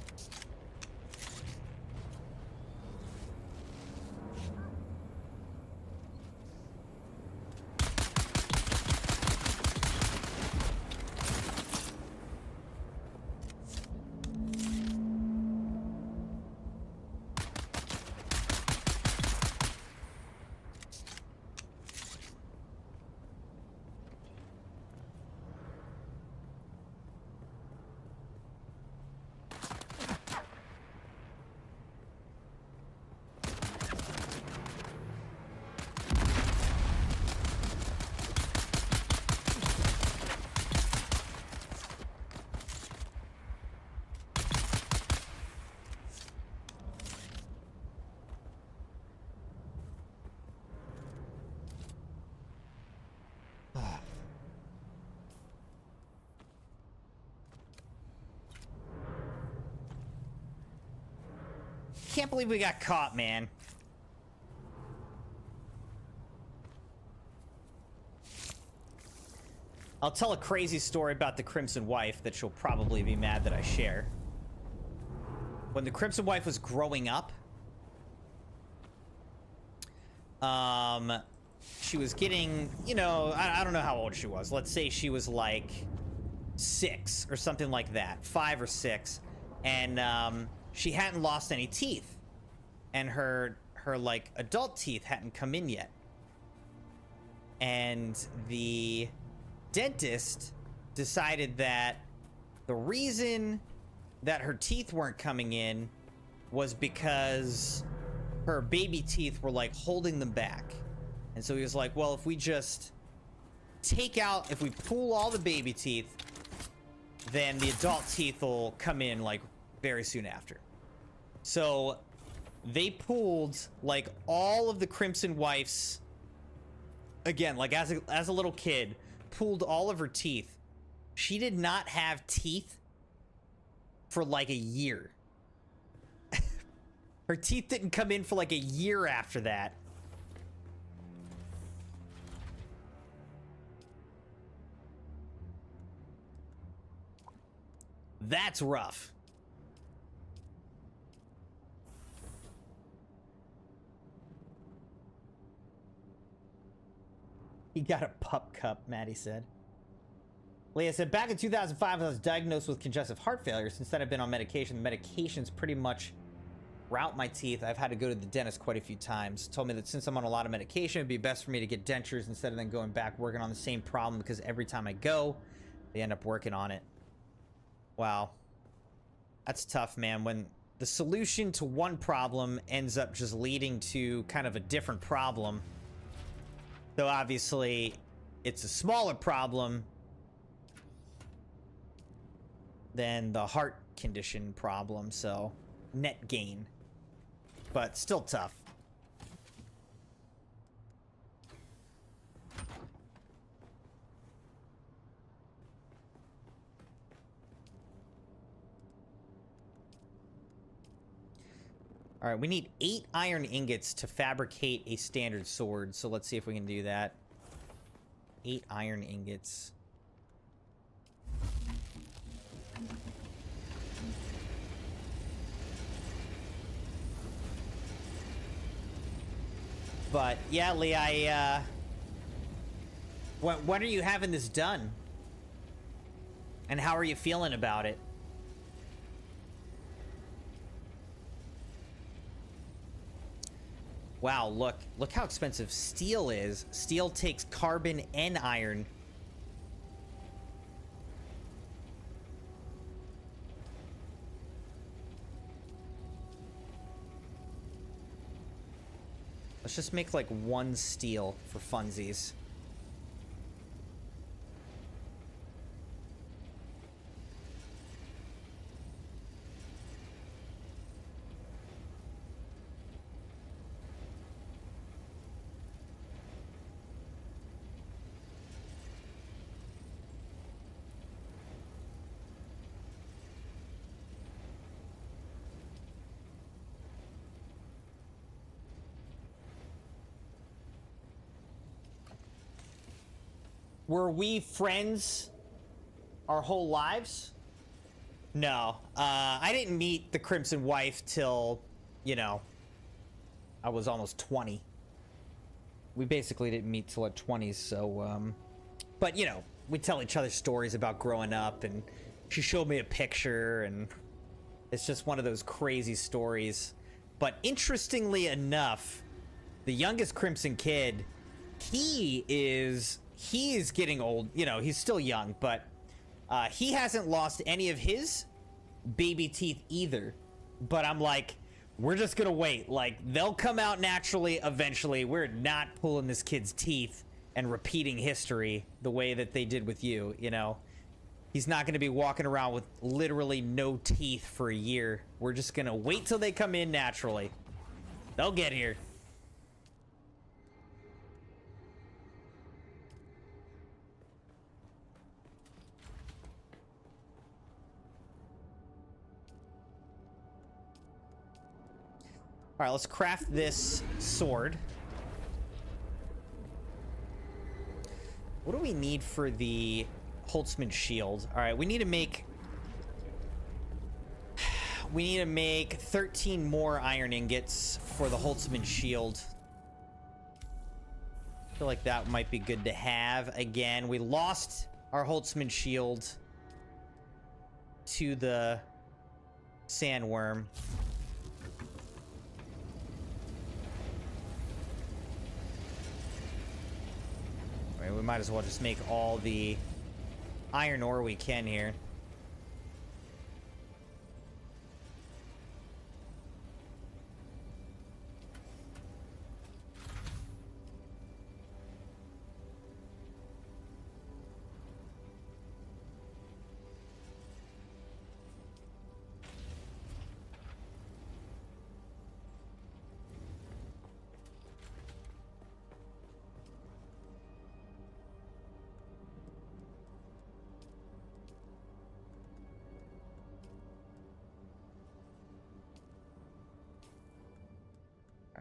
Can't believe we got caught, man. I'll tell a crazy story about the Crimson Wife that she'll probably be mad that I share. When the Crimson Wife was growing up, she was getting, you know, I don't know how old she was. Let's say she was like 6 or something like that, 5 or 6, and she hadn't lost any teeth, and her like adult teeth hadn't come in yet, and the dentist decided that the reason that her teeth weren't coming in was because her baby teeth were like holding them back. And so he was like, well, if we just if we pull all the baby teeth, then the adult teeth will come in like very soon after. So they pulled like all of the Crimson Wife's, again, like as a little kid, pulled all of her teeth. She did not have teeth for like a year. Her teeth didn't come in for like a year after that. That's rough. He got a pup cup, Maddie said. Leah said, back in 2005, I was diagnosed with congestive heart failure. Since then, I've been on medication. The medications pretty much route my teeth. I've had to go to the dentist quite a few times. Told me that since I'm on a lot of medication, it'd be best for me to get dentures instead of then going back working on the same problem, because every time I go, they end up working on it. Wow. That's tough, man. When the solution to one problem ends up just leading to kind of a different problem. Though obviously, it's a smaller problem than the heart condition problem, so net gain. But still tough. All right, we need 8 iron ingots to fabricate a standard sword, so let's see if we can do that. 8 iron ingots. But yeah, Lee, when are you having this done? And how are you feeling about it? Wow, look how expensive steel is. Steel takes carbon and iron. Let's just make like 1 steel for funsies. Were we friends our whole lives? No. I didn't meet the Crimson Wife till, you know, I was almost 20. We basically didn't meet till our 20s, so, but, you know, we tell each other stories about growing up, and she showed me a picture, and it's just one of those crazy stories. But interestingly enough, the youngest Crimson kid, he is getting old. You know, he's still young, but he hasn't lost any of his baby teeth either. But I'm like, we're just gonna wait. Like, they'll come out naturally eventually. We're not pulling this kid's teeth and repeating history the way that they did with you, you know? He's not gonna be walking around with literally no teeth for a year. We're just gonna wait till they come in naturally. They'll get here. All right, let's craft this sword. What do we need for the Holtzman shield? All right, we need to make 13 more iron ingots for the Holtzman shield. I feel like that might be good to have. Again, we lost our Holtzman shield to the sandworm. I mean, we might as well just make all the iron ore we can here.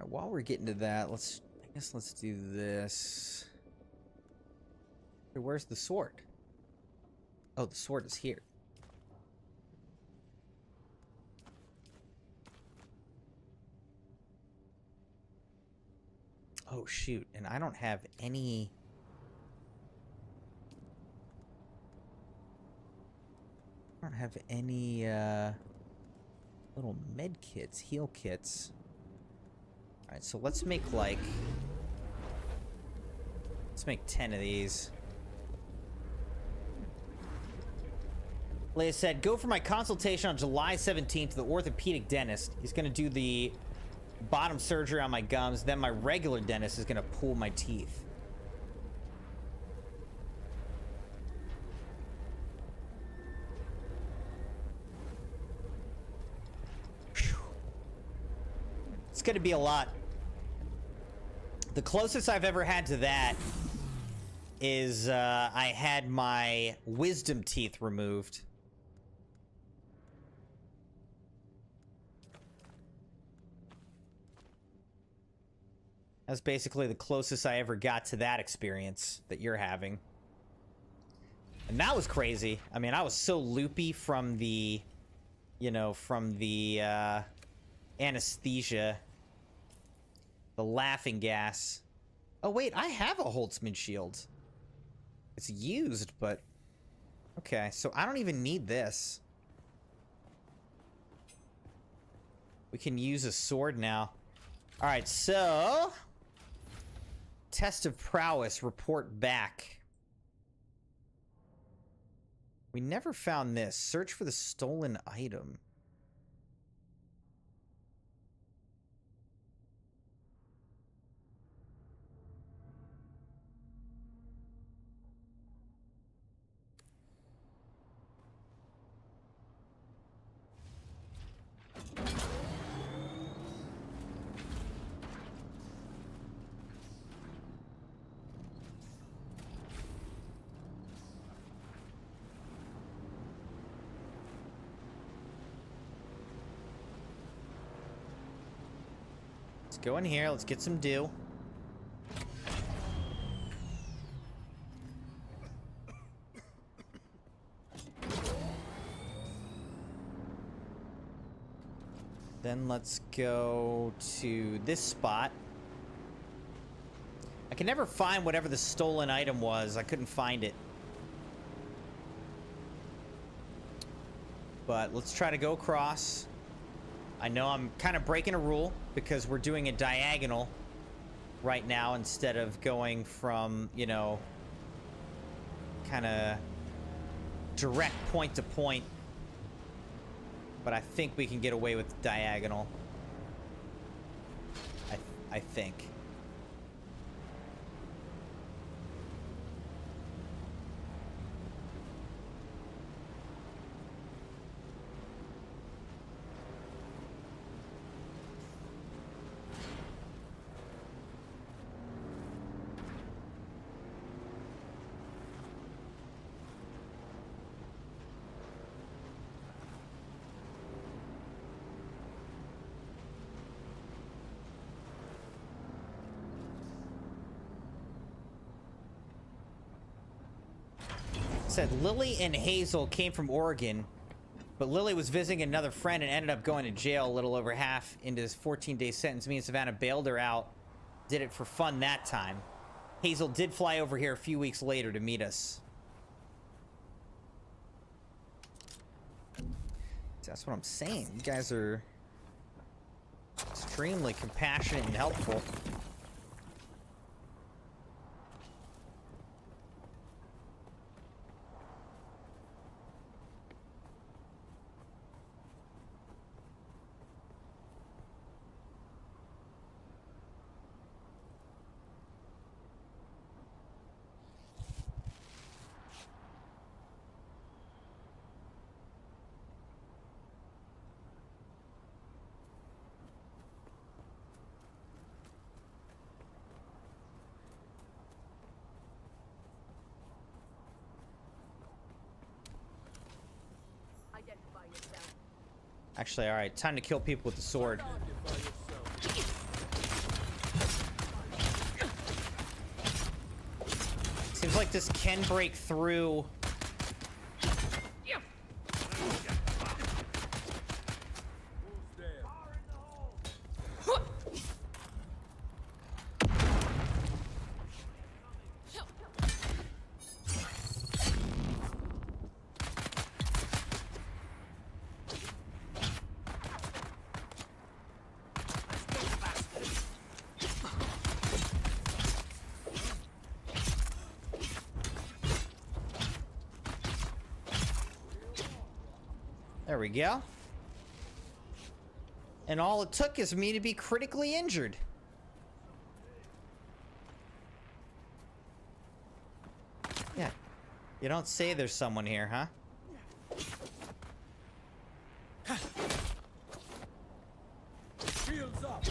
While we're getting to that, I guess let's do this. Hey, where's the sword? Oh, the sword is here. Oh, shoot. And I don't have any... little med kits, heal kits. Alright, so let's make 10 of these. Leia said, go for my consultation on July 17th to the orthopedic dentist. He's gonna do the bottom surgery on my gums, then my regular dentist is gonna pull my teeth. Whew. It's gonna be a lot. The closest I've ever had to that is I had my wisdom teeth removed. That's basically the closest I ever got to that experience that you're having. And that was crazy. I mean, I was so loopy from the, anesthesia. The laughing gas. Oh, wait, I have a Holtzman shield. It's used, but... Okay, so I don't even need this. We can use a sword now. Alright, so... Test of prowess, report back. We never found this. Search for the stolen item. Go in here, let's get some dew. Then let's go to this spot. I can never find whatever the stolen item was. I couldn't find it. But let's try to go across. I know I'm kind of breaking a rule because we're doing a diagonal right now instead of going from, kind of direct point to point. But I think we can get away with diagonal. I think. Said Lily and Hazel came from Oregon, but Lily was visiting another friend and ended up going to jail a little over half into his 14-day sentence. Me and Savannah bailed her out. Did it for fun that time. Hazel did fly over here a few weeks later to meet us. That's what I'm saying. You guys are extremely compassionate and helpful. Actually, all right, time to kill people with the sword. Seems like this can break through. There we go. And all it took is me to be critically injured. Yeah. You don't say there's someone here, huh? Shields up.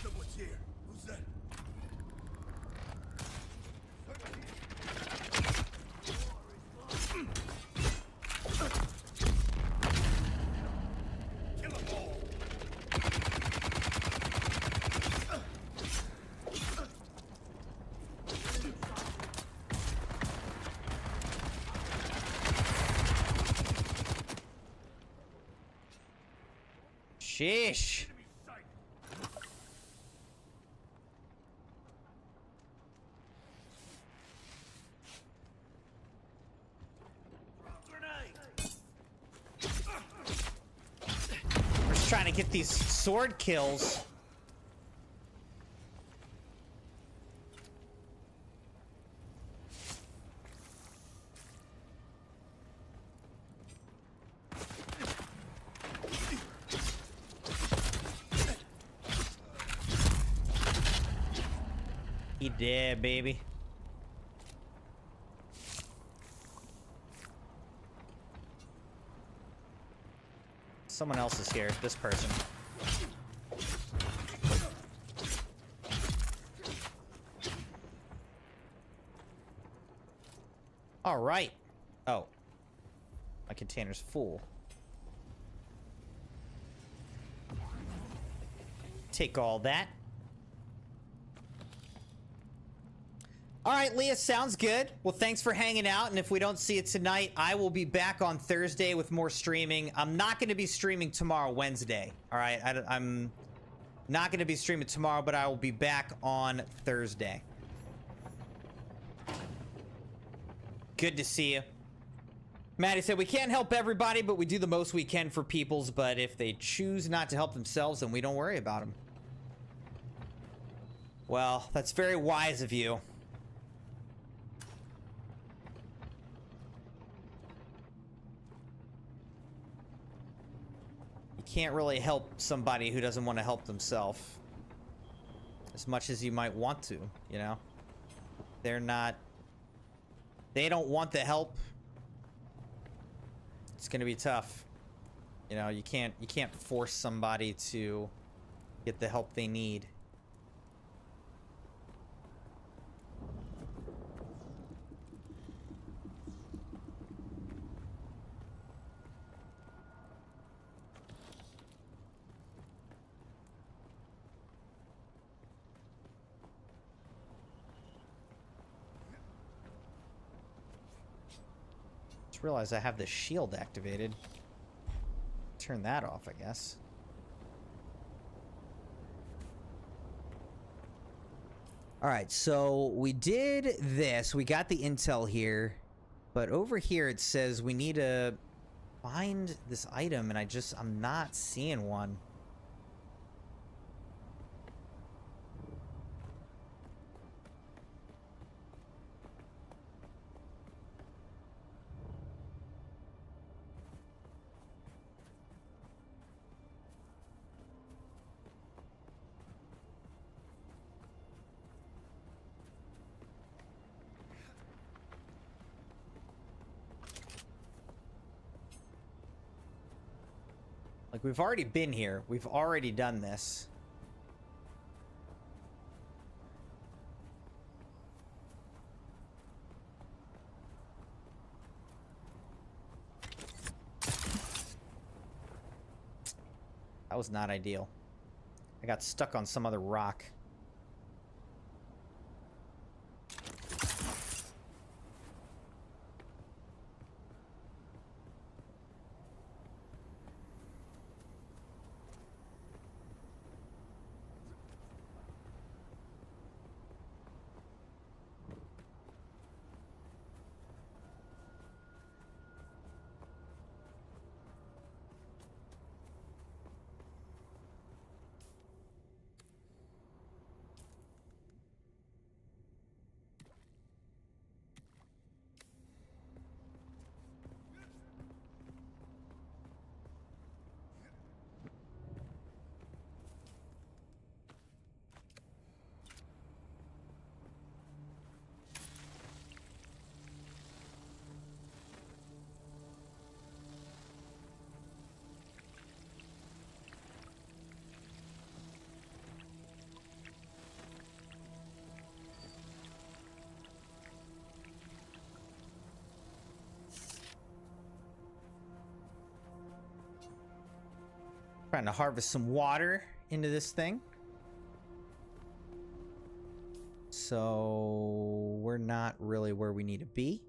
Someone's here. Who's that? Kill them all. Sheesh. We're just trying to get these sword kills. He dead, baby. Someone else is here. This person. All right. Oh. My container's full. Take all that. All right, Leah, sounds good. Well, thanks for hanging out, and if we don't see it tonight, I will be back on Thursday with more streaming. I'm not going to be streaming tomorrow, Wednesday. All right, I'm not going to be streaming tomorrow, but I will be back on Thursday. Good to see you. Maddie said, we can't help everybody, but we do the most we can for peoples, but if they choose not to help themselves, then we don't worry about them. Well, that's very wise of you. Can't really help somebody who doesn't want to help themselves as much as you might want to, you know. They don't want the help. It's gonna be tough, you know. You can't force somebody to get the help they need. realize I have the shield activated. Turn that off, I guess. Alright, so we did this. We got the intel here. But over here it says we need to find this item, and I'm not seeing one. Like, we've already been here. We've already done this. That was not ideal. I got stuck on some other rock. Trying to harvest some water into this thing. So we're not really where we need to be.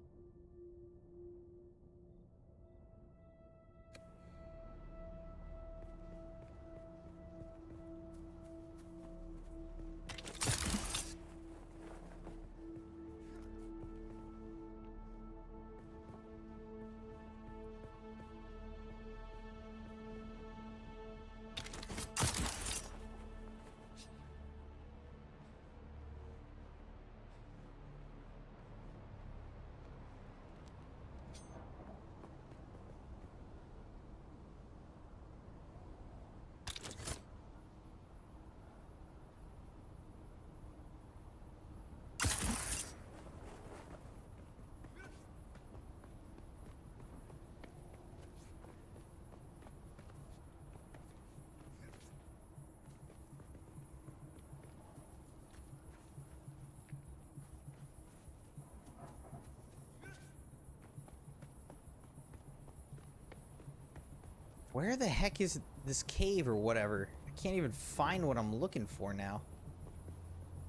Where the heck is this cave or whatever? I can't even find what I'm looking for now.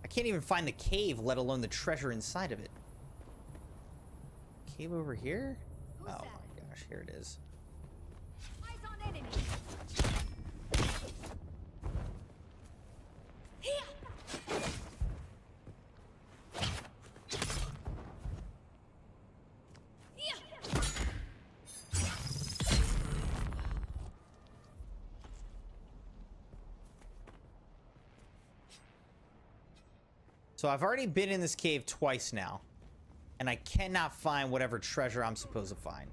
I can't even find the cave, let alone the treasure inside of it. Cave over here? Oh my gosh, here it is. Eyes on enemy. So I've already been in this cave twice now, and I cannot find whatever treasure I'm supposed to find.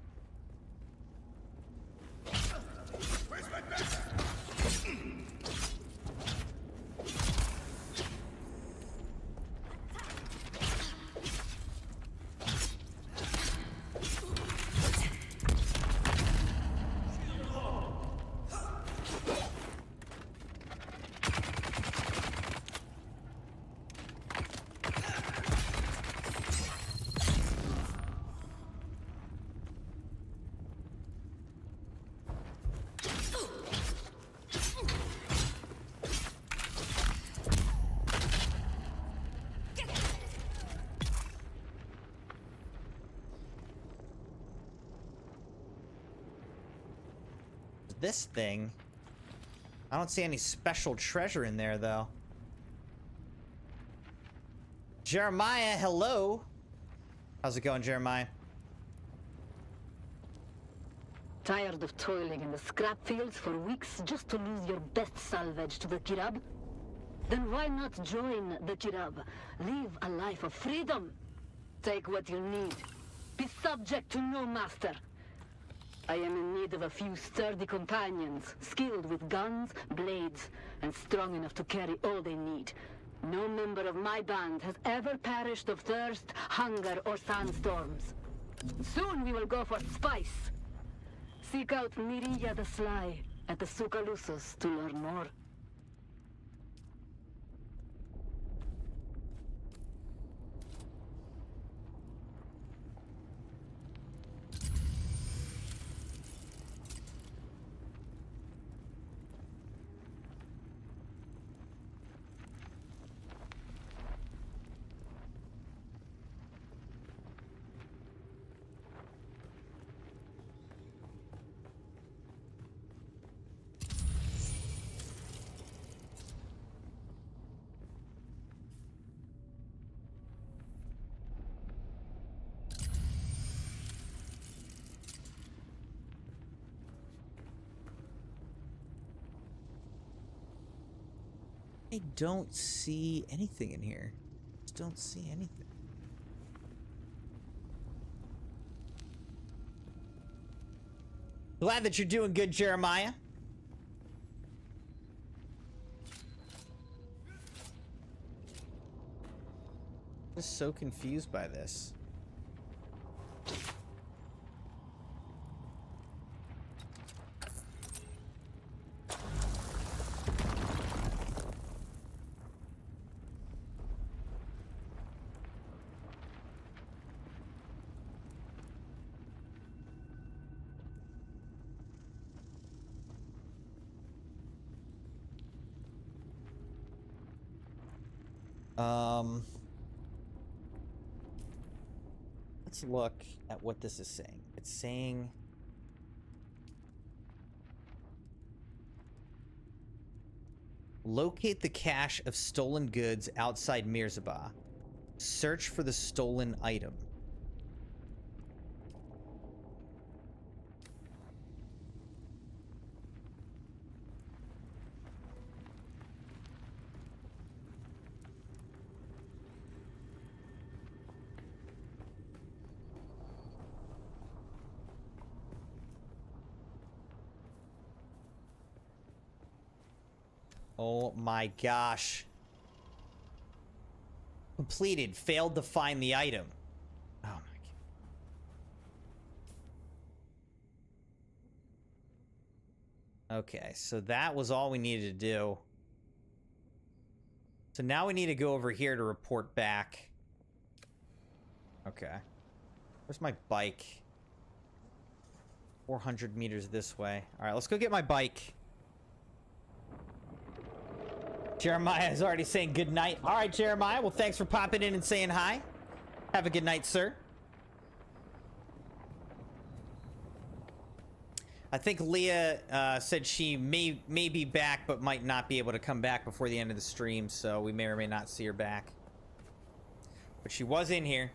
this thing. I don't see any special treasure in there, though. Jeremiah, hello. How's it going, Jeremiah? Tired of toiling in the scrap fields for weeks just to lose your best salvage to the Kirab? Then why not join the Kirab? Live a life of freedom. Take what you need. Be subject to no master. I am in need of a few sturdy companions, skilled with guns, blades, and strong enough to carry all they need. No member of my band has ever perished of thirst, hunger, or sandstorms. Soon we will go for spice. Seek out Mirilla the Sly at the Sucalusos to learn more. I don't see anything in here. Just don't see anything. Glad that you're doing good, Jeremiah. I'm just so confused by this. Let's look at what this is saying. It's saying locate the cache of stolen goods outside Mirzabah. Search for the stolen item. Oh my gosh. Completed. Failed to find the item. Oh my god. Okay, so that was all we needed to do. So now we need to go over here to report back. Okay. Where's my bike? 400 meters this way. Alright, let's go get my bike. Jeremiah is already saying good night. All right, Jeremiah. Well, thanks for popping in and saying hi. Have a good night, sir. I think Leah said she may be back, but might not be able to come back before the end of the stream, so we may or may not see her back. But she was in here.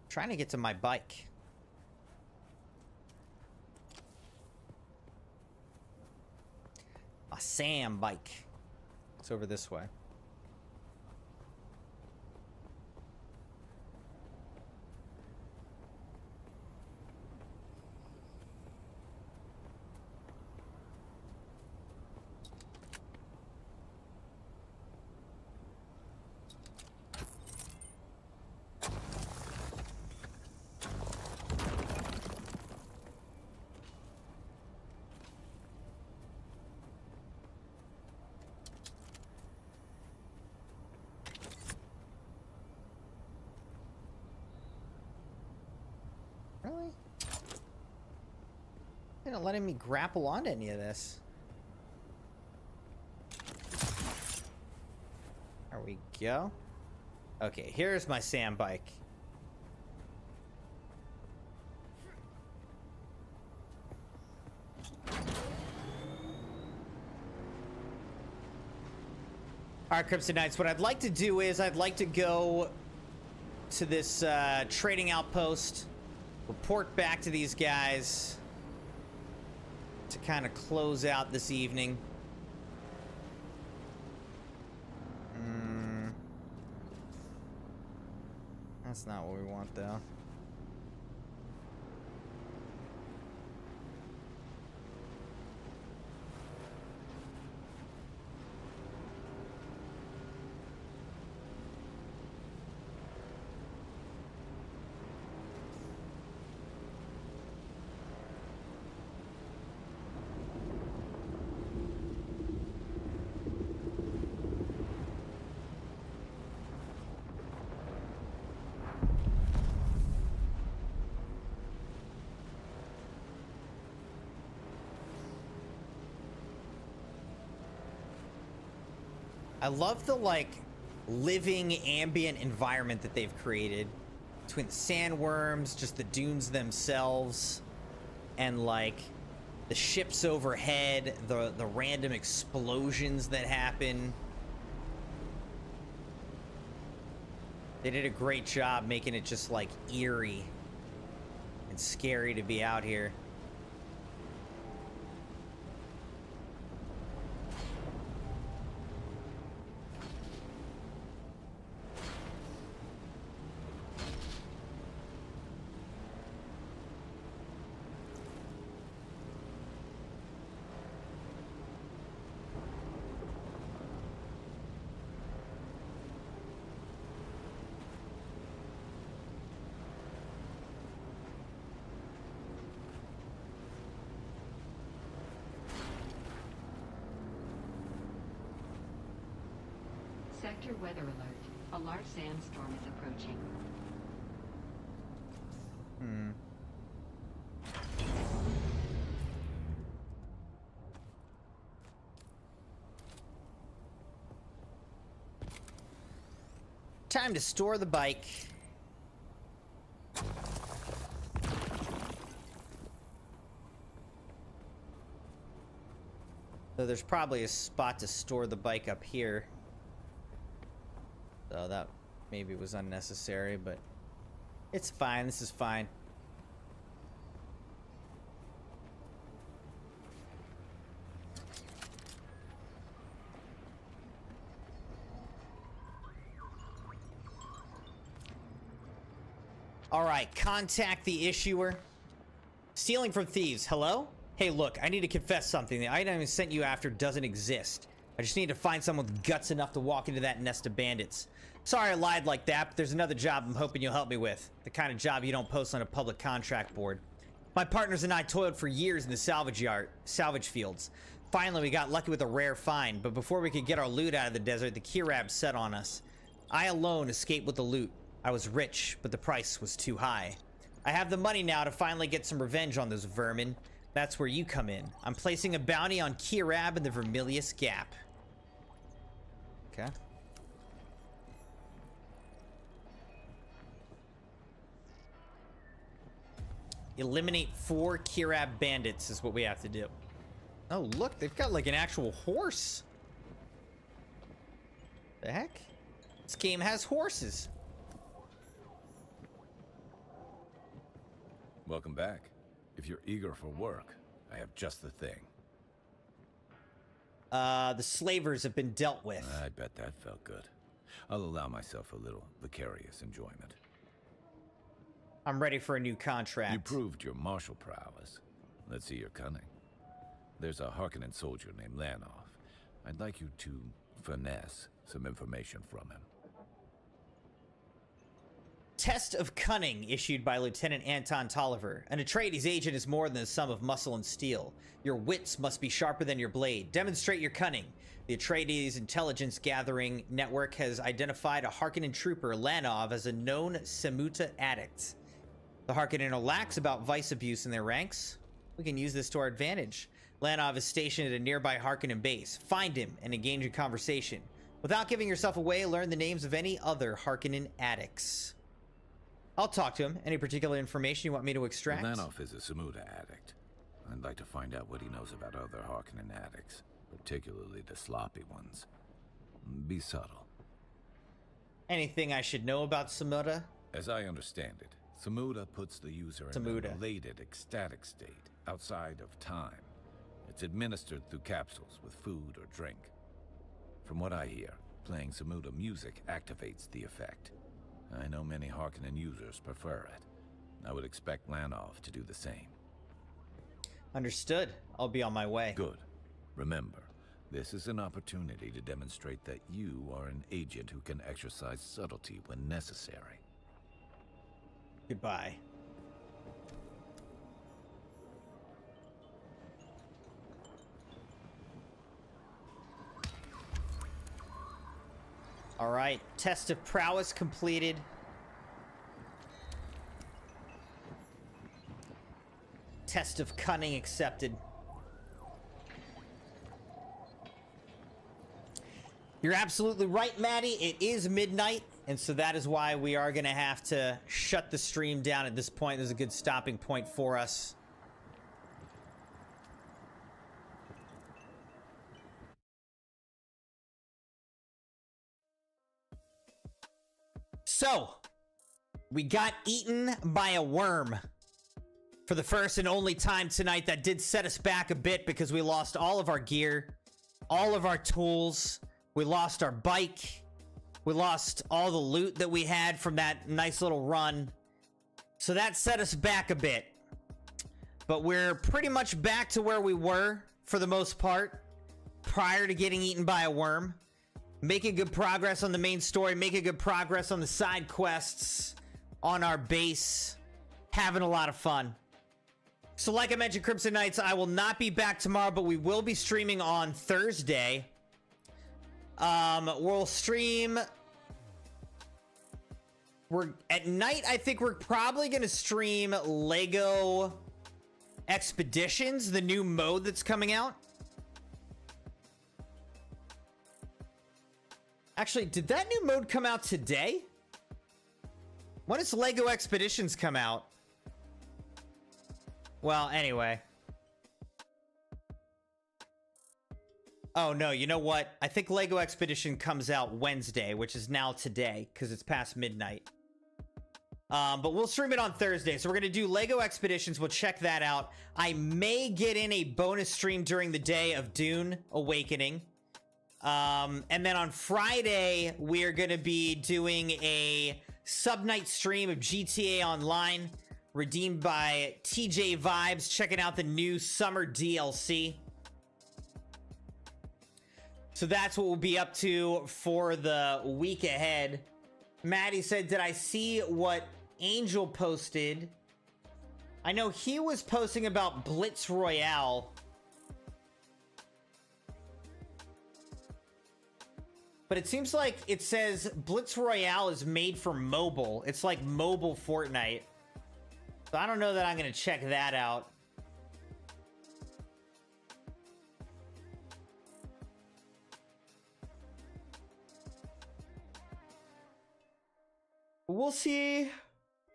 Trying to get to my bike. A Sam bike. It's over this way. They're not letting me grapple onto any of this. There we go. Okay, here's my sand bike. All right, Crimson Knights, what I'd like to do is I'd like to go to this trading outpost, report back to these guys to kind of close out this evening. That's not what we want, though. I love the, like, living ambient environment that they've created between the sandworms, just the dunes themselves, and, like, the ships overhead, the random explosions that happen. They did a great job making it just, like, eerie and scary to be out here. Sector weather alert. A large sandstorm is approaching. Time to store the bike. So there's probably a spot to store the bike up here. So that maybe was unnecessary, but it's fine. This is fine. All right, contact the issuer. Stealing from thieves. Hello? Hey, look, I need to confess something. The item I sent you after doesn't exist. I just need to find someone with guts enough to walk into that nest of bandits. Sorry I lied like that, but there's another job I'm hoping you'll help me with. The kind of job you don't post on a public contract board. My partners and I toiled for years in the salvage fields. Finally, we got lucky with a rare find, but before we could get our loot out of the desert, the Kirab set on us. I alone escaped with the loot. I was rich, but the price was too high. I have the money now to finally get some revenge on those vermin. That's where you come in. I'm placing a bounty on Kirab in the Vermilius Gap. Okay. Eliminate 4 Kirab bandits is what we have to do. Oh, look, they've got like an actual horse. The heck? This game has horses. Welcome back. If you're eager for work, I have just the thing. The slavers have been dealt with. I bet that felt good. I'll allow myself a little vicarious enjoyment. I'm ready for a new contract. You proved your martial prowess. Let's see your cunning. There's a Harkonnen soldier named Lanoff. I'd like you to finesse some information from him. Test of Cunning issued by Lieutenant Anton Tolliver. An Atreides agent is more than the sum of muscle and steel. Your wits must be sharper than your blade. Demonstrate your cunning. The Atreides intelligence gathering network has identified a Harkonnen trooper, Lanov, as a known Semuta addict. The Harkonnen are lax about vice abuse in their ranks. We can use this to our advantage. Lanov is stationed at a nearby Harkonnen base. Find him and engage in conversation. Without giving yourself away, learn the names of any other Harkonnen addicts. I'll talk to him. Any particular information you want me to extract? Lanov is a Samuda addict. I'd like to find out what he knows about other Harkonnen addicts, particularly the sloppy ones. Be subtle. Anything I should know about Samuda? As I understand it, Samuda puts the user in an elated, ecstatic state, outside of time. It's administered through capsules with food or drink. From what I hear, playing Samuda music activates the effect. I know many Harkonnen users prefer it. I would expect Lanov to do the same. Understood. I'll be on my way. Good. Remember, this is an opportunity to demonstrate that you are an agent who can exercise subtlety when necessary. Goodbye. All right, test of prowess completed. Test of cunning accepted. You're absolutely right, Maddie. It is midnight, and so that is why we are going to have to shut the stream down at this point. There's a good stopping point for us. So, we got eaten by a worm for the first and only time tonight. That did set us back a bit because we lost all of our gear, all of our tools. We lost our bike. We lost all the loot that we had from that nice little run. So that set us back a bit. But we're pretty much back to where we were for the most part prior to getting eaten by a worm. Making good progress on the main story, making good progress on the side quests, on our base, having a lot of fun. So like I mentioned, Crimson Knights, I will not be back tomorrow, but we will be streaming on Thursday. We'll stream... At night, I think we're probably going to stream Lego Expeditions, the new mode that's coming out. Actually, did that new mode come out today? When does Lego Expeditions come out? Well, anyway. Oh, no, you know what? I think Lego Expedition comes out Wednesday, which is now today, because it's past midnight. But we'll stream it on Thursday. So we're going to do Lego Expeditions. We'll check that out. I may get in a bonus stream during the day of Dune Awakening. And then on Friday, we're going to be doing a sub-night stream of GTA Online, redeemed by TJ Vibes, checking out the new summer DLC. So that's what we'll be up to for the week ahead. Maddie said, did I see what Angel posted? I know he was posting about Blitz Royale. But it seems like it says Blitz Royale is made for mobile. It's like mobile Fortnite. So I don't know that I'm going to check that out. We'll see.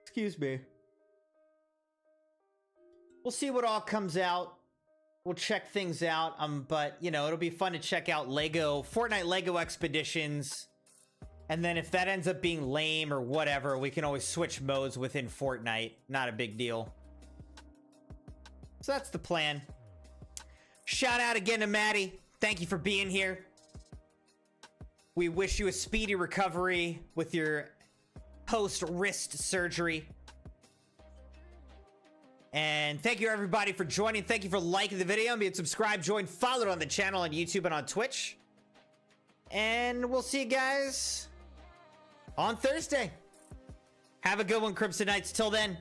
Excuse me. We'll see what all comes out. We'll check things out. But, you know, it'll be fun to check out Fortnite Lego Expeditions. And then if that ends up being lame or whatever, we can always switch modes within Fortnite. Not a big deal. So that's the plan. Shout out again to Maddie. Thank you for being here. We wish you a speedy recovery with your post-wrist surgery. And thank you everybody for joining. Thank you for liking the video and being subscribed, joined, followed on the channel on YouTube and on Twitch. And we'll see you guys on Thursday. Have a good one, Crimson Knights. Till then.